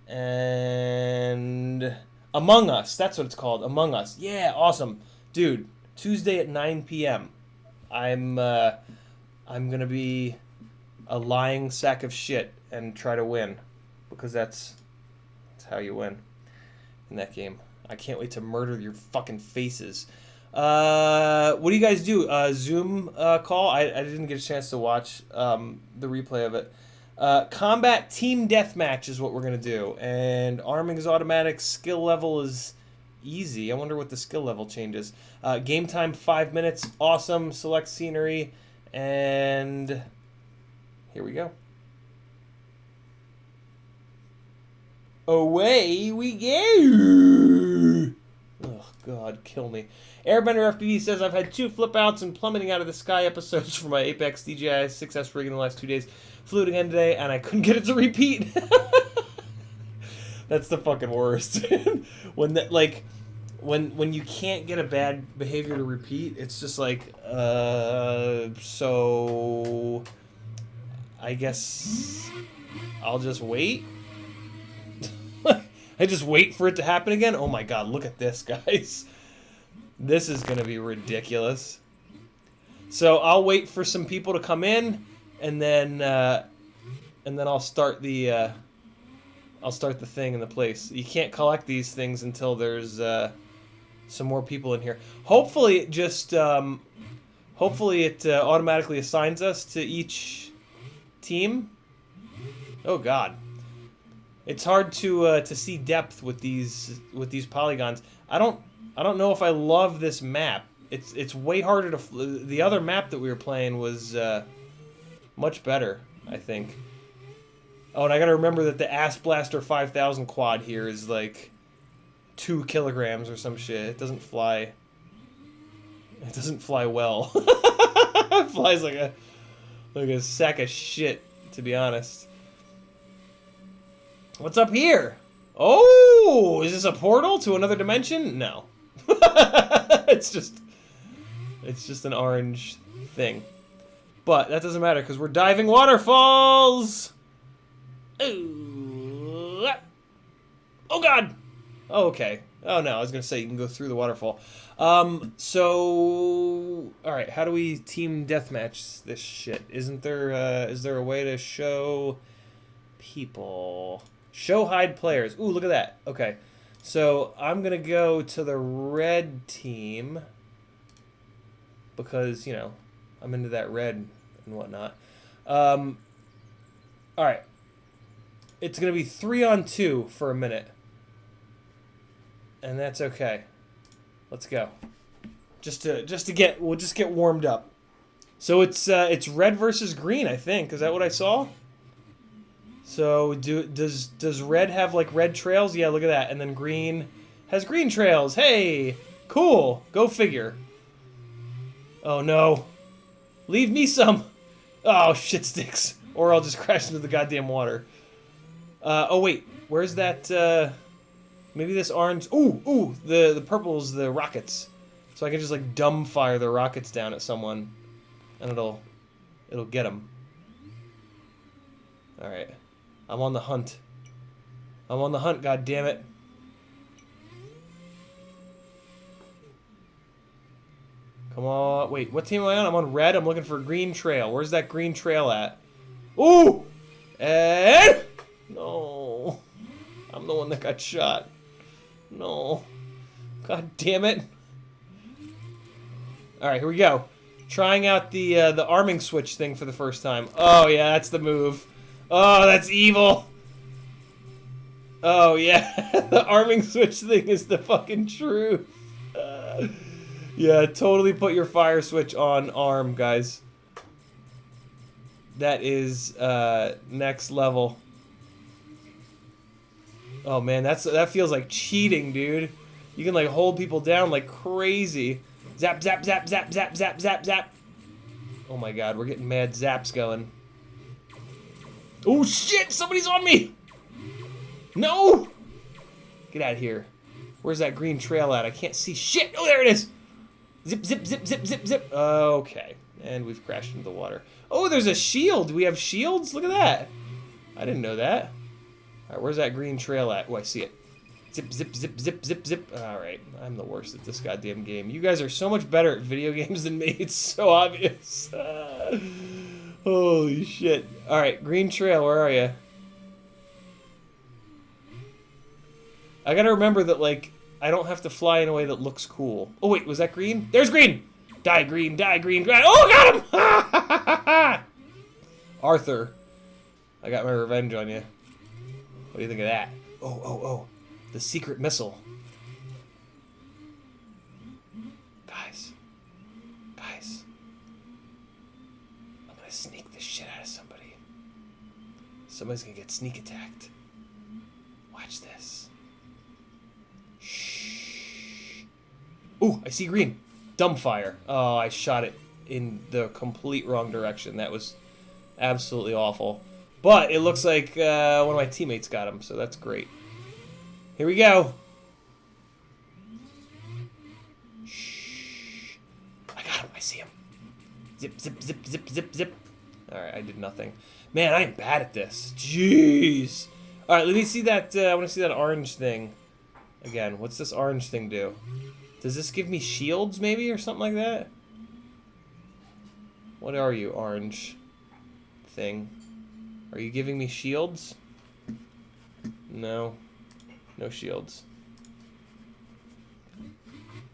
and Among Us, that's what it's called, Among Us. Yeah, awesome. Dude, Tuesday at 9 p.m. I'm going to be a lying sack of shit and try to win, because that's how you win in that game. I can't wait to murder your fucking faces. What do you guys do? Zoom call? I didn't get a chance to watch the replay of it. Combat team deathmatch is what we're gonna do, and arming is automatic. Skill level is easy. I wonder what the skill level changes. Game time 5 minutes. Awesome. Select scenery, and here we go. Away we go. Oh God, kill me. Airbender FPV says, I've had 2 flip outs and plummeting out of the sky episodes for my Apex DJI 6S rig in the last 2 days. Flew it again today, and I couldn't get it to repeat. That's the fucking worst. When that, like, when you can't get a bad behavior to repeat, it's just like, so I guess I'll just wait. I just wait for it to happen again. Oh my God, look at this, guys. This is gonna be ridiculous. So I'll wait for some people to come in, and then I'll start the thing in the place. You can't collect these things until there's some more people in here. Hopefully it just hopefully it automatically assigns us to each team. Oh God, it's hard to see depth with these polygons. I don't know if I love this map. It's way harder to. The other map that we were playing was much better, I think. Oh, and I gotta remember that the Ass Blaster 5000 quad here is like 2 kilograms or some shit. It doesn't fly. It doesn't fly well. It flies like a sack of shit, to be honest. What's up here? Oh, is this a portal to another dimension? No. It's just an orange thing. But that doesn't matter because we're diving waterfalls. Ooh. Oh God. Oh, okay. Oh no, I was gonna say you can go through the waterfall. So all right, how do we team deathmatch this shit? Is there a way to show people? Show hide players. Ooh, look at that. Okay. So I'm gonna go to the red team because, you know, I'm into that red and whatnot. All right. It's gonna be 3-on-2 for a minute, and that's okay. Let's go. We'll just get warmed up. So it's red versus green, I think. Is that what I saw? So does red have like red trails? Yeah, look at that. And then green has green trails. Hey, cool. Go figure. Oh no. Leave me some. Oh, shit sticks. Or I'll just crash into the goddamn water. Oh wait, where's that maybe this orange. Ooh, the purple's the rockets. So I can just like dumb fire the rockets down at someone and it'll get them. All right. I'm on the hunt. I'm on the hunt, god damn it. Come on. Wait, what team am I on? I'm on red. I'm looking for a green trail. Where's that green trail at? Ooh! And no. I'm the one that got shot. No. God damn it. Alright, here we go. Trying out the arming switch thing for the first time. Oh yeah, that's the move. Oh, that's evil. Oh yeah, the arming switch thing is the fucking truth. Yeah, totally put your fire switch on arm, guys. That is next level. Oh man, that feels like cheating, dude. You can like hold people down like crazy. Zap, zap, zap, zap, zap, zap, zap, zap. Oh my god, we're getting mad zaps going. Oh shit, somebody's on me! No! Get out of here. Where's that green trail at? I can't see shit. Oh, there it is! Zip, zip, zip, zip, zip, zip. Okay, and we've crashed into the water. Oh, there's a shield. We have shields? Look at that. I didn't know that. Alright, where's that green trail at? Oh, I see it. Zip, zip, zip, zip, zip, zip. Alright, I'm the worst at this goddamn game. You guys are so much better at video games than me. It's so obvious. Holy shit. Alright, green trail, where are you? I gotta remember that, like, I don't have to fly in a way that looks cool. Oh, wait, was that green? There's green! Die, green, die, green, die. Oh, got him! Arthur. I got my revenge on you. What do you think of that? Oh. The secret missile. Guys. I'm gonna sneak this shit out of somebody. Somebody's gonna get sneak attacked. Watch this. Shh. Ooh, I see green. Dumbfire. Oh, I shot it in the complete wrong direction. That was absolutely awful. But it looks like one of my teammates got him, so that's great. Here we go. Shh. I got him. I see him. Zip, zip, zip, zip, zip, zip. Alright, I did nothing. Man, I am bad at this. Jeez. Alright, let me see that. I want to see that orange thing. Again, what's this orange thing do? Does this give me shields, maybe, or something like that? What are you, orange thing? Are you giving me shields? No. No shields.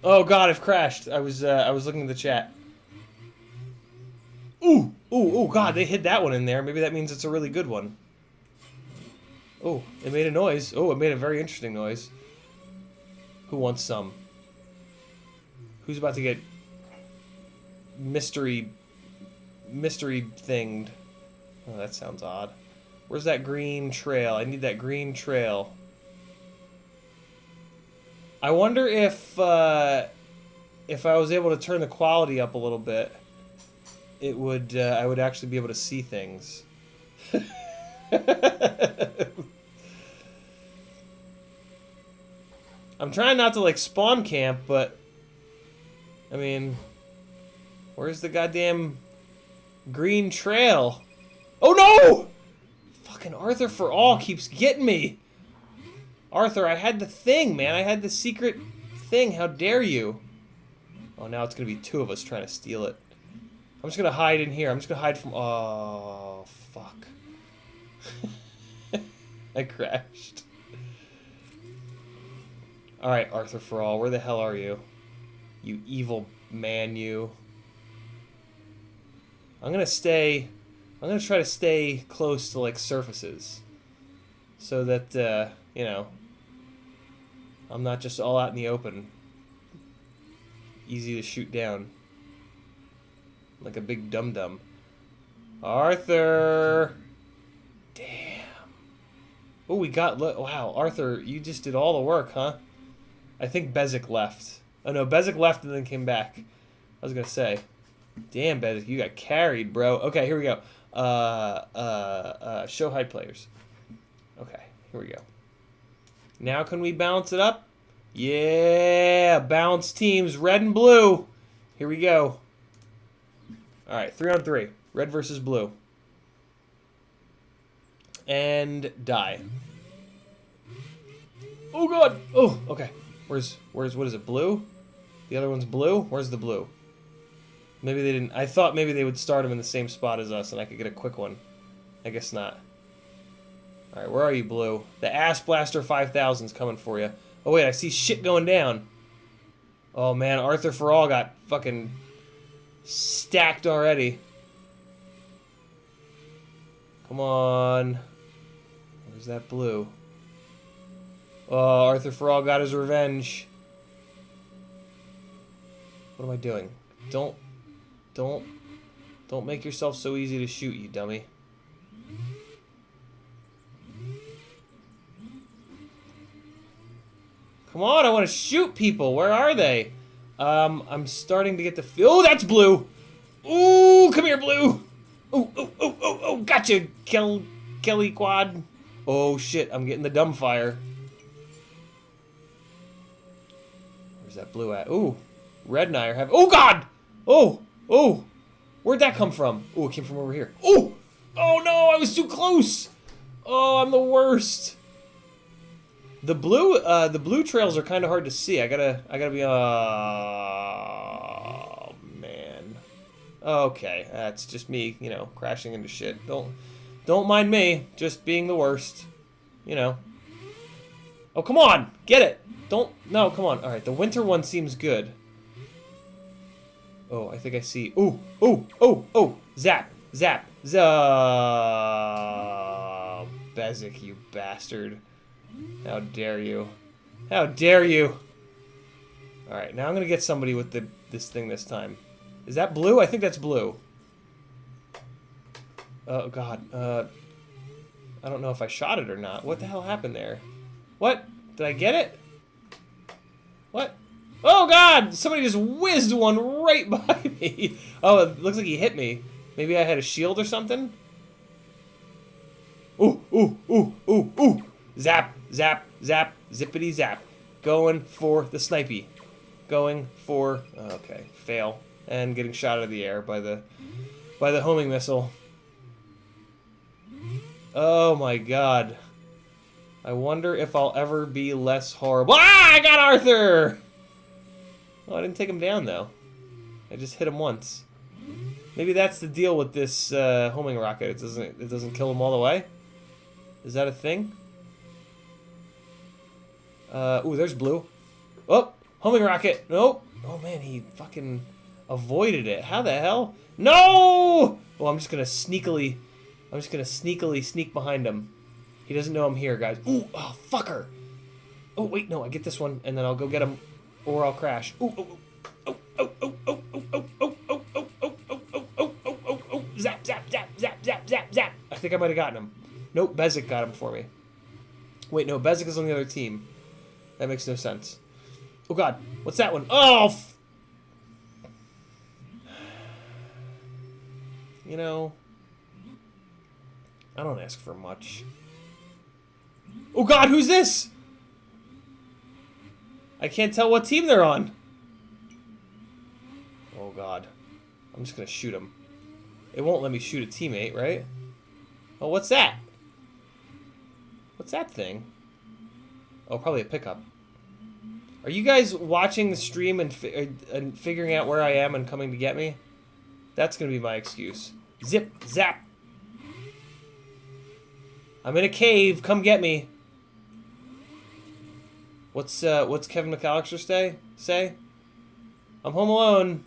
Oh god, I've crashed. I was looking at the chat. Ooh, ooh, ooh, god, they hid that one in there. Maybe that means it's a really good one. Oh, it made a noise. Oh, it made a very interesting noise. Who wants some? Who's about to get mystery thinged? Oh, that sounds odd. Where's that green trail? I need that green trail. I wonder if I was able to turn the quality up a little bit, it would I would actually be able to see things. I'm trying not to like spawn camp, but I mean, where's the goddamn green trail? Oh no! Fucking Arthur for All keeps getting me. Arthur, I had the thing, man. I had the secret thing. How dare you? Oh, now it's gonna be two of us trying to steal it. I'm just gonna hide in here. I'm just gonna hide from. Oh, fuck. I crashed. Alright, Arthur for All, where the hell are you? You evil man, you. I'm gonna try to stay close to, like, surfaces. So that, you know, I'm not just all out in the open. Easy to shoot down. Like a big dum-dum. Arthur! Damn. Oh, we got... Wow, Arthur, you just did all the work, huh? I think Bezic left. Oh, no, Bezic left and then came back. I was gonna say. Damn, Bezic, you got carried, bro. Okay, here we go. Show hide players. Okay, here we go. Now can we bounce it up? Yeah, bounce teams, red and blue. Here we go. All right, 3-on-3, red versus blue. And die. Oh god. Oh, okay. Where's what is it? Blue? The other one's blue. Where's the blue? Maybe they didn't. I thought maybe they would start them in the same spot as us, and I could get a quick one. I guess not. All right, where are you, blue? The Ass Blaster 5000's coming for you. Oh wait, I see shit going down. Oh man, Arthur for All got fucking stacked already. Come on. Where's that blue? Oh, Arthur for All got his revenge. What am I doing? Don't make yourself so easy to shoot, you dummy. Come on, I want to shoot people. Where are they? I'm starting to get the feel. Oh, that's blue. Ooh, come here, blue. Oh, gotcha, Kelly Quad. Oh shit, I'm getting the dumb fire. Where's that blue at? Ooh, red and I are having. Oh god. Oh, where'd that come from? Oh, it came from over here. Oh no, I was too close. Oh, I'm the worst. The blue trails are kind of hard to see. I gotta be. Oh man. Okay, that's just me, you know, crashing into shit. Don't mind me, just being the worst, you know. Oh come on, get it. No, come on. All right, the winter one seems good. Oh, I think I see. Oh, zap. Bezic, you bastard. How dare you? How dare you? Alright, now I'm gonna get somebody with this thing this time. Is that blue? I think that's blue. Oh god. I don't know if I shot it or not. What the hell happened there? What? Did I get it? What? Oh god! Somebody just whizzed one right by me! Oh, it looks like he hit me. Maybe I had a shield or something? Ooh! Zap! Zippity zap. Going for the snipey. Going for... Okay, fail. And getting shot out of the air by the homing missile. Oh my god. I wonder if I'll ever be less horrible. Ah! I got Arthur! Oh, I didn't take him down, though. I just hit him once. Maybe that's the deal with this homing rocket. It doesn't kill him all the way? Is that a thing? Ooh, there's blue. Oh! Homing rocket. Nope. Oh man, he fucking avoided it. How the hell? No! Oh, I'm just gonna sneak behind him. He doesn't know I'm here, guys. Ooh, oh, fucker. Oh, wait, no, I get this one, and then I'll go get him, or I'll crash. Ooh, oh, oh, oh, oh, oh, oh, oh, oh, oh, oh, oh, oh, oh, oh, oh, oh, oh, zap, zap, zap, zap, zap, zap, zap. I think I might have gotten him. Nope, Bezic got him for me. Wait, no, Bezic is on the other team. That makes no sense. Oh, God, what's that one? Oh, you know, I don't ask for much. Oh, God, who's this? I can't tell what team they're on. Oh, God. I'm just going to shoot him. It won't let me shoot a teammate, right? Oh, what's that? What's that thing? Oh, probably a pickup. Are you guys watching the stream and figuring out where I am and coming to get me? That's going to be my excuse. Zip, zap. I'm in a cave. Come get me. What's Kevin McAllister say? I'm home alone.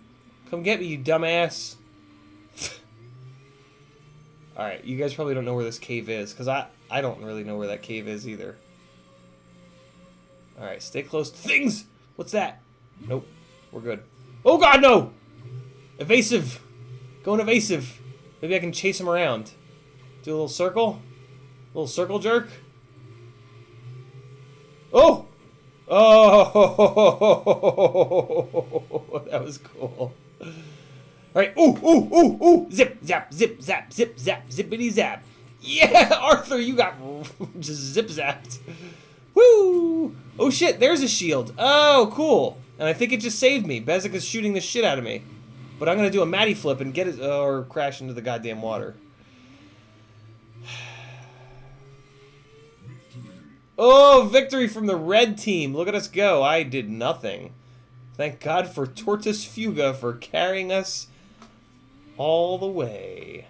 Come get me, you dumbass. Alright, you guys probably don't know where this cave is, because I don't really know where that cave is either. Alright, stay close to things! What's that? Nope. We're good. Oh god, no! Evasive! Going evasive. Maybe I can chase him around. Do a little circle? A little circle jerk? Oh! Oh, that was cool. All right, ooh, zip, zap, zip, zap, zip, zap, zippity zap. Yeah, Arthur, you got just zip zapped. Woo! Oh shit, there's a shield. Oh, cool. And I think it just saved me. Bezic is shooting the shit out of me. But I'm gonna do a Matty flip and get it, or crash into the goddamn water. Oh, victory from the red team. Look at us go. I did nothing. Thank God for Tortoise Fuga for carrying us all the way.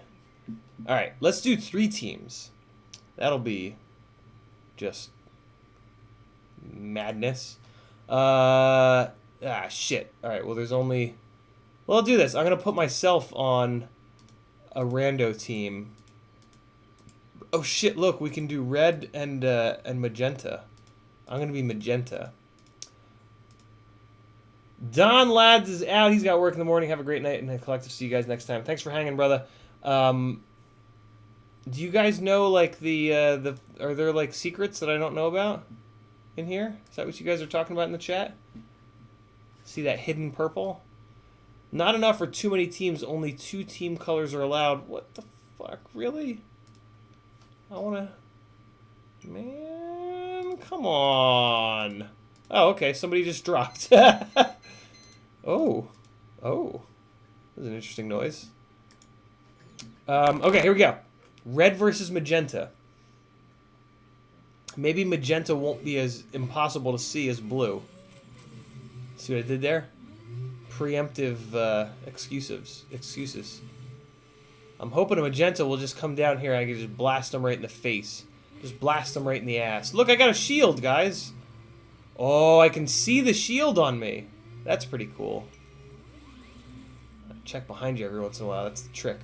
Alright, let's do 3 teams. That'll be just madness. Shit. Alright, well there's only... Well, I'll do this. I'm going to put myself on a rando team. Oh shit, look, we can do red and magenta. I'm gonna be magenta. Don Lads is out. He's got work in the morning. Have a great night and a collective. See you guys next time. Thanks for hanging, brother. Do you guys know, like, are there, like, secrets that I don't know about in here? Is that what you guys are talking about in the chat? See that hidden purple? Not enough for too many teams. Only 2 team colors are allowed. What the fuck? Really? I wanna... Man, come on. Oh, okay, somebody just dropped. Oh. Oh. That was an interesting noise. Okay, here we go. Red versus magenta. Maybe magenta won't be as impossible to see as blue. See what I did there? Preemptive, excuses. I'm hoping a magenta will just come down here and I can just blast them right in the face. Just blast them right in the ass. Look, I got a shield, guys. Oh, I can see the shield on me. That's pretty cool. Check behind you every once in a while. That's the trick.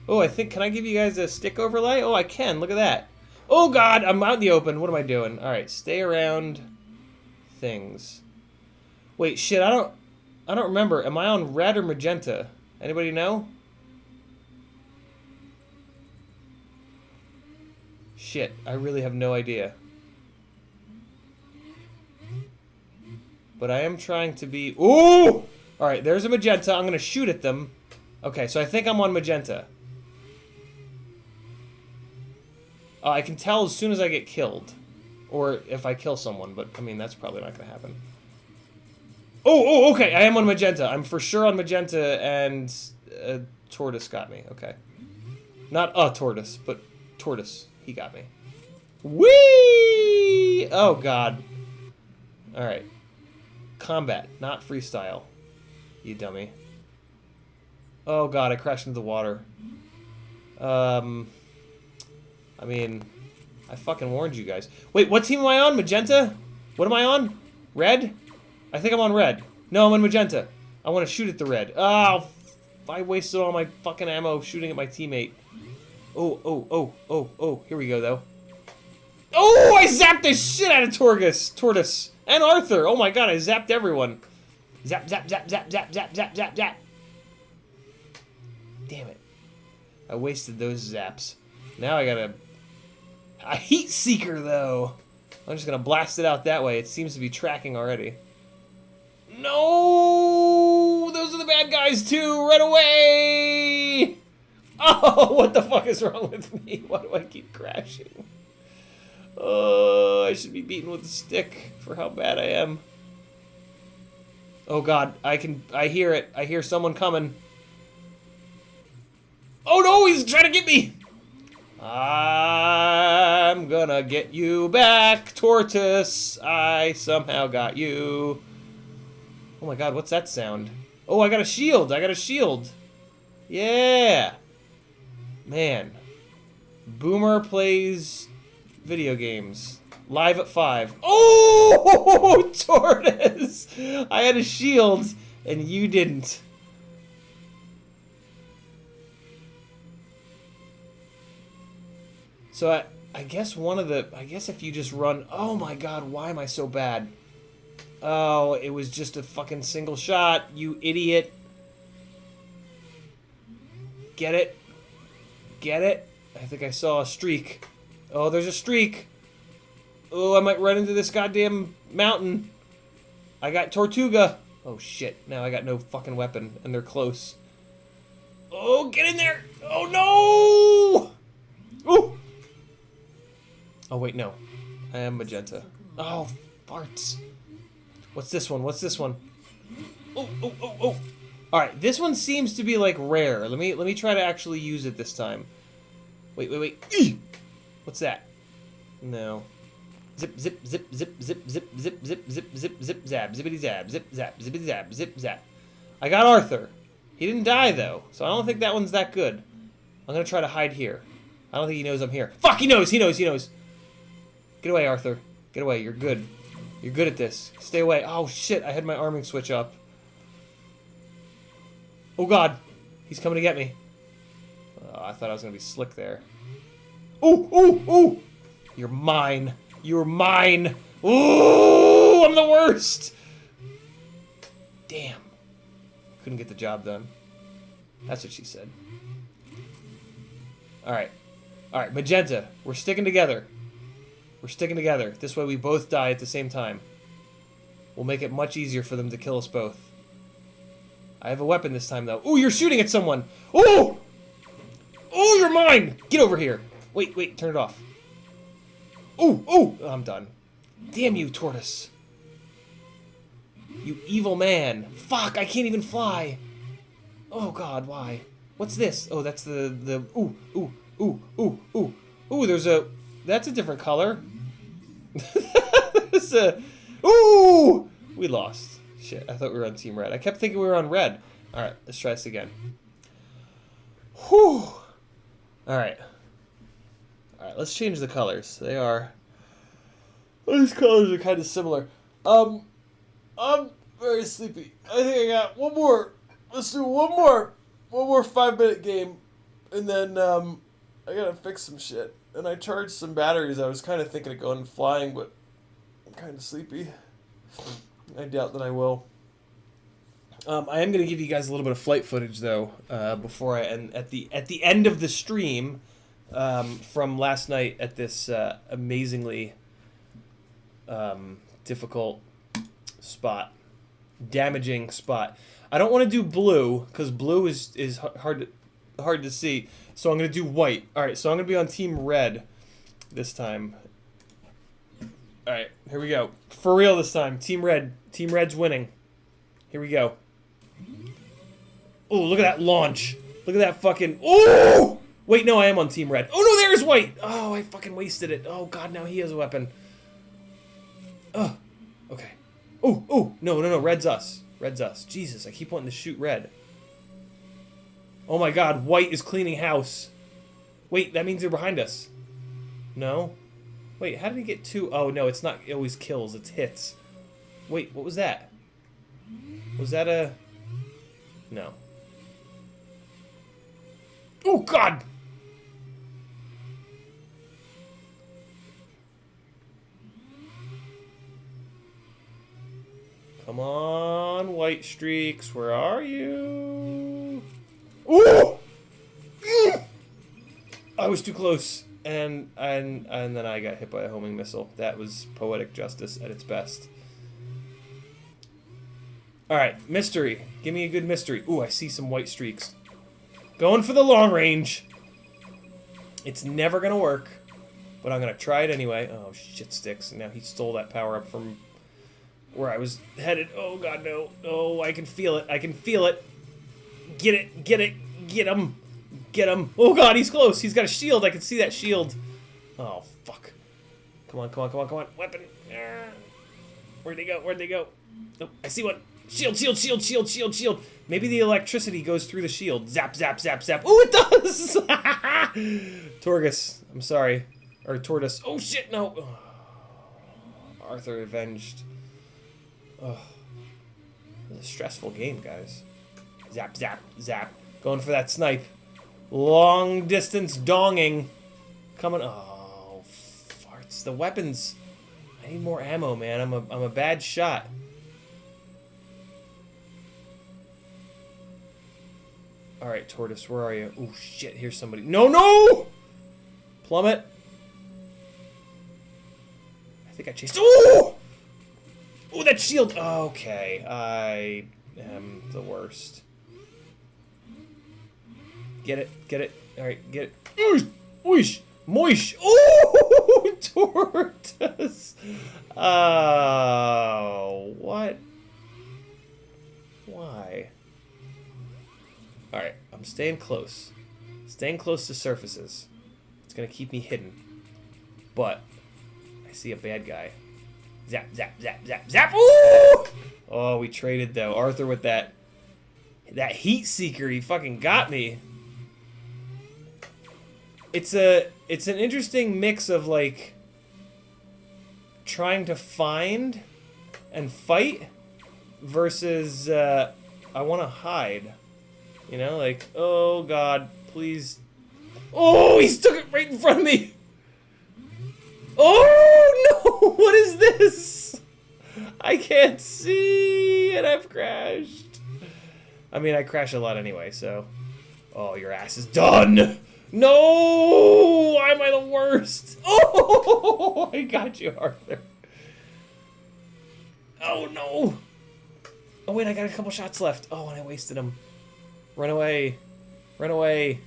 Oh, I think... Can I give you guys a stick overlay? Oh, I can. Look at that. Oh, God. I'm out in the open. What am I doing? All right. Stay around things. Wait, shit. I don't remember. Am I on red or magenta? Anybody know? Shit, I really have no idea. But I am trying to be... Ooh! Alright, there's a magenta. I'm going to shoot at them. Okay, so I think I'm on magenta. I can tell as soon as I get killed. Or if I kill someone, but, I mean, that's probably not going to happen. Oh, okay, I am on magenta. I'm for sure on magenta, and Tortoise got me. Okay. Not a tortoise, but Tortoise. He got me. Whee! Oh, God. Alright. Combat, not freestyle. You dummy. Oh, God, I crashed into the water. I mean, I fucking warned you guys. Wait, what team am I on? Magenta? What am I on? Red? I think I'm on red. No, I'm on magenta. I want to shoot at the red. Oh, I wasted all my fucking ammo shooting at my teammate. Oh. Here we go, though. Oh, I zapped the shit out of Tortoise. And Arthur. Oh my god, I zapped everyone. Zap. Damn it. I wasted those zaps. Now I got a heat seeker, though. I'm just gonna blast it out that way. It seems to be tracking already. No! Those are the bad guys, too! Run away! Oh, what the fuck is wrong with me? Why do I keep crashing? Oh, I should be beaten with a stick for how bad I am. Oh god, I hear it. I hear someone coming. Oh no, he's trying to get me! I'm gonna get you back, Tortoise. I somehow got you. Oh my god, what's that sound? Oh, I got a shield. Yeah. Man. Boomer plays video games. Live at 5. Oh, Tortoise! I had a shield, and you didn't. So I guess I guess if you just run, oh my god, why am I so bad? Oh, it was just a fucking single shot, you idiot. Get it? Get it? I think I saw a streak. Oh, there's a streak. Oh, I might run into this goddamn mountain. I got Tortuga. Oh shit, now I got no fucking weapon, and they're close. Oh, get in there! Oh no! Ooh! Oh wait, no. I am magenta. Oh, farts. What's this one? Oh. Alright, this one seems to be like rare. Let me try to actually use it this time. Wait. Eeh! What's that? No. Zip, zap. Zippity zap. I got Arthur. He didn't die, though, so I don't think that one's that good. I'm gonna try to hide here. I don't think he knows I'm here. Fuck, he knows. Get away, Arthur. Get away, you're good. You're good at this. Stay away. Oh, shit, I had my arming switch up. Oh, God. He's coming to get me. Oh, I thought I was gonna be slick there. Oh! You're mine. You're mine. Ooh, I'm the worst. Damn. Couldn't get the job done. That's what she said. Alright, magenta. We're sticking together. This way we both die at the same time. We'll make it much easier for them to kill us both. I have a weapon this time, though. Ooh, you're shooting at someone. Ooh! Ooh, you're mine! Get over here. Wait, turn it off. Ooh, I'm done. Damn you, Tortoise. You evil man. Fuck, I can't even fly. Oh, God, why? What's this? Oh, that's the... Ooh, there's a... That's a different color. There's a... Ooh! We lost. Shit, I thought we were on Team Red. I kept thinking we were on Red. Alright, let's try this again. Whew! Alright, let's change the colors. They are... These colors are kind of similar. I'm very sleepy. I think I got one more. Let's do one more 5-minute game, and then I gotta fix some shit. And I charged some batteries. I was kind of thinking of going flying, but I'm kind of sleepy. I doubt that I will. I am gonna give you guys a little bit of flight footage though, before I end at the end of the stream, from last night at this amazingly difficult spot, damaging spot. I don't want to do blue because blue is hard to see. So I'm gonna do white. All right. So I'm gonna be on Team Red this time. All right. Here we go. For real this time. Team Red. Team Red's winning. Here we go. Oh, look at that launch. Look at that fucking... Oh! Wait, no, I am on Team Red. Oh, no, there's white. Oh, I fucking wasted it. Oh, God, now he has a weapon. Oh, okay. Oh, no, red's us. Red's us. Jesus, I keep wanting to shoot red. Oh, my God, white is cleaning house. Wait, that means they're behind us. No? Wait, how did he get two? Oh, no, it's not always kills, it's hits. Wait, what was that? Was that a... No. Oh, God! Come on, white streaks. Where are you? Ooh! I was too close. And then I got hit by a homing missile. That was poetic justice at its best. Alright, mystery. Give me a good mystery. Ooh, I see some white streaks. Going for the long range. It's never gonna work. But I'm gonna try it anyway. Oh, shit sticks. Now he stole that power up from where I was headed. Oh, God, no. Oh, I can feel it. I can feel it. Get it. Get it. Get him. Get him. Oh, God, he's close. He's got a shield. I can see that shield. Oh, fuck. Come on, come on, come on, come on. Weapon. Where'd they go? Where'd they go? Oh, I see one. Shield, shield, shield, shield, shield, shield. Maybe the electricity goes through the shield. Zap, zap, zap, zap. Oh, it does! Torgus. I'm sorry. Or Tortoise. Oh, shit, no. Oh, Arthur avenged. Oh. It was a stressful game, guys. Zap, zap, zap. Going for that snipe. Long distance donging. Coming. Oh, farts. The weapons. I need more ammo, man. I'm a bad shot. Alright, Tortoise, where are you? Oh, shit, here's somebody. No, no! Plummet. I think I chased... Oh! Oh, that shield! Okay, I am the worst. Get it, get it. Alright, get it. Oosh! Oosh! Moish! Oh! Tortoise! Oh, what? Why? Alright, I'm staying close. Staying close to surfaces. It's gonna keep me hidden. But, I see a bad guy. Zap, zap, zap, zap, zap! Ooh! Oh, we traded though. Arthur with that heat seeker, he fucking got me. It's an interesting mix of like trying to find and fight versus I want to hide. You know, like, oh God, please. Oh, he stuck it right in front of me. Oh no, what is this? I can't see and I've crashed. I mean, I crash a lot anyway, so. Oh, your ass is done. No, why am I the worst? Oh, I got you, Arthur. Oh no. Oh wait, I got a couple shots left. Oh, and I wasted them. Run away. Run away.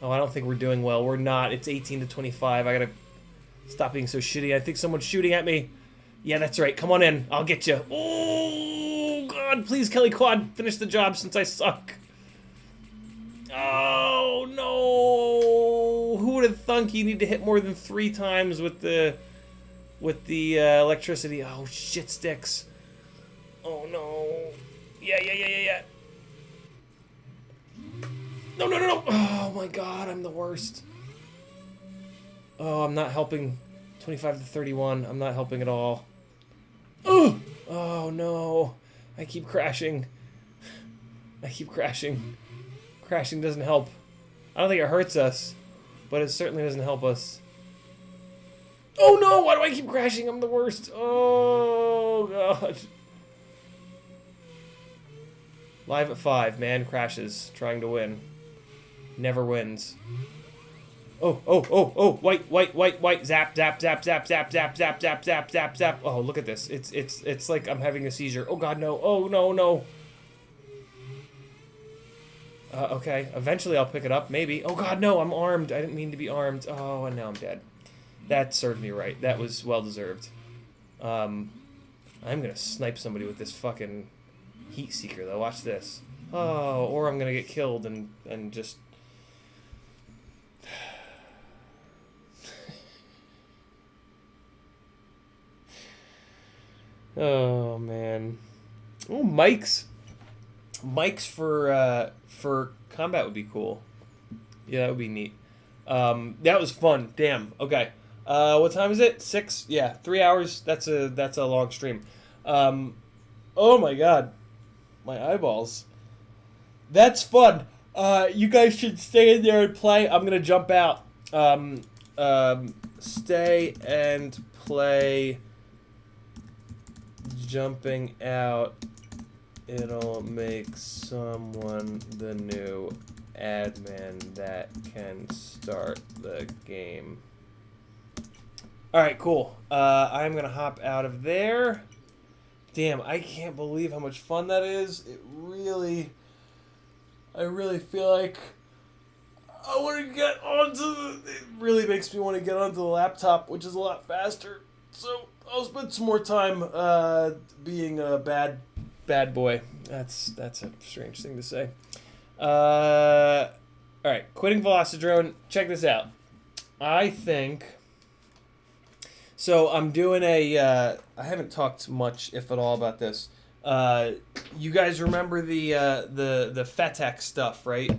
Oh, I don't think we're doing well. We're not. It's 18 to 25. I gotta stop being so shitty. I think someone's shooting at me. Yeah, that's right. Come on in. I'll get you. Oh, God. Please, Kelly Quad, finish the job since I suck. Oh, no. Who would have thunk you need to hit more than 3 times with the electricity? Oh, shit sticks. Oh, no. Yeah, yeah, yeah, yeah, yeah. No, no, no, no. Oh, my God. I'm the worst. Oh, I'm not helping. 25 to 31. I'm not helping at all. Oh, oh no. I keep crashing. I keep crashing. Crashing doesn't help. I don't think it hurts us, but it certainly doesn't help us. Oh no, why do I keep crashing? I'm the worst. Oh, God. Live at 5, man crashes, trying to win. Never wins. Oh, oh, oh, oh, white, white, white, white, zap, zap, zap, zap, zap, zap, zap, zap, zap, zap, zap. Oh, look at this. It's like I'm having a seizure. Oh, God, no. Oh, no, no. Okay, eventually I'll pick it up, maybe. Oh, God, no, I'm armed. I didn't mean to be armed. Oh, and now I'm dead. That served me right. That was well-deserved. I'm gonna snipe somebody with this fucking heat seeker, though. Watch this. Oh, or I'm gonna get killed and just... Oh, man. Oh, mics. Mics for combat would be cool. Yeah, that would be neat. That was fun. Damn. Okay. What time is it? 6? Yeah, 3 hours. That's a long stream. Oh my god, my eyeballs. That's fun. You guys should stay in there and play. I'm gonna jump out. Stay and play. Jumping out. It'll make someone the new admin that can start the game. Alright, cool. I'm gonna hop out of there. Damn, I can't believe how much fun that is. I really feel like I want to get it really makes me want to get onto the laptop, which is a lot faster. So I'll spend some more time being a bad boy. That's a strange thing to say. All right, quitting Velocidrone. Check this out. I think. So I'm doing I haven't talked much, if at all, about this. You guys remember the FETEC stuff, right?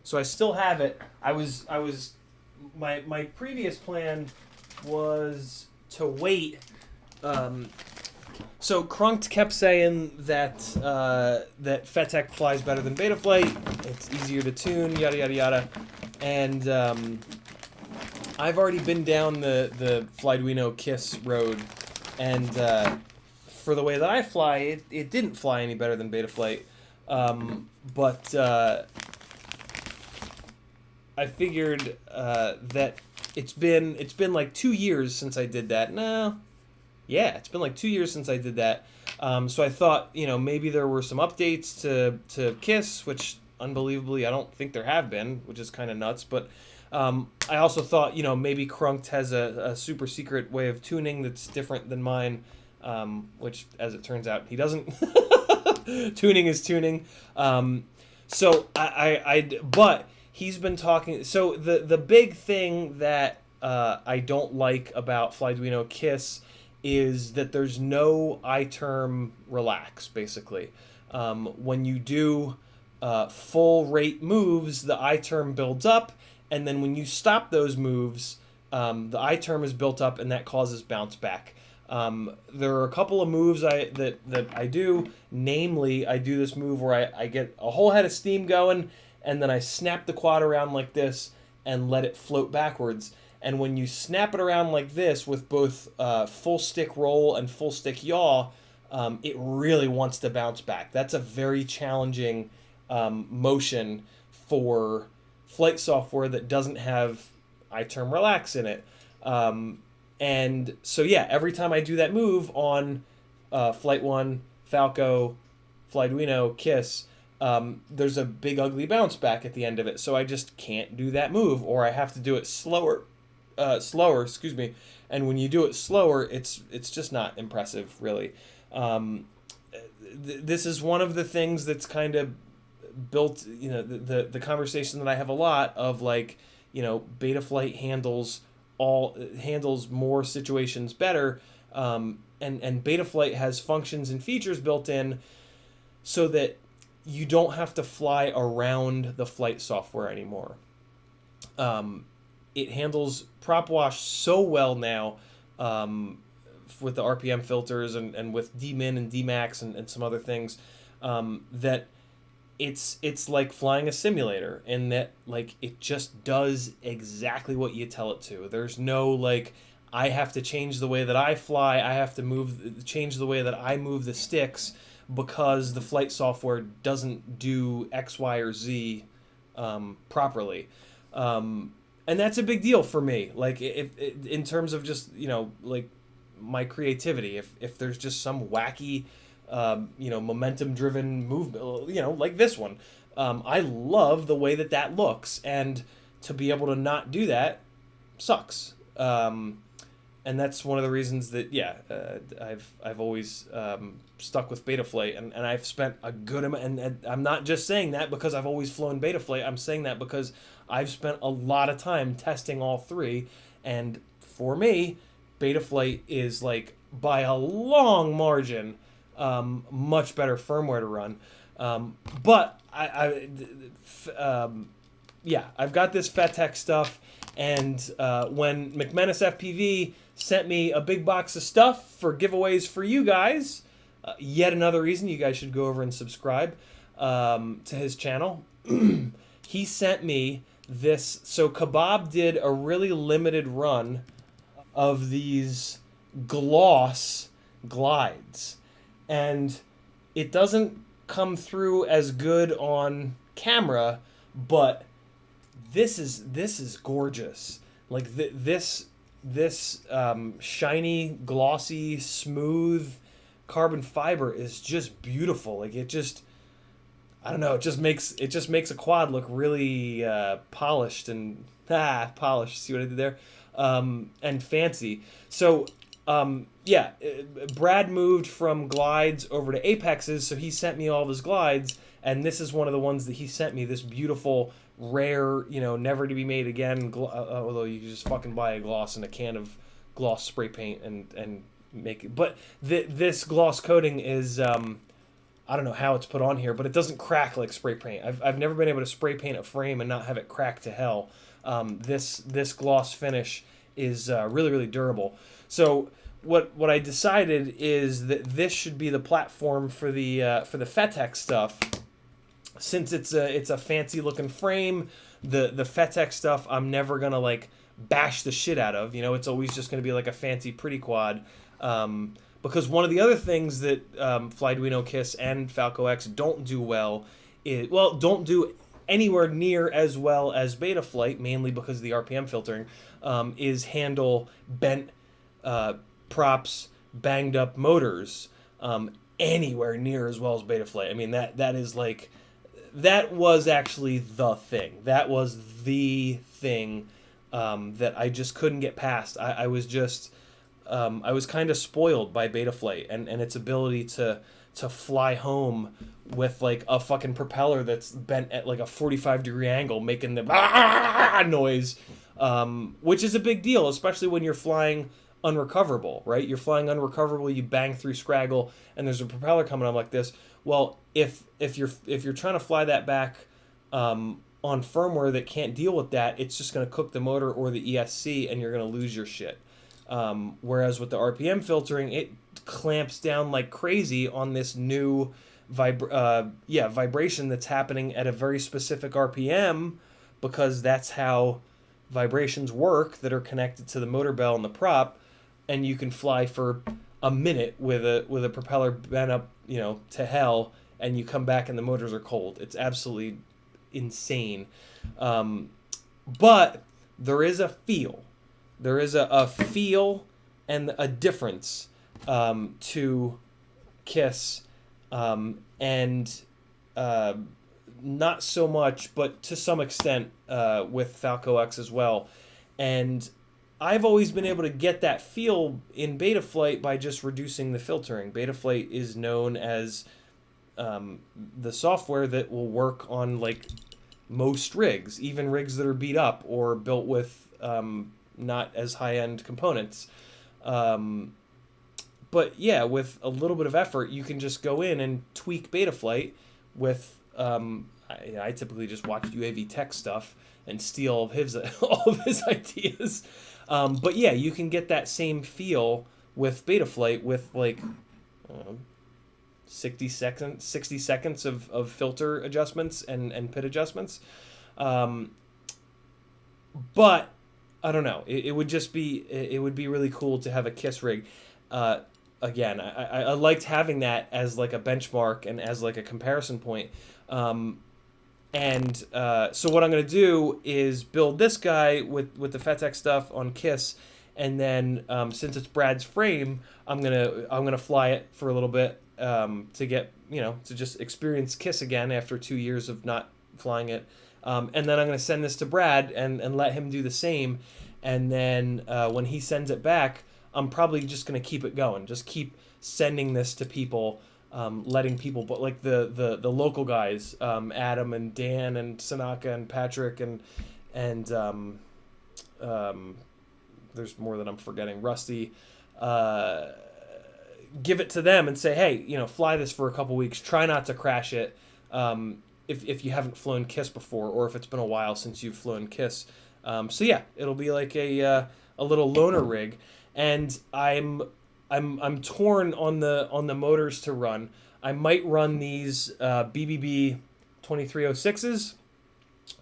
So I still have it. My previous plan was to wait. So Crunked kept saying that that FETEC flies better than Betaflight. It's easier to tune, yada yada yada, and I've already been down the Flyduino Kiss road, and for the way that I fly, it didn't fly any better than Betaflight, but I figured that it's been like 2 years since I did that. No, yeah, it's been like 2 years since I did that. So I thought, maybe there were some updates to Kiss, which unbelievably I don't think there have been, which is kind of nuts. But I also thought, maybe Crunked has a super secret way of tuning that's different than mine, which, as it turns out, he doesn't. Tuning is tuning. But he's been talking. So the big thing that I don't like about Flyduino Kiss is that there's no iTerm relax, basically. When you do full rate moves, the iTerm builds up, and then when you stop those moves, the iTerm is built up, and that causes bounce back. There are a couple of moves that I do. Namely, I do this move where I get a whole head of steam going, and then I snap the quad around like this and let it float backwards. And when you snap it around like this with both full stick roll and full stick yaw, it really wants to bounce back. That's a very challenging motion for flight software that doesn't have iTerm relax in it. And so, yeah, every time I do that move on Flight 1, Falco, Flyduino, Kiss, there's a big ugly bounce back at the end of it. So I just can't do that move, or I have to do it slower, excuse me. And when you do it slower, it's just not impressive, really. This is one of the things that's kind of built, the conversation that I have a lot of, like, Betaflight handles more situations better, and Betaflight has functions and features built in so that you don't have to fly around the flight software anymore. It handles prop wash so well now, with the RPM filters and with Dmin and Dmax and some other things, that it's like flying a simulator, in that, like, it just does exactly what you tell it to. There's no, like, I have to change the way that I fly, I have to change the way that I move the sticks because the flight software doesn't do X, Y, or Z properly. And that's a big deal for me. Like, if in terms of just, like, my creativity, if there's just some wacky momentum-driven movement, like this one. I love the way that looks, and to be able to not do that sucks. And that's one of the reasons that, I've always stuck with Betaflight, and I've spent a good amount, and I'm not just saying that because I've always flown Betaflight, I'm saying that because I've spent a lot of time testing all three, and for me, Betaflight is, like, by a long margin, much better firmware to run. But I've got this FETEC stuff, And when McManus FPV sent me a big box of stuff for giveaways for you guys, yet another reason you guys should go over and subscribe to his channel. He sent me this. So Kebab did a really limited run of these gloss glides, and it doesn't come through as good on camera, but this is gorgeous. Like this shiny, glossy, smooth carbon fiber is just beautiful. Like it just, I don't know, it just makes a quad look really polished and polished. See what I did there? And fancy. So yeah, Brad moved from glides over to apexes, so he sent me all of his glides, and this is one of the ones that he sent me. This beautiful, rare, never to be made again. Although you can just fucking buy a gloss and a can of gloss spray paint and make it. But this gloss coating is I don't know how it's put on here, but it doesn't crack like spray paint. I've never been able to spray paint a frame and not have it crack to hell. This gloss finish is really, really durable. So what I decided is that this should be the platform for the FETEX stuff. Since it's a fancy looking frame, the FETEX stuff I'm never gonna like bash the shit out of. It's always just gonna be like a fancy pretty quad. Because one of the other things that Flyduino Kiss and Falco X don't do well is, well, don't do anywhere near as well as Betaflight, mainly because of the RPM filtering, is handle bent props, banged up motors anywhere near as well as Betaflight. I mean, that is like, that was actually the thing. That was the thing that I just couldn't get past. I was just, I was kind of spoiled by Betaflight and its ability to fly home with like a fucking propeller that's bent at like a 45-degree angle, making the noise, which is a big deal, especially when you're flying unrecoverable, right? You're flying unrecoverable, you bang through Scraggle, and there's a propeller coming up like this. Well, if you're trying to fly that back on firmware that can't deal with that, it's just going to cook the motor or the ESC, and you're going to lose your shit. Whereas with the RPM filtering, it clamps down like crazy on this new vibration that's happening at a very specific RPM, because that's how vibrations work that are connected to the motor bell and the prop, and you can fly for a minute with a propeller bent up, to hell, and you come back and the motors are cold. It's absolutely insane. But there is a feel. There is a feel and a difference to Kiss, and not so much, but to some extent with Falco X as well. And I've always been able to get that feel in Betaflight by just reducing the filtering. Betaflight is known as the software that will work on like most rigs, even rigs that are beat up or built with not as high-end components. But yeah, with a little bit of effort, you can just go in and tweak Betaflight with, I typically just watch UAV tech stuff and steal all of his ideas. But yeah, you can get that same feel with Betaflight with like 60 seconds of filter adjustments and pit adjustments. But I don't know. It would be really cool to have a Kiss rig. Again, I liked having that as like a benchmark and as like a comparison point. So what I'm going to do is build this guy with the FETEX stuff on Kiss, and then since it's Brad's frame, I'm gonna fly it for a little bit to get to just experience Kiss again after 2 years of not flying it. And then I'm going to send this to Brad and let him do the same. And then when he sends it back, I'm probably just going to keep it going. Just keep sending this to people, letting people, but like the local guys, Adam and Dan and Sanaka and Patrick and there's more that I'm forgetting, Rusty, give it to them and say, hey, fly this for a couple weeks. Try not to crash it. If you haven't flown Kiss before, or if it's been a while since you've flown Kiss, So yeah, it'll be like a little loaner rig, and I'm torn on the motors to run. I might run these BBB 2306s,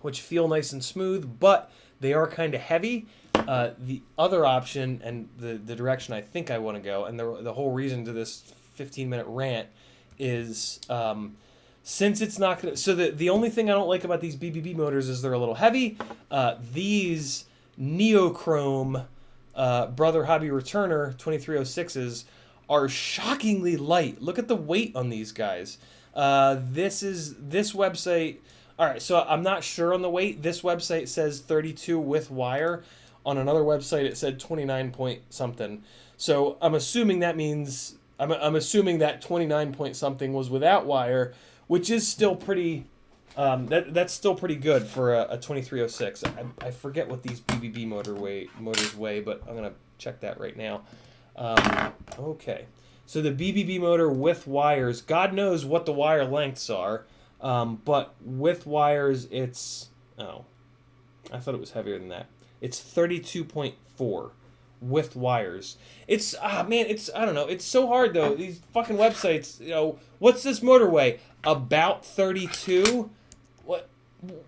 which feel nice and smooth, but they are kind of heavy. The other option and the direction I think I want to go, and the whole reason to this 15-minute rant is since it's not going to. So the only thing I don't like about these BBB motors is they're a little heavy. These Neochrome Brother Hobby Returner 2306s are shockingly light. Look at the weight on these guys. This website. All right, so I'm not sure on the weight. This website says 32 with wire. On another website, it said 29 point something. So I'm assuming that means I'm assuming that 29 point something was without wire, which is still pretty. That's still pretty good for a 2306. I forget what these BBB motors weigh, but I'm gonna check that right now. Okay, so the BBB motor with wires. God knows what the wire lengths are. But with wires, it's... Oh. I thought it was heavier than that. It's 32.4 with wires. It's... man, it's... I don't know. It's so hard, though. These fucking websites, what's this motor weigh? About 32? What?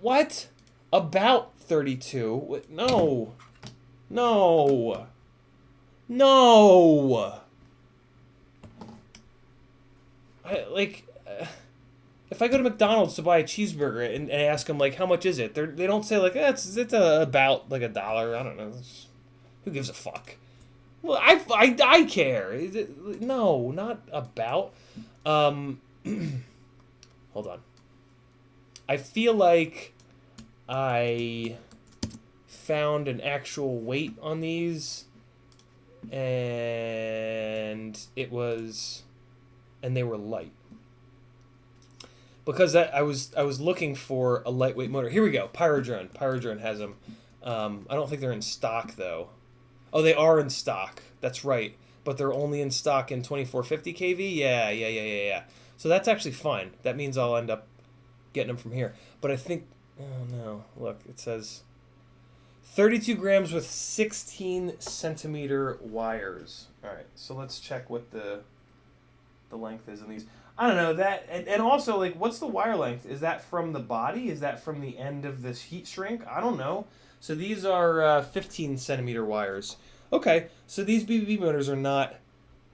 What? About 32? What? No. No. No. If I go to McDonald's to buy a cheeseburger and ask them like how much is it, they don't say like it's about like $1. I don't know. Who gives a fuck? Well, I care. No, not about. Hold on. I feel like I found an actual weight on these, and they were light. Because I was looking for a lightweight motor. Here we go. Pyrodrone. Pyrodrone has them. I don't think they're in stock though. Oh, they are in stock. That's right. But they're only in stock in 2450 kV. Yeah. So that's actually fine. That means I'll end up getting them from here. But I think. Oh no! Look, it says 32 grams with 16 centimeter wires. All right. So let's check what the length is on these. I don't know that, and also like, what's the wire length? Is that from the body? Is that from the end of this heat shrink? I don't know. So these are 15 centimeter wires. Okay, so these BBB motors are not,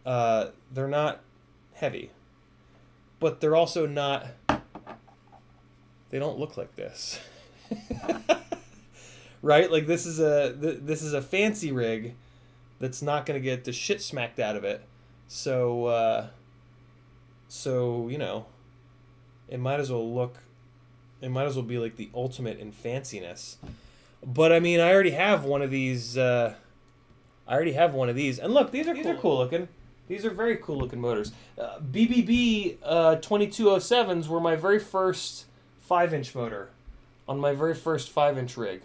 they're not heavy, but they're also not. They don't look like this, right? Like this is a fancy rig that's not going to get the shit smacked out of it. So it might as well be like the ultimate in fanciness. But I mean, I already have one of these. And look, these are cool looking. These are very cool looking motors. BBB 2207s were my very first 5-inch motor on my very first 5-inch rig,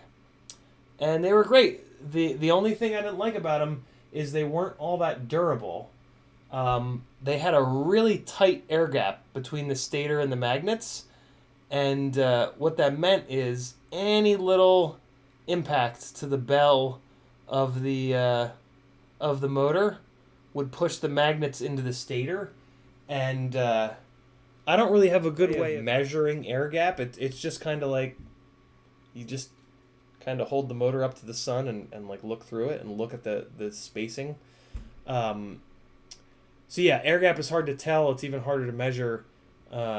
and they were great. The only thing I didn't like about them is they weren't all that durable. They had a really tight air gap between the stator and the magnets, and what that meant is any little impact to the bell of the motor would push the magnets into the stator, and I don't really have a good way of measuring air gap. It's just kind of like you just kind of hold the motor up to the sun and like look through it and look at the spacing. So yeah, air gap is hard to tell. It's even harder to measure. But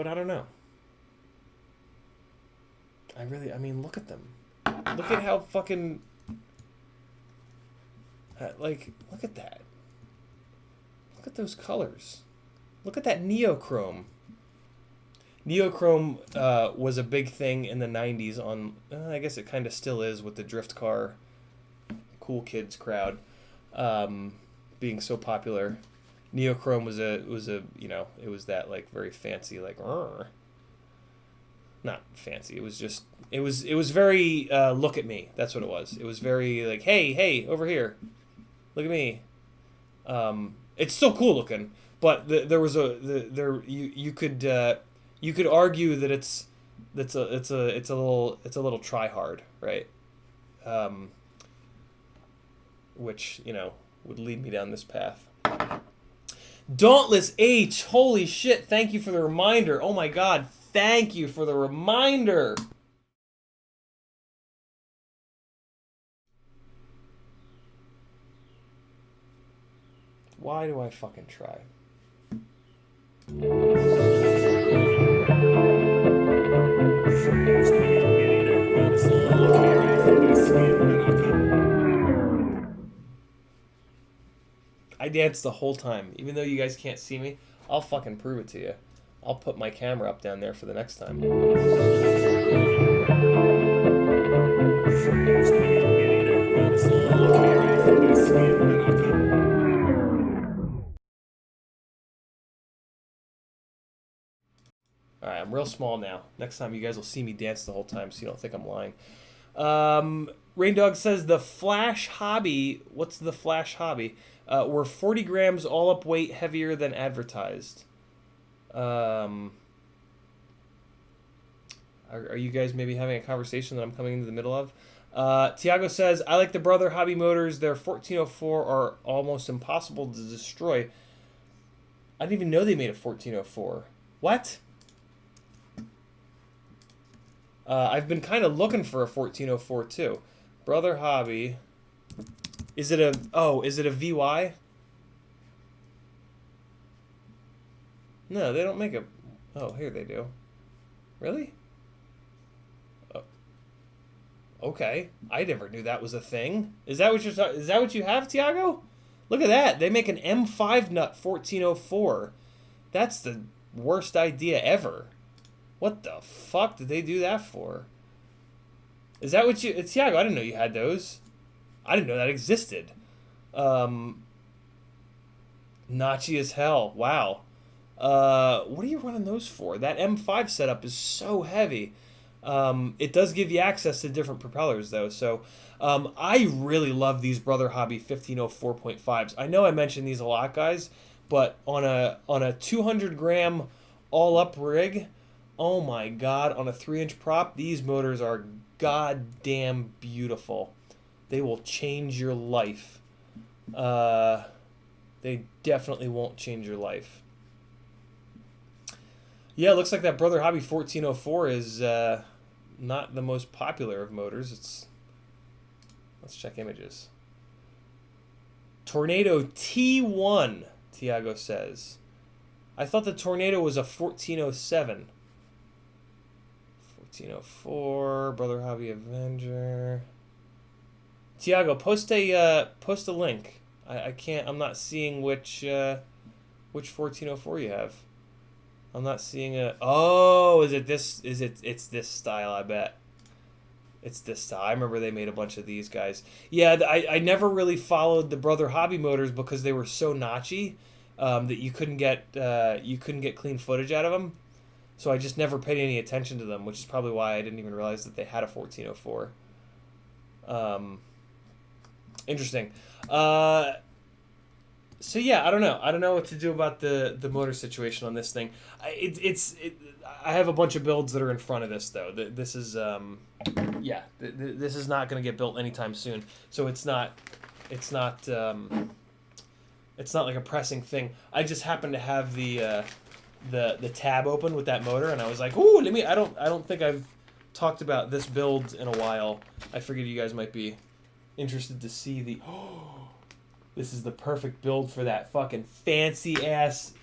I don't know. Look at them. Look at how fucking... look at that. Look at those colors. Look at that neochrome. Neochrome was a big thing in the 90s on... I guess it kind of still is with the drift car cool kids crowd. Being so popular. Neochrome was a it was that like very fancy like not fancy, it was very look at me. That's what it was. It was very like hey over here, look at me. It's still cool looking, but you could argue that it's it's a little try hard, right? Um, which would lead me down this path. Dauntless H, holy shit! Thank you for the reminder. Oh my god, thank you for the reminder. Why do I fucking try? I danced the whole time, even though you guys can't see me. I'll fucking prove it to you. I'll put my camera up down there for the next time. Alright, I'm real small now. Next time you guys will see me dance the whole time so you don't think I'm lying. Raindog says the Flash Hobby. What's the Flash Hobby? Were 40 grams all up weight heavier than advertised. Are you guys maybe having a conversation that I'm coming into the middle of? Tiago says, I like the Brother Hobby motors. Their 1404 are almost impossible to destroy. I didn't even know they made a 1404. What? I've been kind of looking for a 1404 too. Brother Hobby. Is it a VY? No, they don't make a... Oh, here they do. Really? Oh. Okay. I never knew that was a thing. Is that what you're talking... Is that what you have, Tiago? Look at that. They make an M5 nut 1404. That's the worst idea ever. What the fuck did they do that for? Is that what you... It's Tiago, I didn't know you had those. I didn't know that existed. Notchy as hell. Wow. What are you running those for? That M5 setup is so heavy. It does give you access to different propellers, though. So I really love these Brother Hobby 1504.5s. I know I mentioned these a lot, guys, but on a 200 gram all-up rig... Oh my god, on a 3-inch prop, these motors are goddamn beautiful. They will change your life. They definitely won't change your life. Yeah, it looks like that Brother Hobby 1404 is not the most popular of motors. Let's check images. Tornado T1, Tiago says. I thought the Tornado was a 1407. 1404, Brother Hobby Avenger. Tiago, post a link. I can't. I'm not seeing which 1404 you have. I'm not seeing a. Oh, is it this? It's this style? I bet. It's this style. I remember they made a bunch of these guys. Yeah, I never really followed the Brother Hobby motors because they were so notchy that you couldn't get clean footage out of them. So I just never paid any attention to them, which is probably why I didn't even realize that they had a 1404. Interesting. So yeah, I don't know. I don't know what to do about the motor situation on this thing. I have a bunch of builds that are in front of this though. This is this is not going to get built anytime soon. So it's not like a pressing thing. I just happen to have the tab open with that motor, and I was like, ooh, I don't think I've talked about this build in a while. I figured you guys might be interested to see the... Oh, this is the perfect build for that fucking fancy ass...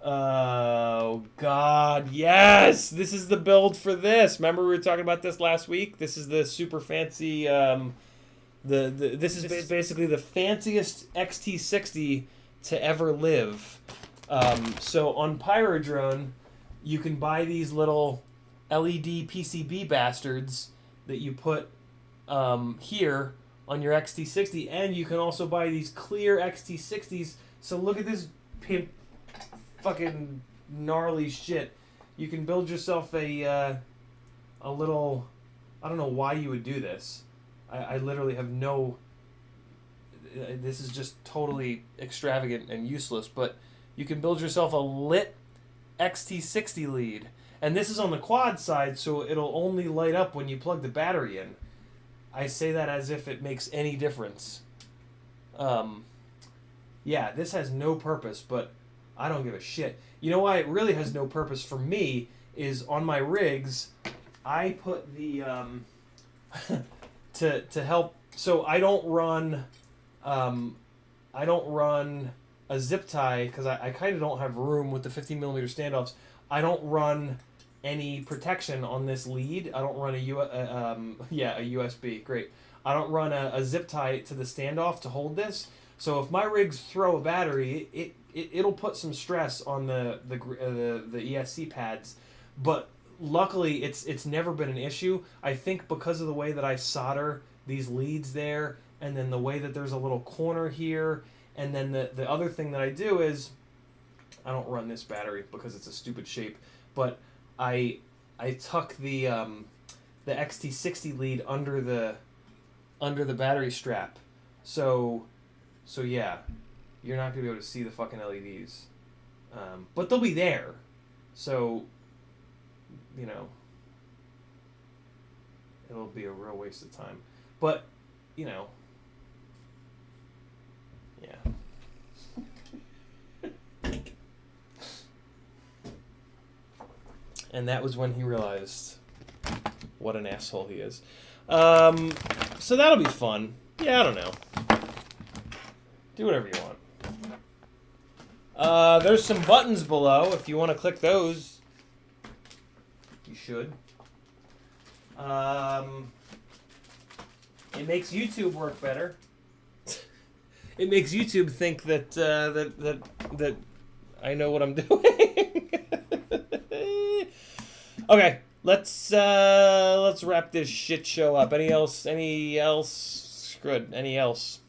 oh, God, yes! This is the build for this. Remember we were talking about this last week? This is the super fancy... This is basically the fanciest XT60 to ever live. So on Pyrodrone, you can buy these little LED PCB bastards that you put here on your XT60, and you can also buy these clear XT60s. So look at this pimp fucking gnarly shit. You can build yourself a little... I don't know why you would do this. I literally have no... This is just totally extravagant and useless, but... You can build yourself a lit XT60 lead. And this is on the quad side, so it'll only light up when you plug the battery in. I say that as if it makes any difference. Yeah, this has no purpose, but I don't give a shit. You know why it really has no purpose for me is on my rigs, I put the to help. So I don't run a zip tie because I kind of don't have room with the 15mm standoffs. I don't run any protection on this lead. I don't run a USB. Great. I don't run a zip tie to the standoff to hold this. So if my rigs throw a battery, it'll put some stress on the ESC pads. But luckily, it's never been an issue. I think because of the way that I solder these leads there, and then the way that there's a little corner here, and then the other thing that I do is I don't run this battery because it's a stupid shape, but I tuck the XT60 lead under the battery strap, so yeah, you're not gonna be able to see the fucking LEDs, but they'll be there, so you know it'll be a real waste of time, but you know, yeah. And that was when he realized what an asshole he is. So that'll be fun. Yeah, I don't know. Do whatever you want. There's some buttons below. If you want to click those, you should. It makes YouTube work better. It makes YouTube think that that I know what I'm doing. Okay, let's wrap this shit show up. Any else? Good. Any else?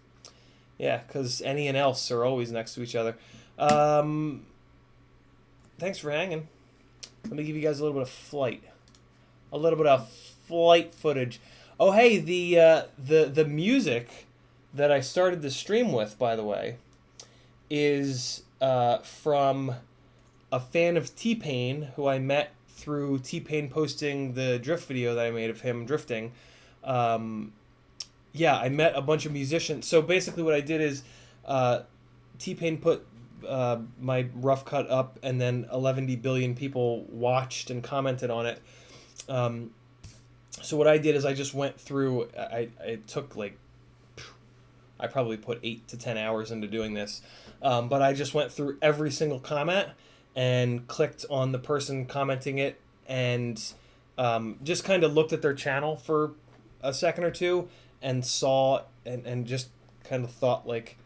Yeah, because any and else are always next to each other. Thanks for hanging. Let me give you guys a little bit of flight. A little bit of flight footage. Oh, hey, the music that I started the stream with, by the way, is from a fan of T-Pain who I met through T-Pain posting the drift video that I made of him drifting. Yeah, I met a bunch of musicians. So basically what I did is T-Pain put my rough cut up, and then 11 billion people watched and commented on it. So what I did is I just went through, I took like, I probably put 8 to 10 hours into doing this, but I just went through every single comment and clicked on the person commenting it, and just kind of looked at their channel for a second or two and saw and just kind of thought, like,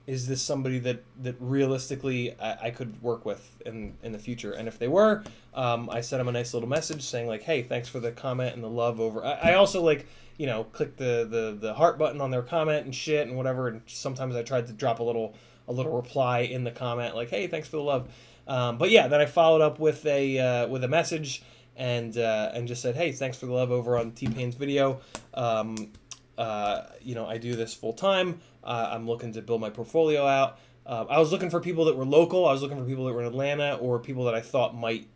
is this somebody that realistically I could work with in the future? And if they were, I sent them a nice little message saying, like, hey, thanks for the comment and the love over. I also, like, you know, click the heart button on their comment and shit and whatever. And sometimes I tried to drop a little reply in the comment, like, hey, thanks for the love. But yeah, then I followed up with a message and just said, hey, thanks for the love over on T-Pain's video. You know, I do this full time. I'm looking to build my portfolio out. I was looking for people that were local. I was looking for people that were in Atlanta, or people that I thought might,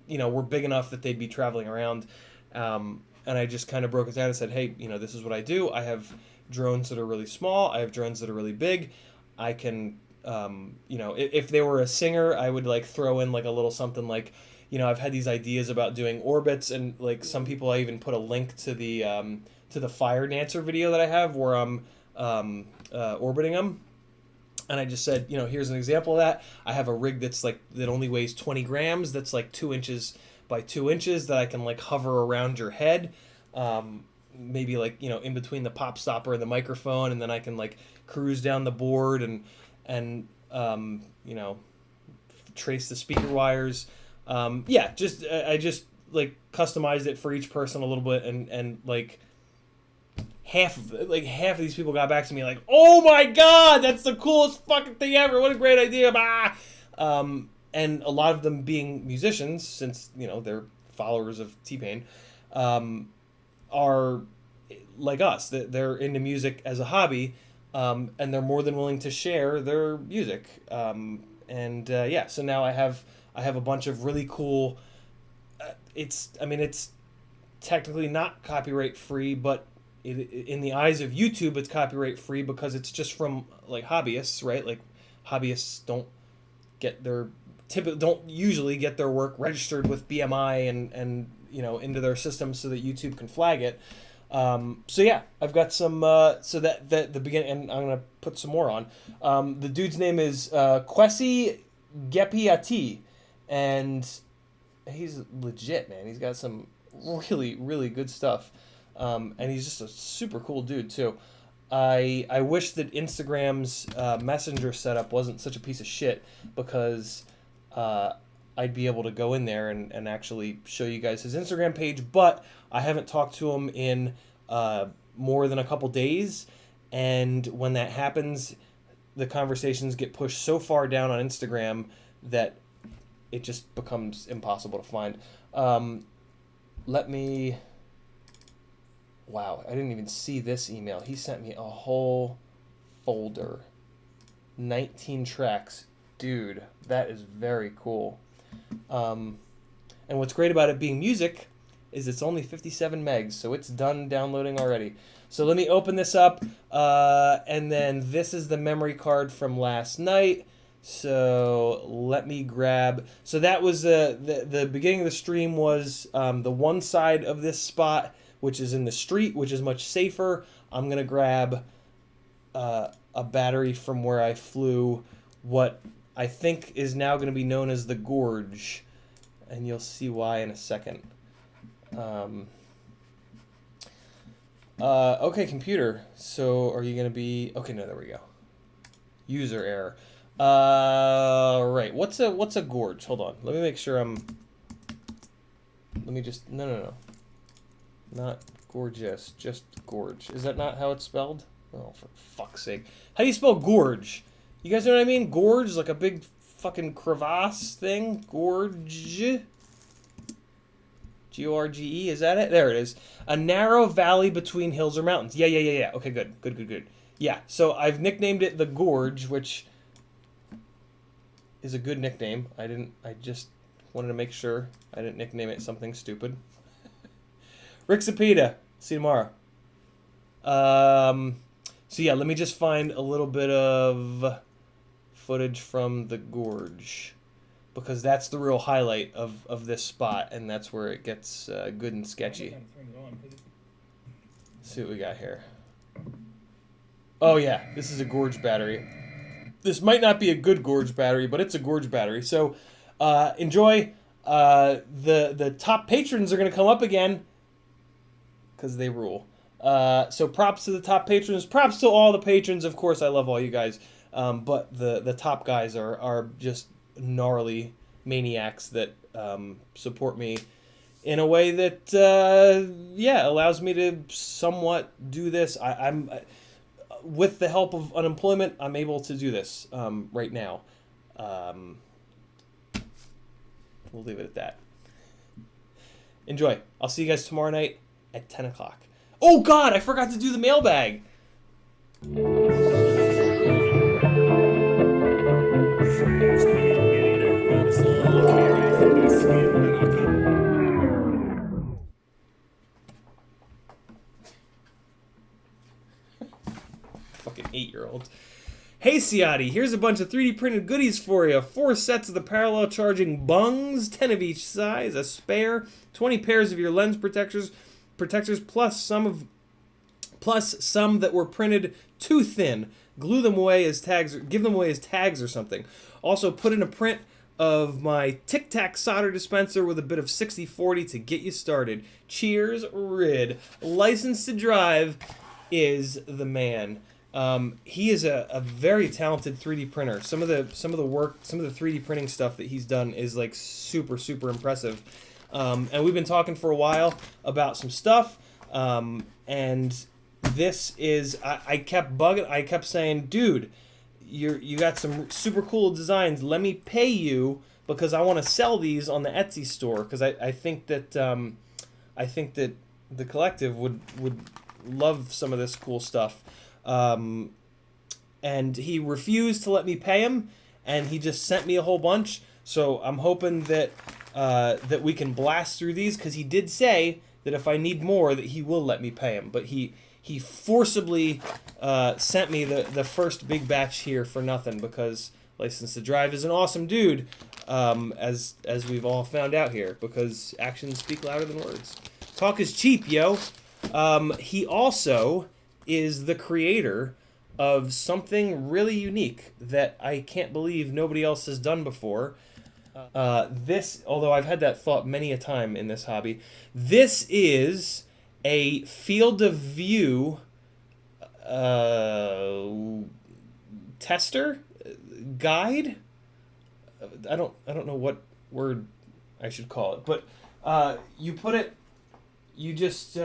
you know, were big enough that they'd be traveling around. And I just kind of broke it down and said, hey, you know, this is what I do. I have drones that are really small. I have drones that are really big. I can, you know, if they were a singer, I would like throw in like a little something like, you know, I've had these ideas about doing orbits, and like some people, I even put a link to the Fire Dancer video that I have where I'm orbiting them. And I just said, you know, here's an example of that. I have a rig that only weighs 20 grams. That's like 2 inches by 2 inches that I can like hover around your head. Maybe like, you know, in between the pop stopper and the microphone. And then I can like cruise down the board and you know, trace the speaker wires. Yeah, I just like customized it for each person a little bit, and like half of these people got back to me like, oh my god, that's the coolest fucking thing ever, what a great idea. And a lot of them being musicians, since, you know, they're followers of T-Pain, are like us, that they're into music as a hobby, and they're more than willing to share their music. Yeah, so now I have a bunch of really cool I mean, it's technically not copyright free, but in the eyes of YouTube, it's copyright free because it's just from like hobbyists, right? Like hobbyists don't usually get their work registered with BMI and into their system so that YouTube can flag it. So yeah, I've got some. So that the beginning, and I'm gonna put some more on. The dude's name is Kwesi Gepiati, and he's legit, man. He's got some really, really good stuff. And he's just a super cool dude too. I wish that Instagram's Messenger setup wasn't such a piece of shit, because I'd be able to go in there and actually show you guys his Instagram page, but I haven't talked to him in more than a couple days, and when that happens, the conversations get pushed so far down on Instagram that it just becomes impossible to find. Wow, I didn't even see this email. He sent me a whole folder. 19 tracks. Dude, that is very cool. And what's great about it being music is it's only 57 megs, so it's done downloading already. So let me open this up, and then this is the memory card from last night. So let me grab... So that was the beginning of the stream was the one side of this spot, which is in the street, which is much safer. I'm going to grab a battery from where I flew what I think is now going to be known as the Gorge, and you'll see why in a second. Okay, computer. So are you going to be... Okay, no, there we go. User error. Right. What's a gorge? Hold on. Let me make sure I'm... Let me just... No. Not gorgeous, just gorge. Is that not how it's spelled? Oh, for fuck's sake. How do you spell gorge? You guys know what I mean? Gorge, like a big fucking crevasse thing. Gorge. Gorge, is that it? There it is. A narrow valley between hills or mountains. Yeah. Okay, good. Yeah, so I've nicknamed it the Gorge, which is a good nickname. I just wanted to make sure I didn't nickname it something stupid. Rick Zapita. See you tomorrow. So yeah, let me just find a little bit of footage from the Gorge, because that's the real highlight of this spot, and that's where it gets good and sketchy. Let's see what we got here. Oh yeah, this is a Gorge battery. This might not be a good Gorge battery, but it's a Gorge battery. So enjoy. The top patrons are going to come up again, because they rule. So props to the top patrons. Props to all the patrons. Of course, I love all you guys. But the top guys are just gnarly maniacs that support me in a way that allows me to somewhat do this. I'm with the help of unemployment, I'm able to do this right now. We'll leave it at that. Enjoy. I'll see you guys tomorrow night at 10 o'clock. Oh, God, I forgot to do the mailbag. Fucking 8-year-old. Hey, Ciati, here's a bunch of 3D printed goodies for you. 4 sets of the parallel charging bungs, 10 of each size, a spare, 20 pairs of your lens protectors, plus some that were printed too thin. Glue them away as tags, or give them away as tags or something. Also, put in a print of my Tic Tac solder dispenser with a bit of 60/40 to get you started. Cheers, Rid. Licensed to Drive is the man. He is a very talented 3D printer. Some of the 3D printing stuff that he's done is like super impressive. And we've been talking for a while about some stuff. And this is I kept saying, dude, you got some super cool designs. Let me pay you because I want to sell these on the Etsy store, because I think that the collective would love some of this cool stuff. And he refused to let me pay him, and he just sent me a whole bunch. So I'm hoping that that we can blast through these, because he did say that if I need more, that he will let me pay him. But he forcibly sent me the first big batch here for nothing, because License to Drive is an awesome dude, as we've all found out here, because actions speak louder than words. Talk is cheap, yo. He also is the creator of something really unique that I can't believe nobody else has done before. This, although I've had that thought many a time in this hobby, this is a field of view tester guide. I don't know what word I should call it, but you put it, you just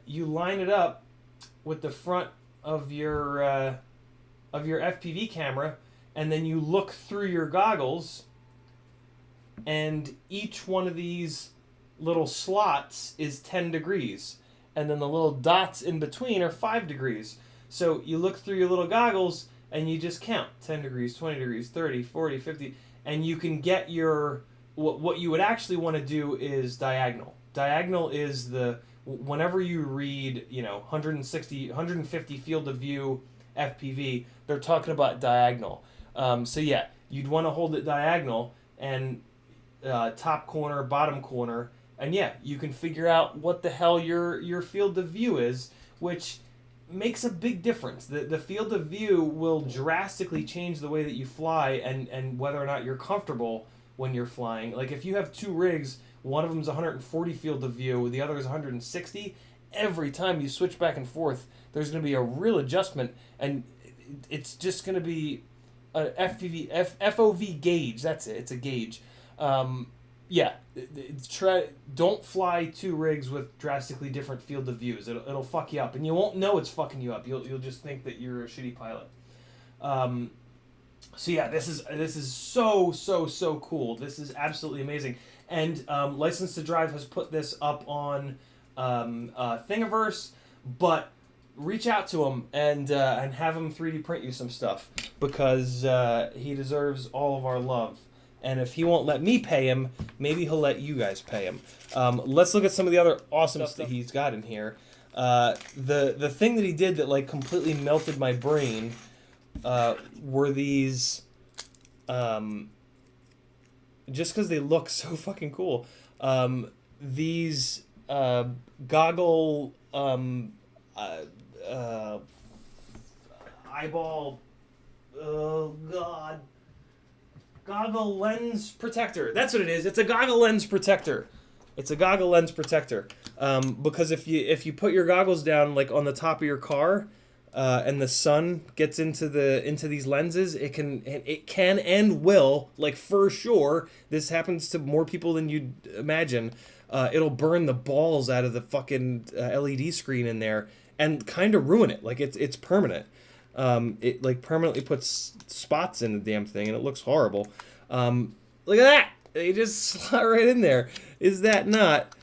you line it up with the front of your FPV camera, and then you look through your goggles, and each one of these little slots is 10 degrees, and then the little dots in between are 5 degrees. So you look through your little goggles and you just count 10 degrees, 20 degrees, 30, 40, 50, and you can get your, what you would actually want to do is diagonal. Diagonal is whenever you read, 150 field of view FPV, they're talking about diagonal. So yeah, you'd want to hold it diagonal, and top corner, bottom corner, and yeah, you can figure out what the hell your field of view is, which makes a big difference. The field of view will drastically change the way that you fly, and whether or not you're comfortable when you're flying. Like if you have two rigs, one of them's 140 field of view, the other is 160, every time you switch back and forth, there's going to be a real adjustment, and it's just going to be a FOV gauge. That's it. It's a gauge. Yeah, don't fly two rigs with drastically different field of views. It'll fuck you up, and you won't know it's fucking you up. You'll just think that you're a shitty pilot. So yeah, this is so cool. This is absolutely amazing. And License to Drive has put this up on Thingiverse, but reach out to him and have him 3D print you some stuff, because he deserves all of our love. And if he won't let me pay him, maybe he'll let you guys pay him. Let's look at some of the other awesome stuff that he's got in here. The thing that he did that like completely melted my brain were these, just because they look so fucking cool, these goggle eyeball, oh god, goggle lens protector. That's what it is. It's a goggle lens protector. It's a goggle lens protector. Because if you put your goggles down like on the top of your car, and the sun gets into these lenses, it can and will, like for sure, this happens to more people than you'd imagine. It'll burn the balls out of the fucking LED screen in there and kind of ruin it. Like it's permanent. It like permanently puts spots in the damn thing, and it looks horrible. Look at that! They just slot right in there. Is that not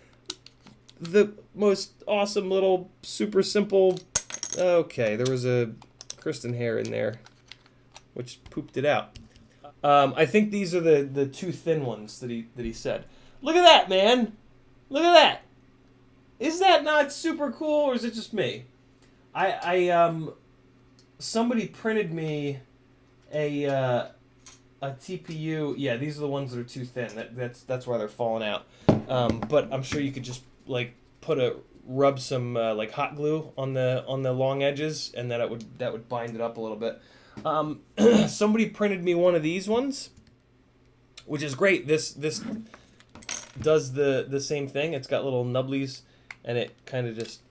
the most awesome little super simple? Okay, there was a Kristen hair in there, which pooped it out. I think these are the two thin ones that he said. Look at that, man! Look at that! Is that not super cool, or is it just me? Somebody printed me a TPU. Yeah, these are the ones that are too thin. That's why they're falling out. But I'm sure you could just like rub some like hot glue on the long edges, and that would bind it up a little bit. Somebody printed me one of these ones, which is great. This does the same thing. It's got little nubblies, and it kind of just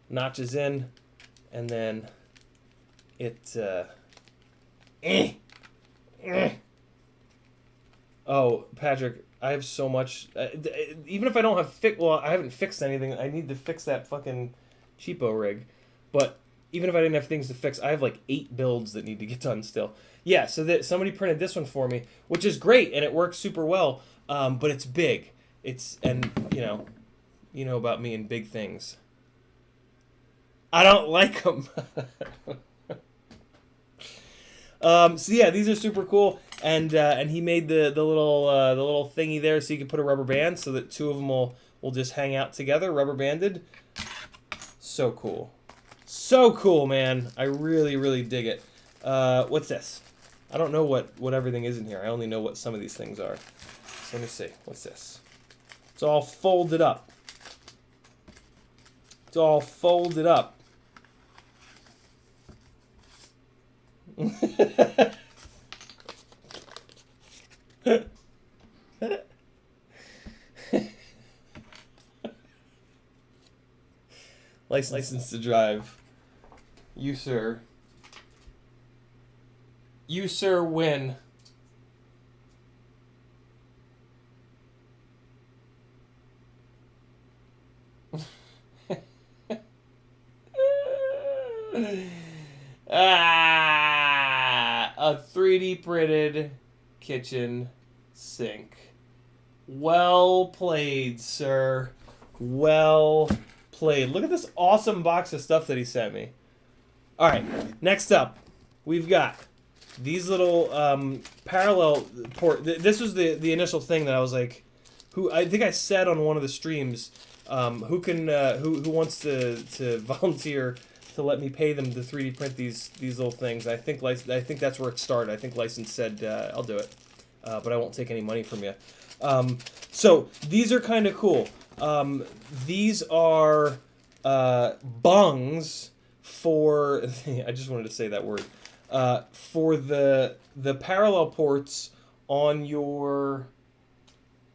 notches in, and then it Oh, Patrick, I have so much. Even if I don't have I haven't fixed anything. I need to fix that fucking cheapo rig. But even if I didn't have things to fix, I have like 8 builds that need to get done still. Yeah, so that somebody printed this one for me, which is great, and it works super well. But it's big. And you know about me and big things. I don't like them. So yeah, these are super cool, and he made the little thingy there so you can put a rubber band so that two of them will just hang out together, rubber banded. So cool. So cool, man. I really, really dig it. What's this? I don't know what everything is in here. I only know what some of these things are. So let me see. What's this? It's all folded up. It's all folded up. License to drive. You, sir. You, sir, win. A 3D printed kitchen sink. Well played, sir. Well played. Look at this awesome box of stuff that he sent me. All right, next up, we've got these little parallel port. This was the initial thing that I was like, who I think I said on one of the streams, who wants to volunteer to let me pay them to 3D print these little things. I think that's where it started. I think License said I'll do it, but I won't take any money from you. So these are kind of cool. These are bungs for I just wanted to say that word for the parallel ports on your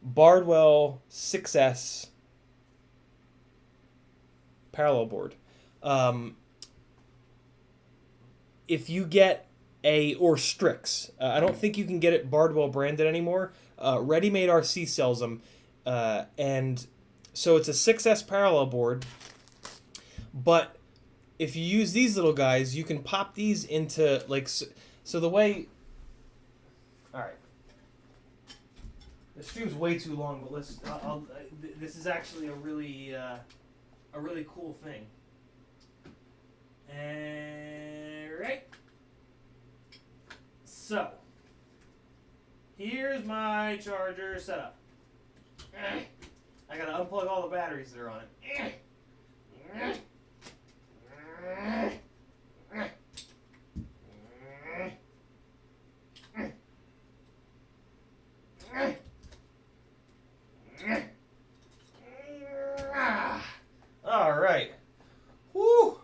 Bardwell 6S parallel board. If you get or Strix, I don't think you can get it Bardwell branded anymore. Ready Made RC sells them, and so it's a 6S parallel board. But if you use these little guys, you can pop these into like so the way. All right, the stream's way too long, but this is actually a really cool thing. Right. So, here's my charger setup. I gotta unplug all the batteries that are on it. All right. Woo!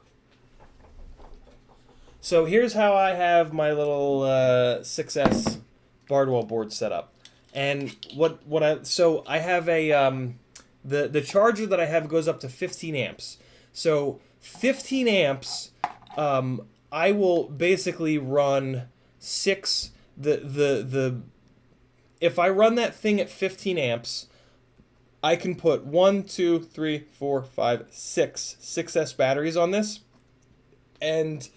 So here's how I have my little 6S Bardwell board set up, and I have a the charger that I have goes up to 15 amps. So 15 amps, I will basically run if I run that thing at 15 amps, I can put 1, 2, 3, 4, 5, 6 6S batteries on this, and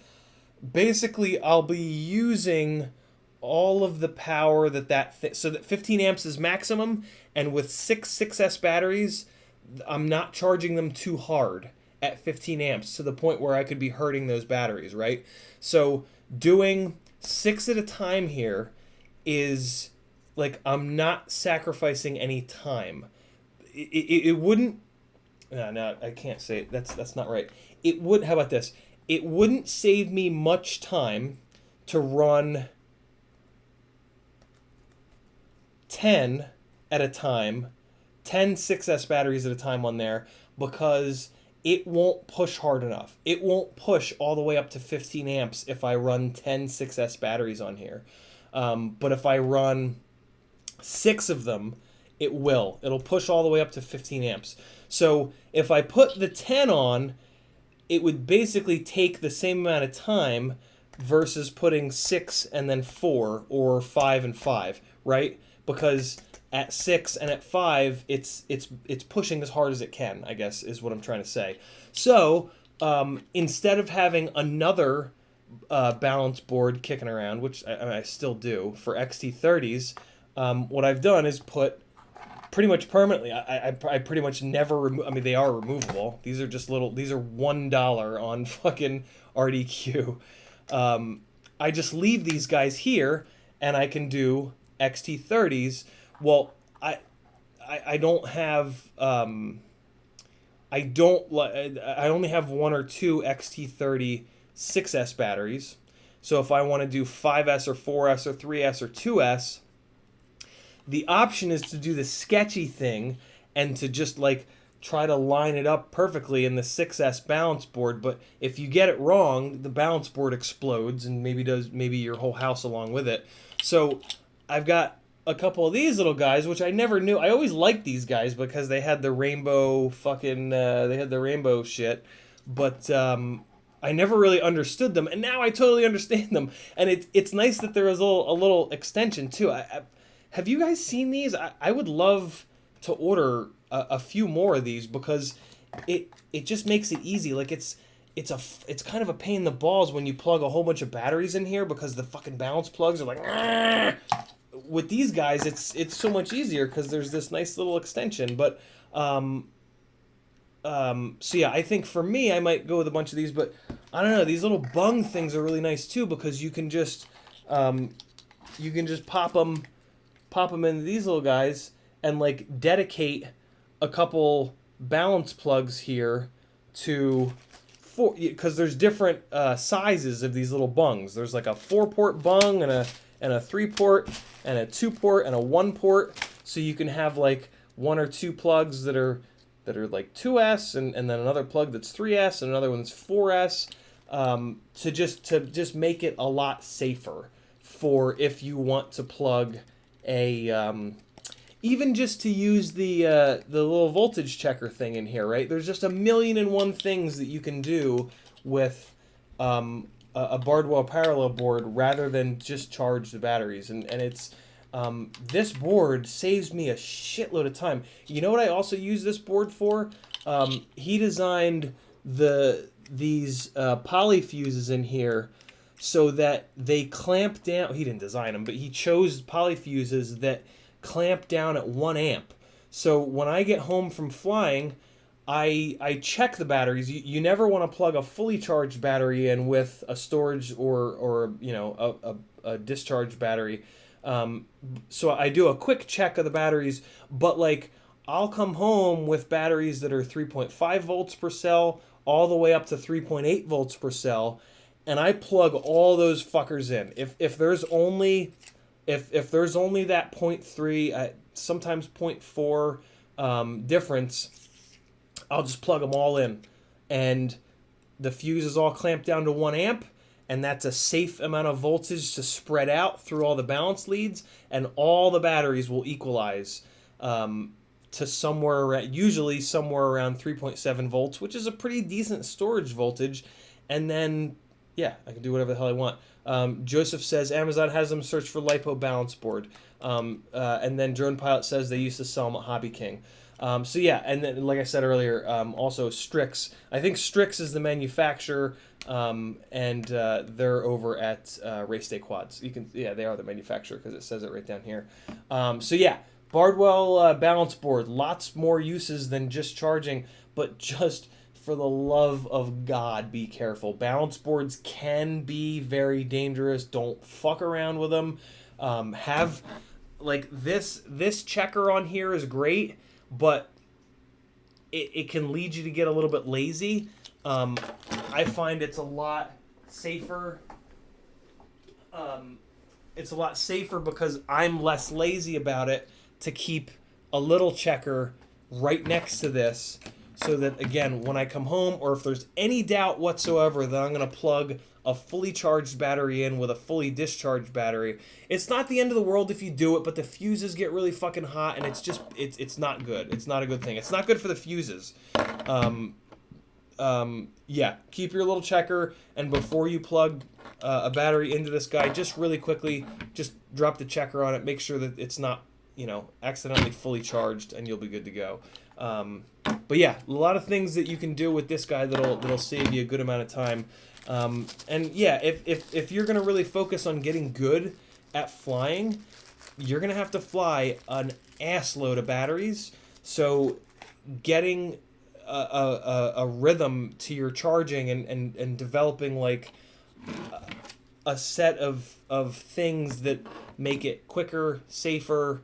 basically I'll be using all of the power so that 15 amps is maximum, and with 6S batteries, I'm not charging them too hard at 15 amps to the point where I could be hurting those batteries, right? So doing 6 at a time here is like I'm not sacrificing any time. It wouldn't. No, I can't say it. That's not right. It would. How about this? It wouldn't save me much time to run 10 at a time, 10 6S batteries at a time on there, because it won't push hard enough. It won't push all the way up to 15 amps if I run 10 6S batteries on here. But if I run 6 of them, it will. It'll push all the way up to 15 amps. So if I put the 10 on, it would basically take the same amount of time versus putting 6 and then 4 or 5 and 5, right? Because at 6 and at 5, it's pushing as hard as it can, I guess, is what I'm trying to say. So instead of having another balance board kicking around, which I still do for XT30s, what I've done is put pretty much permanently. I pretty much never remove. I mean, they are removable. These are just little. These are $1 on fucking RDQ. I just leave these guys here, and I can do XT30s. Well, I don't have I only have one or two XT30 6S batteries. So if I want to do 5S or 4S or 3S or 2S, the option is to do the sketchy thing and to just like try to line it up perfectly in the 6S balance board. But if you get it wrong, the balance board explodes and maybe your whole house along with it. So I've got a couple of these little guys, which I never knew. I always liked these guys because they had the rainbow they had the rainbow shit. But I never really understood them, and now I totally understand them. And it's nice that there is a little extension too. Have you guys seen these? I would love to order a few more of these because it just makes it easy. Like it's kind of a pain in the balls when you plug a whole bunch of batteries in here because the fucking balance plugs are like. Argh! With these guys, it's so much easier because there's this nice little extension. But so yeah, I think for me, I might go with a bunch of these. But I don't know. These little bung things are really nice too because you can just pop them into these little guys and like dedicate a couple balance plugs here to because there's different sizes of these little bungs. There's like a 4-port bung and a 3-port and a 2-port and a 1-port. So you can have like one or two plugs that are like 2S and then another plug that's 3S and another one's 4S to just make it a lot safer for if you want to plug a even just to use the little voltage checker thing in here, right? There's just 1,000,001 things that you can do with a Bardwell parallel board rather than just charge the batteries. And it's this board saves me a shitload of time. You know what I also use this board for? He designed these poly fuses in here so that they clamp down. He didn't design them, but he chose poly fuses that clamp down at 1 amp. So when I get home from flying, I check the batteries. You never want to plug a fully charged battery in with a storage or you know a discharged battery. So I do a quick check of the batteries, but like I'll come home with batteries that are 3.5 volts per cell all the way up to 3.8 volts per cell, and I plug all those fuckers in. If there's only that 0.3, sometimes 0.4 difference, I'll just plug them all in. And the fuse is all clamped down to 1 amp, and that's a safe amount of voltage to spread out through all the balance leads, and all the batteries will equalize to usually somewhere around 3.7 volts, which is a pretty decent storage voltage. And then, yeah, I can do whatever the hell I want. Joseph says Amazon has them search for LiPo balance board. And then Drone Pilot says they used to sell them at Hobby King. So yeah, and then like I said earlier, also Strix. I think Strix is the manufacturer, and they're over at Race Day Quads. They are the manufacturer because it says it right down here. So yeah, Bardwell balance board. Lots more uses than just charging, but just for the love of God, be careful. Balance boards can be very dangerous. Don't fuck around with them. Have like this checker on here is great, but it can lead you to get a little bit lazy. I find it's a lot safer. It's a lot safer because I'm less lazy about it to keep a little checker right next to this, so that again, when I come home, or if there's any doubt whatsoever that I'm going to plug a fully charged battery in with a fully discharged battery, it's not the end of the world if you do it, but the fuses get really fucking hot, and it's not good. It's not a good thing. It's not good for the fuses. Yeah, keep your little checker, and before you plug a battery into this guy, just really quickly, just drop the checker on it. Make sure that it's not, accidentally fully charged, and you'll be good to go. But yeah, a lot of things that you can do with this guy that'll save you a good amount of time. And yeah, if you're gonna really focus on getting good at flying, you're gonna have to fly an ass load of batteries. So getting a rhythm to your charging and developing like a set of things that make it quicker, safer,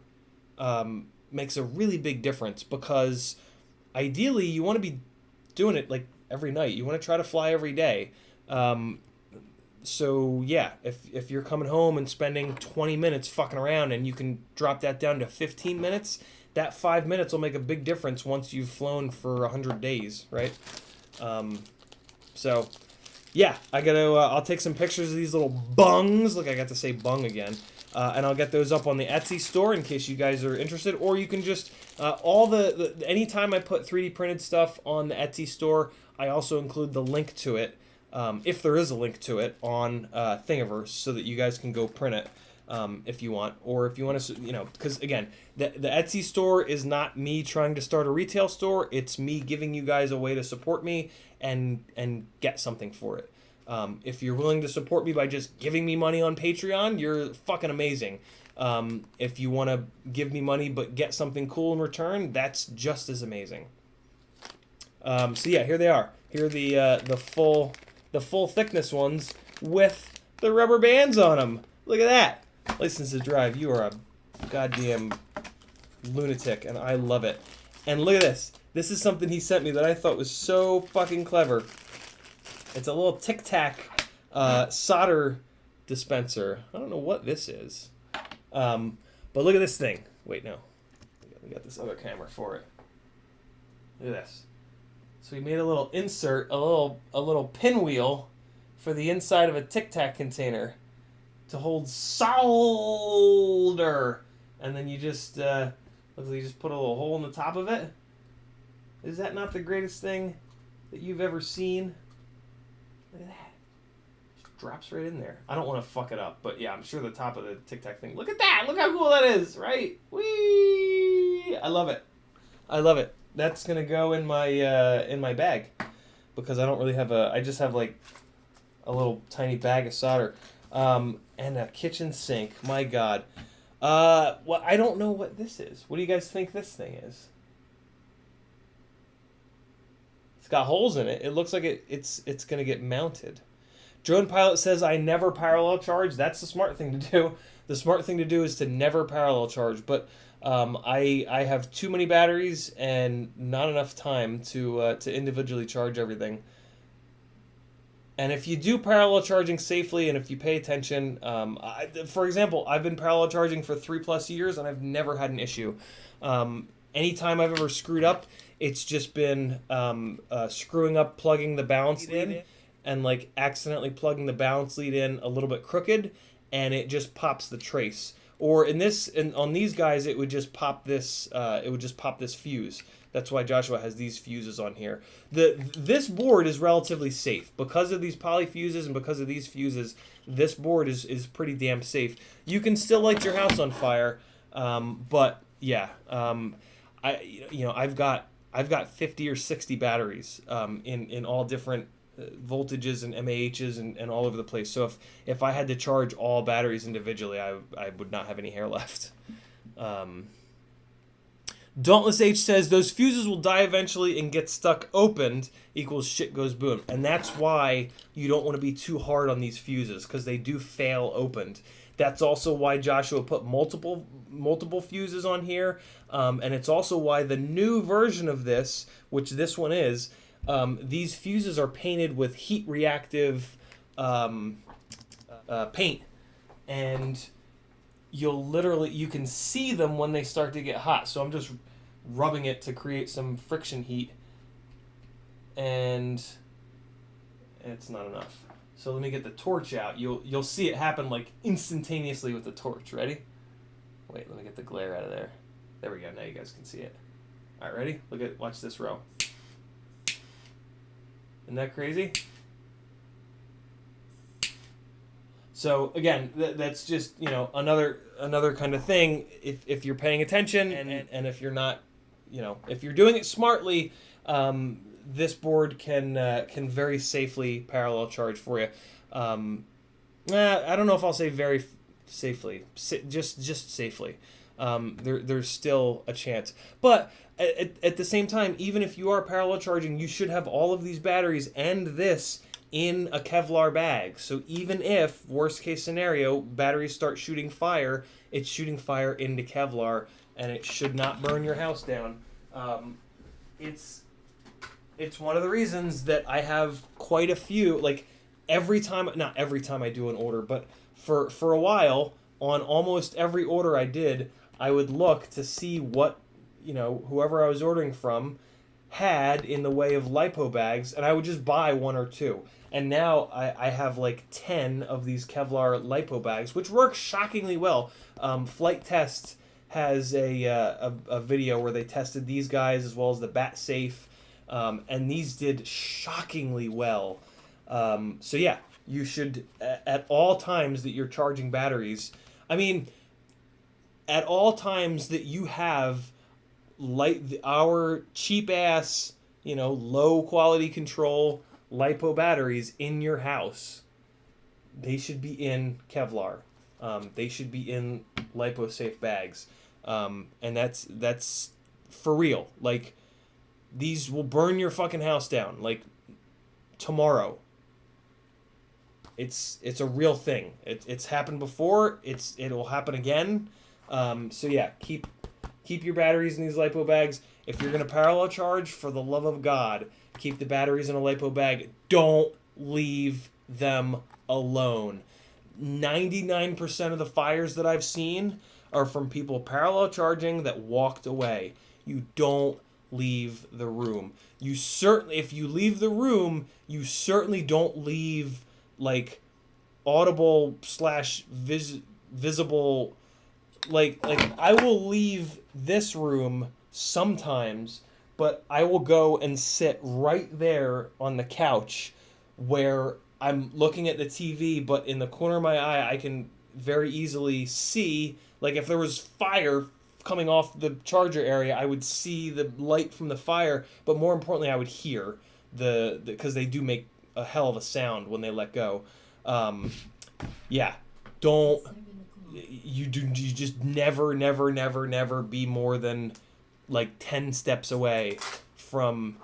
makes a really big difference, because ideally you want to be doing it like every night. You want to try to fly every day. So yeah, if you're coming home and spending 20 minutes fucking around and you can drop that down to 15 minutes, that 5 minutes will make a big difference once you've flown for 100 days, right? So yeah, I'll take some pictures of these little bungs. Look, I got to say bung again. And I'll get those up on the Etsy store in case you guys are interested. Or you can just, anytime I put 3D printed stuff on the Etsy store, I also include the link to it, if there is a link to it, on Thingiverse, so that you guys can go print it if you want. Or if you want to, because again, the Etsy store is not me trying to start a retail store. It's me giving you guys a way to support me and get something for it. If you're willing to support me by just giving me money on Patreon, you're fucking amazing. If you want to give me money but get something cool in return, that's just as amazing. So yeah, here they are. Here are the full thickness ones with the rubber bands on them. Look at that. License to drive. You are a goddamn lunatic, and I love it. And look at this. This is something he sent me that I thought was so fucking clever. It's a little Tic Tac solder dispenser. I don't know what this is. But look at this thing. Wait, no. We got this other camera for it. Look at this. So we made a little insert, a little pinwheel for the inside of a Tic Tac container to hold solder. And then you just, looks like you just put a little hole in the top of it. Is that not the greatest thing that you've ever seen? Look at that. Just drops right in there. I don't want to fuck it up, but yeah, I'm sure the top of the Tic Tac thing. Look at that! Look how cool that is, right? Whee! I love it. I love it. That's gonna go in my bag, because I don't really have I just have like a little tiny bag of solder, and a kitchen sink. My God. Well, I don't know what this is. What do you guys think this thing is? It's got holes in it. It looks like it's going to get mounted. Drone Pilot says, I never parallel charge. That's the smart thing to do. The smart thing to do is to never parallel charge. But I have too many batteries and not enough time to individually charge everything. And if you do parallel charging safely, and if you pay attention, for example, I've been parallel charging for 3+ years and I've never had an issue. Anytime I've ever screwed up, it's just been screwing up plugging the balance lead in, and like accidentally plugging the balance lead in a little bit crooked, and it just pops the trace. Or on these guys, it would just pop this. It would just pop this fuse. That's why Joshua has these fuses on here. This board is relatively safe because of these poly fuses and because of these fuses. This board is pretty damn safe. You can still light your house on fire, but yeah, I've got 50 or 60 batteries in all different voltages and MAHs and all over the place. So if I had to charge all batteries individually, I would not have any hair left. Dauntless H says, those fuses will die eventually and get stuck opened equals shit goes boom. And that's why you don't want to be too hard on these fuses, because they do fail opened. That's also why Joshua put multiple fuses on here. And it's also why the new version of this, which this one is, these fuses are painted with heat reactive paint. And you can see them when they start to get hot. So I'm just rubbing it to create some friction heat, and it's not enough. So let me get the torch out. You'll see it happen like instantaneously with the torch. Ready? Wait, let me get the glare out of there. There we go. Now you guys can see it. All right, ready? Watch this row. Isn't that crazy? So again, that's just another kind of thing. If you're paying attention and if you're not, if you're doing it smartly, this board can very safely parallel charge for you. I don't know if I'll say very safely, just safely. There's still a chance, but at the same time, even if you are parallel charging, you should have all of these batteries and this in a Kevlar bag. So even if, worst case scenario, batteries start shooting fire, it's shooting fire into Kevlar, and it should not burn your house down. It's one of the reasons that I have quite a few, like not every time I do an order, but for a while, on almost every order I did, I would look to see what, whoever I was ordering from had in the way of lipo bags, and I would just buy one or two. And now I have like 10 of these Kevlar lipo bags, which work shockingly well. Flight Test has a video where they tested these guys as well as the Bat Safe, and these did shockingly well. So yeah, you should, at all times that you're charging batteries, at all times that you have our cheap ass, low quality control lipo batteries in your house, they should be in Kevlar. They should be in lipo safe bags. And that's for real. Like, these will burn your fucking house down, like, tomorrow. It's a real thing. It's happened before. It'll happen again. So yeah, keep your batteries in these lipo bags. If you're gonna parallel charge, for the love of God, keep the batteries in a lipo bag. Don't leave them alone. 99% of the fires that I've seen are from people parallel charging that walked away. You don't leave the room. If you leave the room, you certainly don't leave like audible / visible. Like I will leave this room sometimes, but I will go and sit right there on the couch where I'm looking at the TV, but in the corner of my eye I can very easily see, like, if there was fire coming off the charger area, I would see the light from the fire, but more importantly I would hear because they do make a hell of a sound when they let go. You just never be more than like 10 steps away from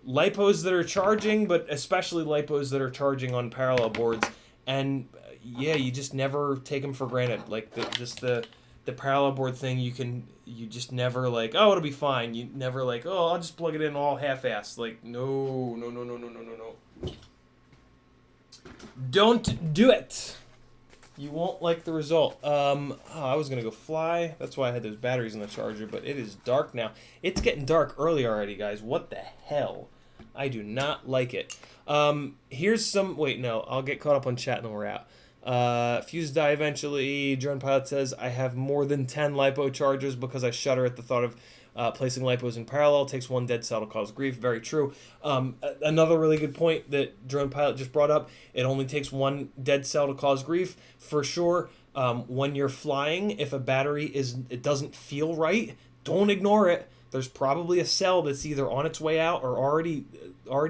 lipos that are charging, but especially lipos that are charging on parallel boards. And yeah, you just never take them for granted. Like the parallel board thing, you just never like, oh, it'll be fine. You never like, oh, I'll just plug it in all half-assed. Like, no. Don't do it. You won't like the result. I was gonna go fly. That's why I had those batteries in the charger, but it is dark now. It's getting dark early already, guys. What the hell? I do not like it. Here's some... Wait, no. I'll get caught up on chat and then we're out. Fuse die eventually. Drone Pilot says, I have more than 10 lipo chargers because I shudder at the thought of placing lipos in parallel. Takes one dead cell to cause grief. Very true. Another really good point that Drone Pilot just brought up. It only takes one dead cell to cause grief. For sure, when you're flying, if a battery it doesn't feel right, don't ignore it. There's probably a cell that's either on its way out or already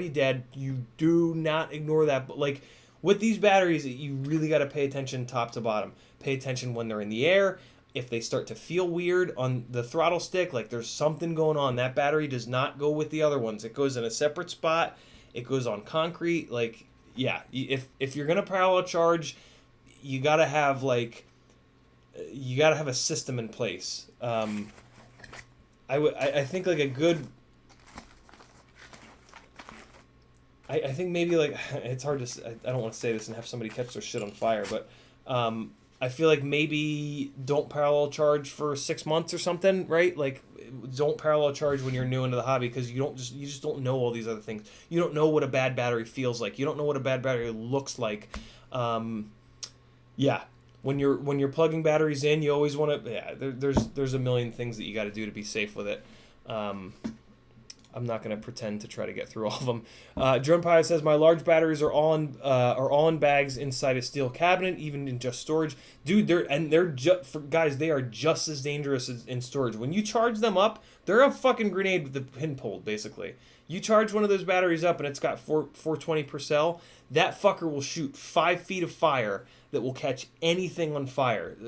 dead. You do not ignore that. But like with these batteries, you really got to pay attention top to bottom. Pay attention when they're in the air. If they start to feel weird on the throttle stick, like there's something going on, that battery does not go with the other ones. It goes in a separate spot. It goes on concrete. Like, yeah, if you're gonna parallel charge, you gotta have a system in place. I think like a good. I think maybe like it's hard to. I don't want to say this and have somebody catch their shit on fire, but I feel like maybe don't parallel charge for 6 months or something, right? Like, don't parallel charge when you're new into the hobby because you just don't know all these other things. You don't know what a bad battery feels like. You don't know what a bad battery looks like. Yeah, when you're plugging batteries in, you always want to. Yeah, there's a million things that you got to do to be safe with it. I'm not going to pretend to try to get through all of them. Drone Pilot says, my large batteries are all in bags inside a steel cabinet, even in just storage. Dude, guys, they are just as dangerous in storage. When you charge them up, they're a fucking grenade with the pin pulled, basically. You charge one of those batteries up and it's got 420 per cell, that fucker will shoot 5 feet of fire that will catch anything on fire.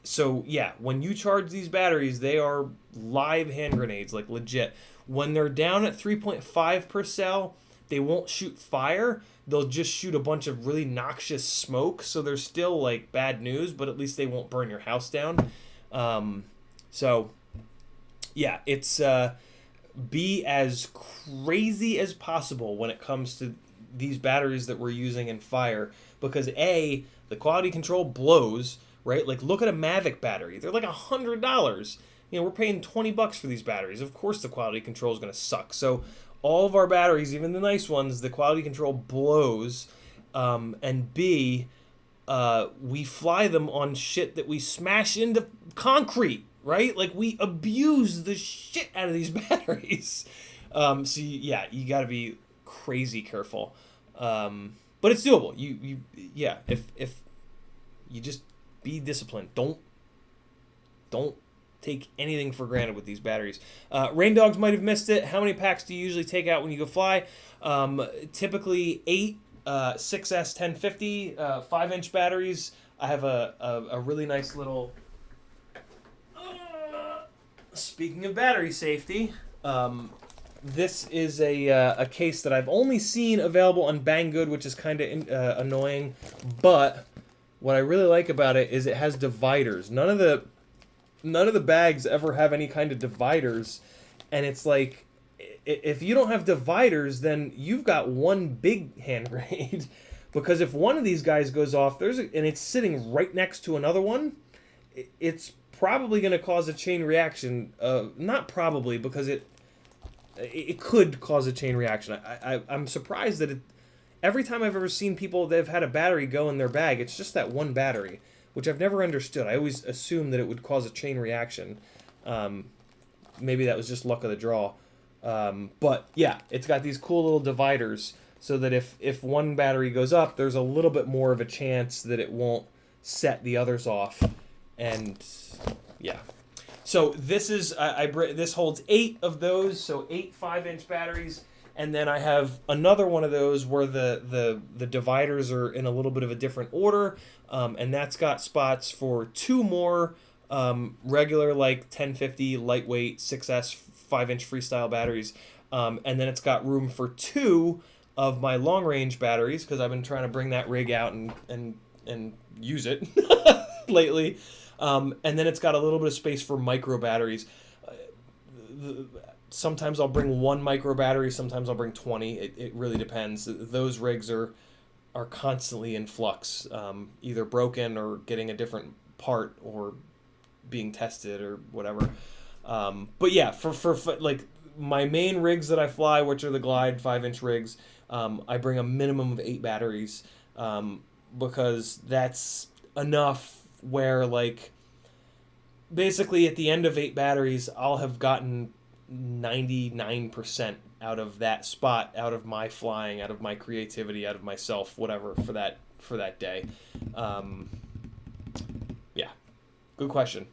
So yeah, when you charge these batteries, they are live hand grenades, like legit. When they're down at 3.5 per cell, they won't shoot fire. They'll just shoot a bunch of really noxious smoke. So they're still like bad news, but at least they won't burn your house down. So yeah, it's be as crazy as possible when it comes to these batteries that we're using in fire, because the quality control blows, right? Like, look at a Mavic battery. They're like $100. You know, we're paying $20 for these batteries. Of course the quality control is going to suck. So all of our batteries, even the nice ones, the quality control blows. And B, we fly them on shit that we smash into concrete, right? Like, we abuse the shit out of these batteries. So yeah, you got to be crazy careful. But it's doable. If you just be disciplined. Don't take anything for granted with these batteries. Rain Dogs might have missed it. How many packs do you usually take out when you go fly? Typically 8 6S 1050 5-inch batteries. I have a really nice little... Speaking of battery safety, this is a case that I've only seen available on Banggood, which is kind of annoying. But what I really like about it is it has dividers. None of the bags ever have any kind of dividers, and it's like, if you don't have dividers, then you've got one big hand grenade. Because if one of these guys goes off, and it's sitting right next to another one, it's probably going to cause a chain reaction. Not probably, because it could cause a chain reaction. I'm surprised that every time I've ever seen people that have had a battery go in their bag, it's just that one battery, which I've never understood. I always assumed that it would cause a chain reaction. Maybe that was just luck of the draw. But yeah, it's got these cool little dividers so that if one battery goes up, there's a little bit more of a chance that it won't set the others off. And yeah. So this is this holds 8 of those, so 8 5-inch batteries. And then I have another one of those where the dividers are in a little bit of a different order. And that's got spots for 2 more regular, like 1050 lightweight 6S 5-inch freestyle batteries. And then it's got room for 2 of my long range batteries, because I've been trying to bring that rig out and use it lately. And then it's got a little bit of space for micro batteries. Sometimes I'll bring 1 micro battery, sometimes I'll bring 20. It really depends. Those rigs are constantly in flux, either broken or getting a different part or being tested or whatever. But yeah, for like my main rigs that I fly, which are the Glide 5-inch rigs, I bring a minimum of 8 batteries, because that's enough where, like, basically at the end of 8 batteries, I'll have gotten 99% out of that spot, out of my flying, out of my creativity, out of myself, whatever, for that day. Yeah, good question.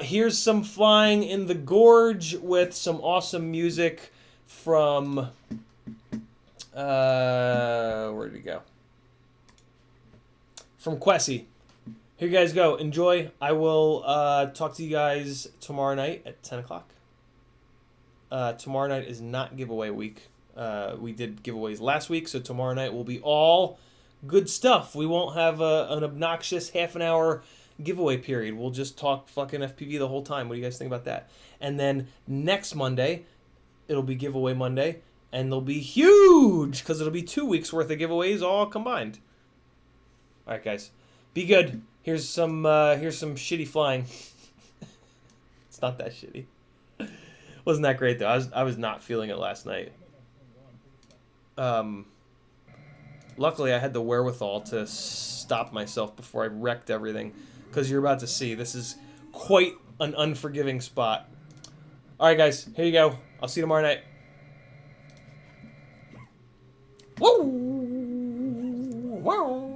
Here's some flying in the gorge with some awesome music from where did he go? From Quessy. Here you guys go. Enjoy. I will talk to you guys tomorrow night at 10 o'clock. Tomorrow night is not giveaway week. We did giveaways last week, so tomorrow night will be all good stuff. We won't have an obnoxious half an hour giveaway period. We'll just talk fucking FPV the whole time. What do you guys think about that? And then next Monday, it'll be giveaway Monday, and they'll be huge because it'll be 2 weeks worth of giveaways all combined. All right, guys, be good. Here's some shitty flying. It's not that shitty. Wasn't that great though? I was not feeling it last night. Luckily, I had the wherewithal to stop myself before I wrecked everything, because you're about to see this is quite an unforgiving spot. All right, guys, here you go. I'll see you tomorrow night. Woo! Woo!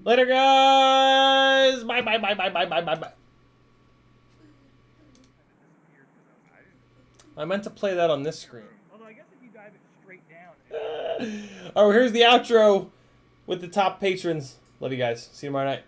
Later, guys. Bye, bye, bye, bye, bye, bye, bye, bye. I meant to play that on this screen. Although I guess if you dive it straight down. Oh, here's the outro with the top patrons. Love you guys. See you tomorrow night.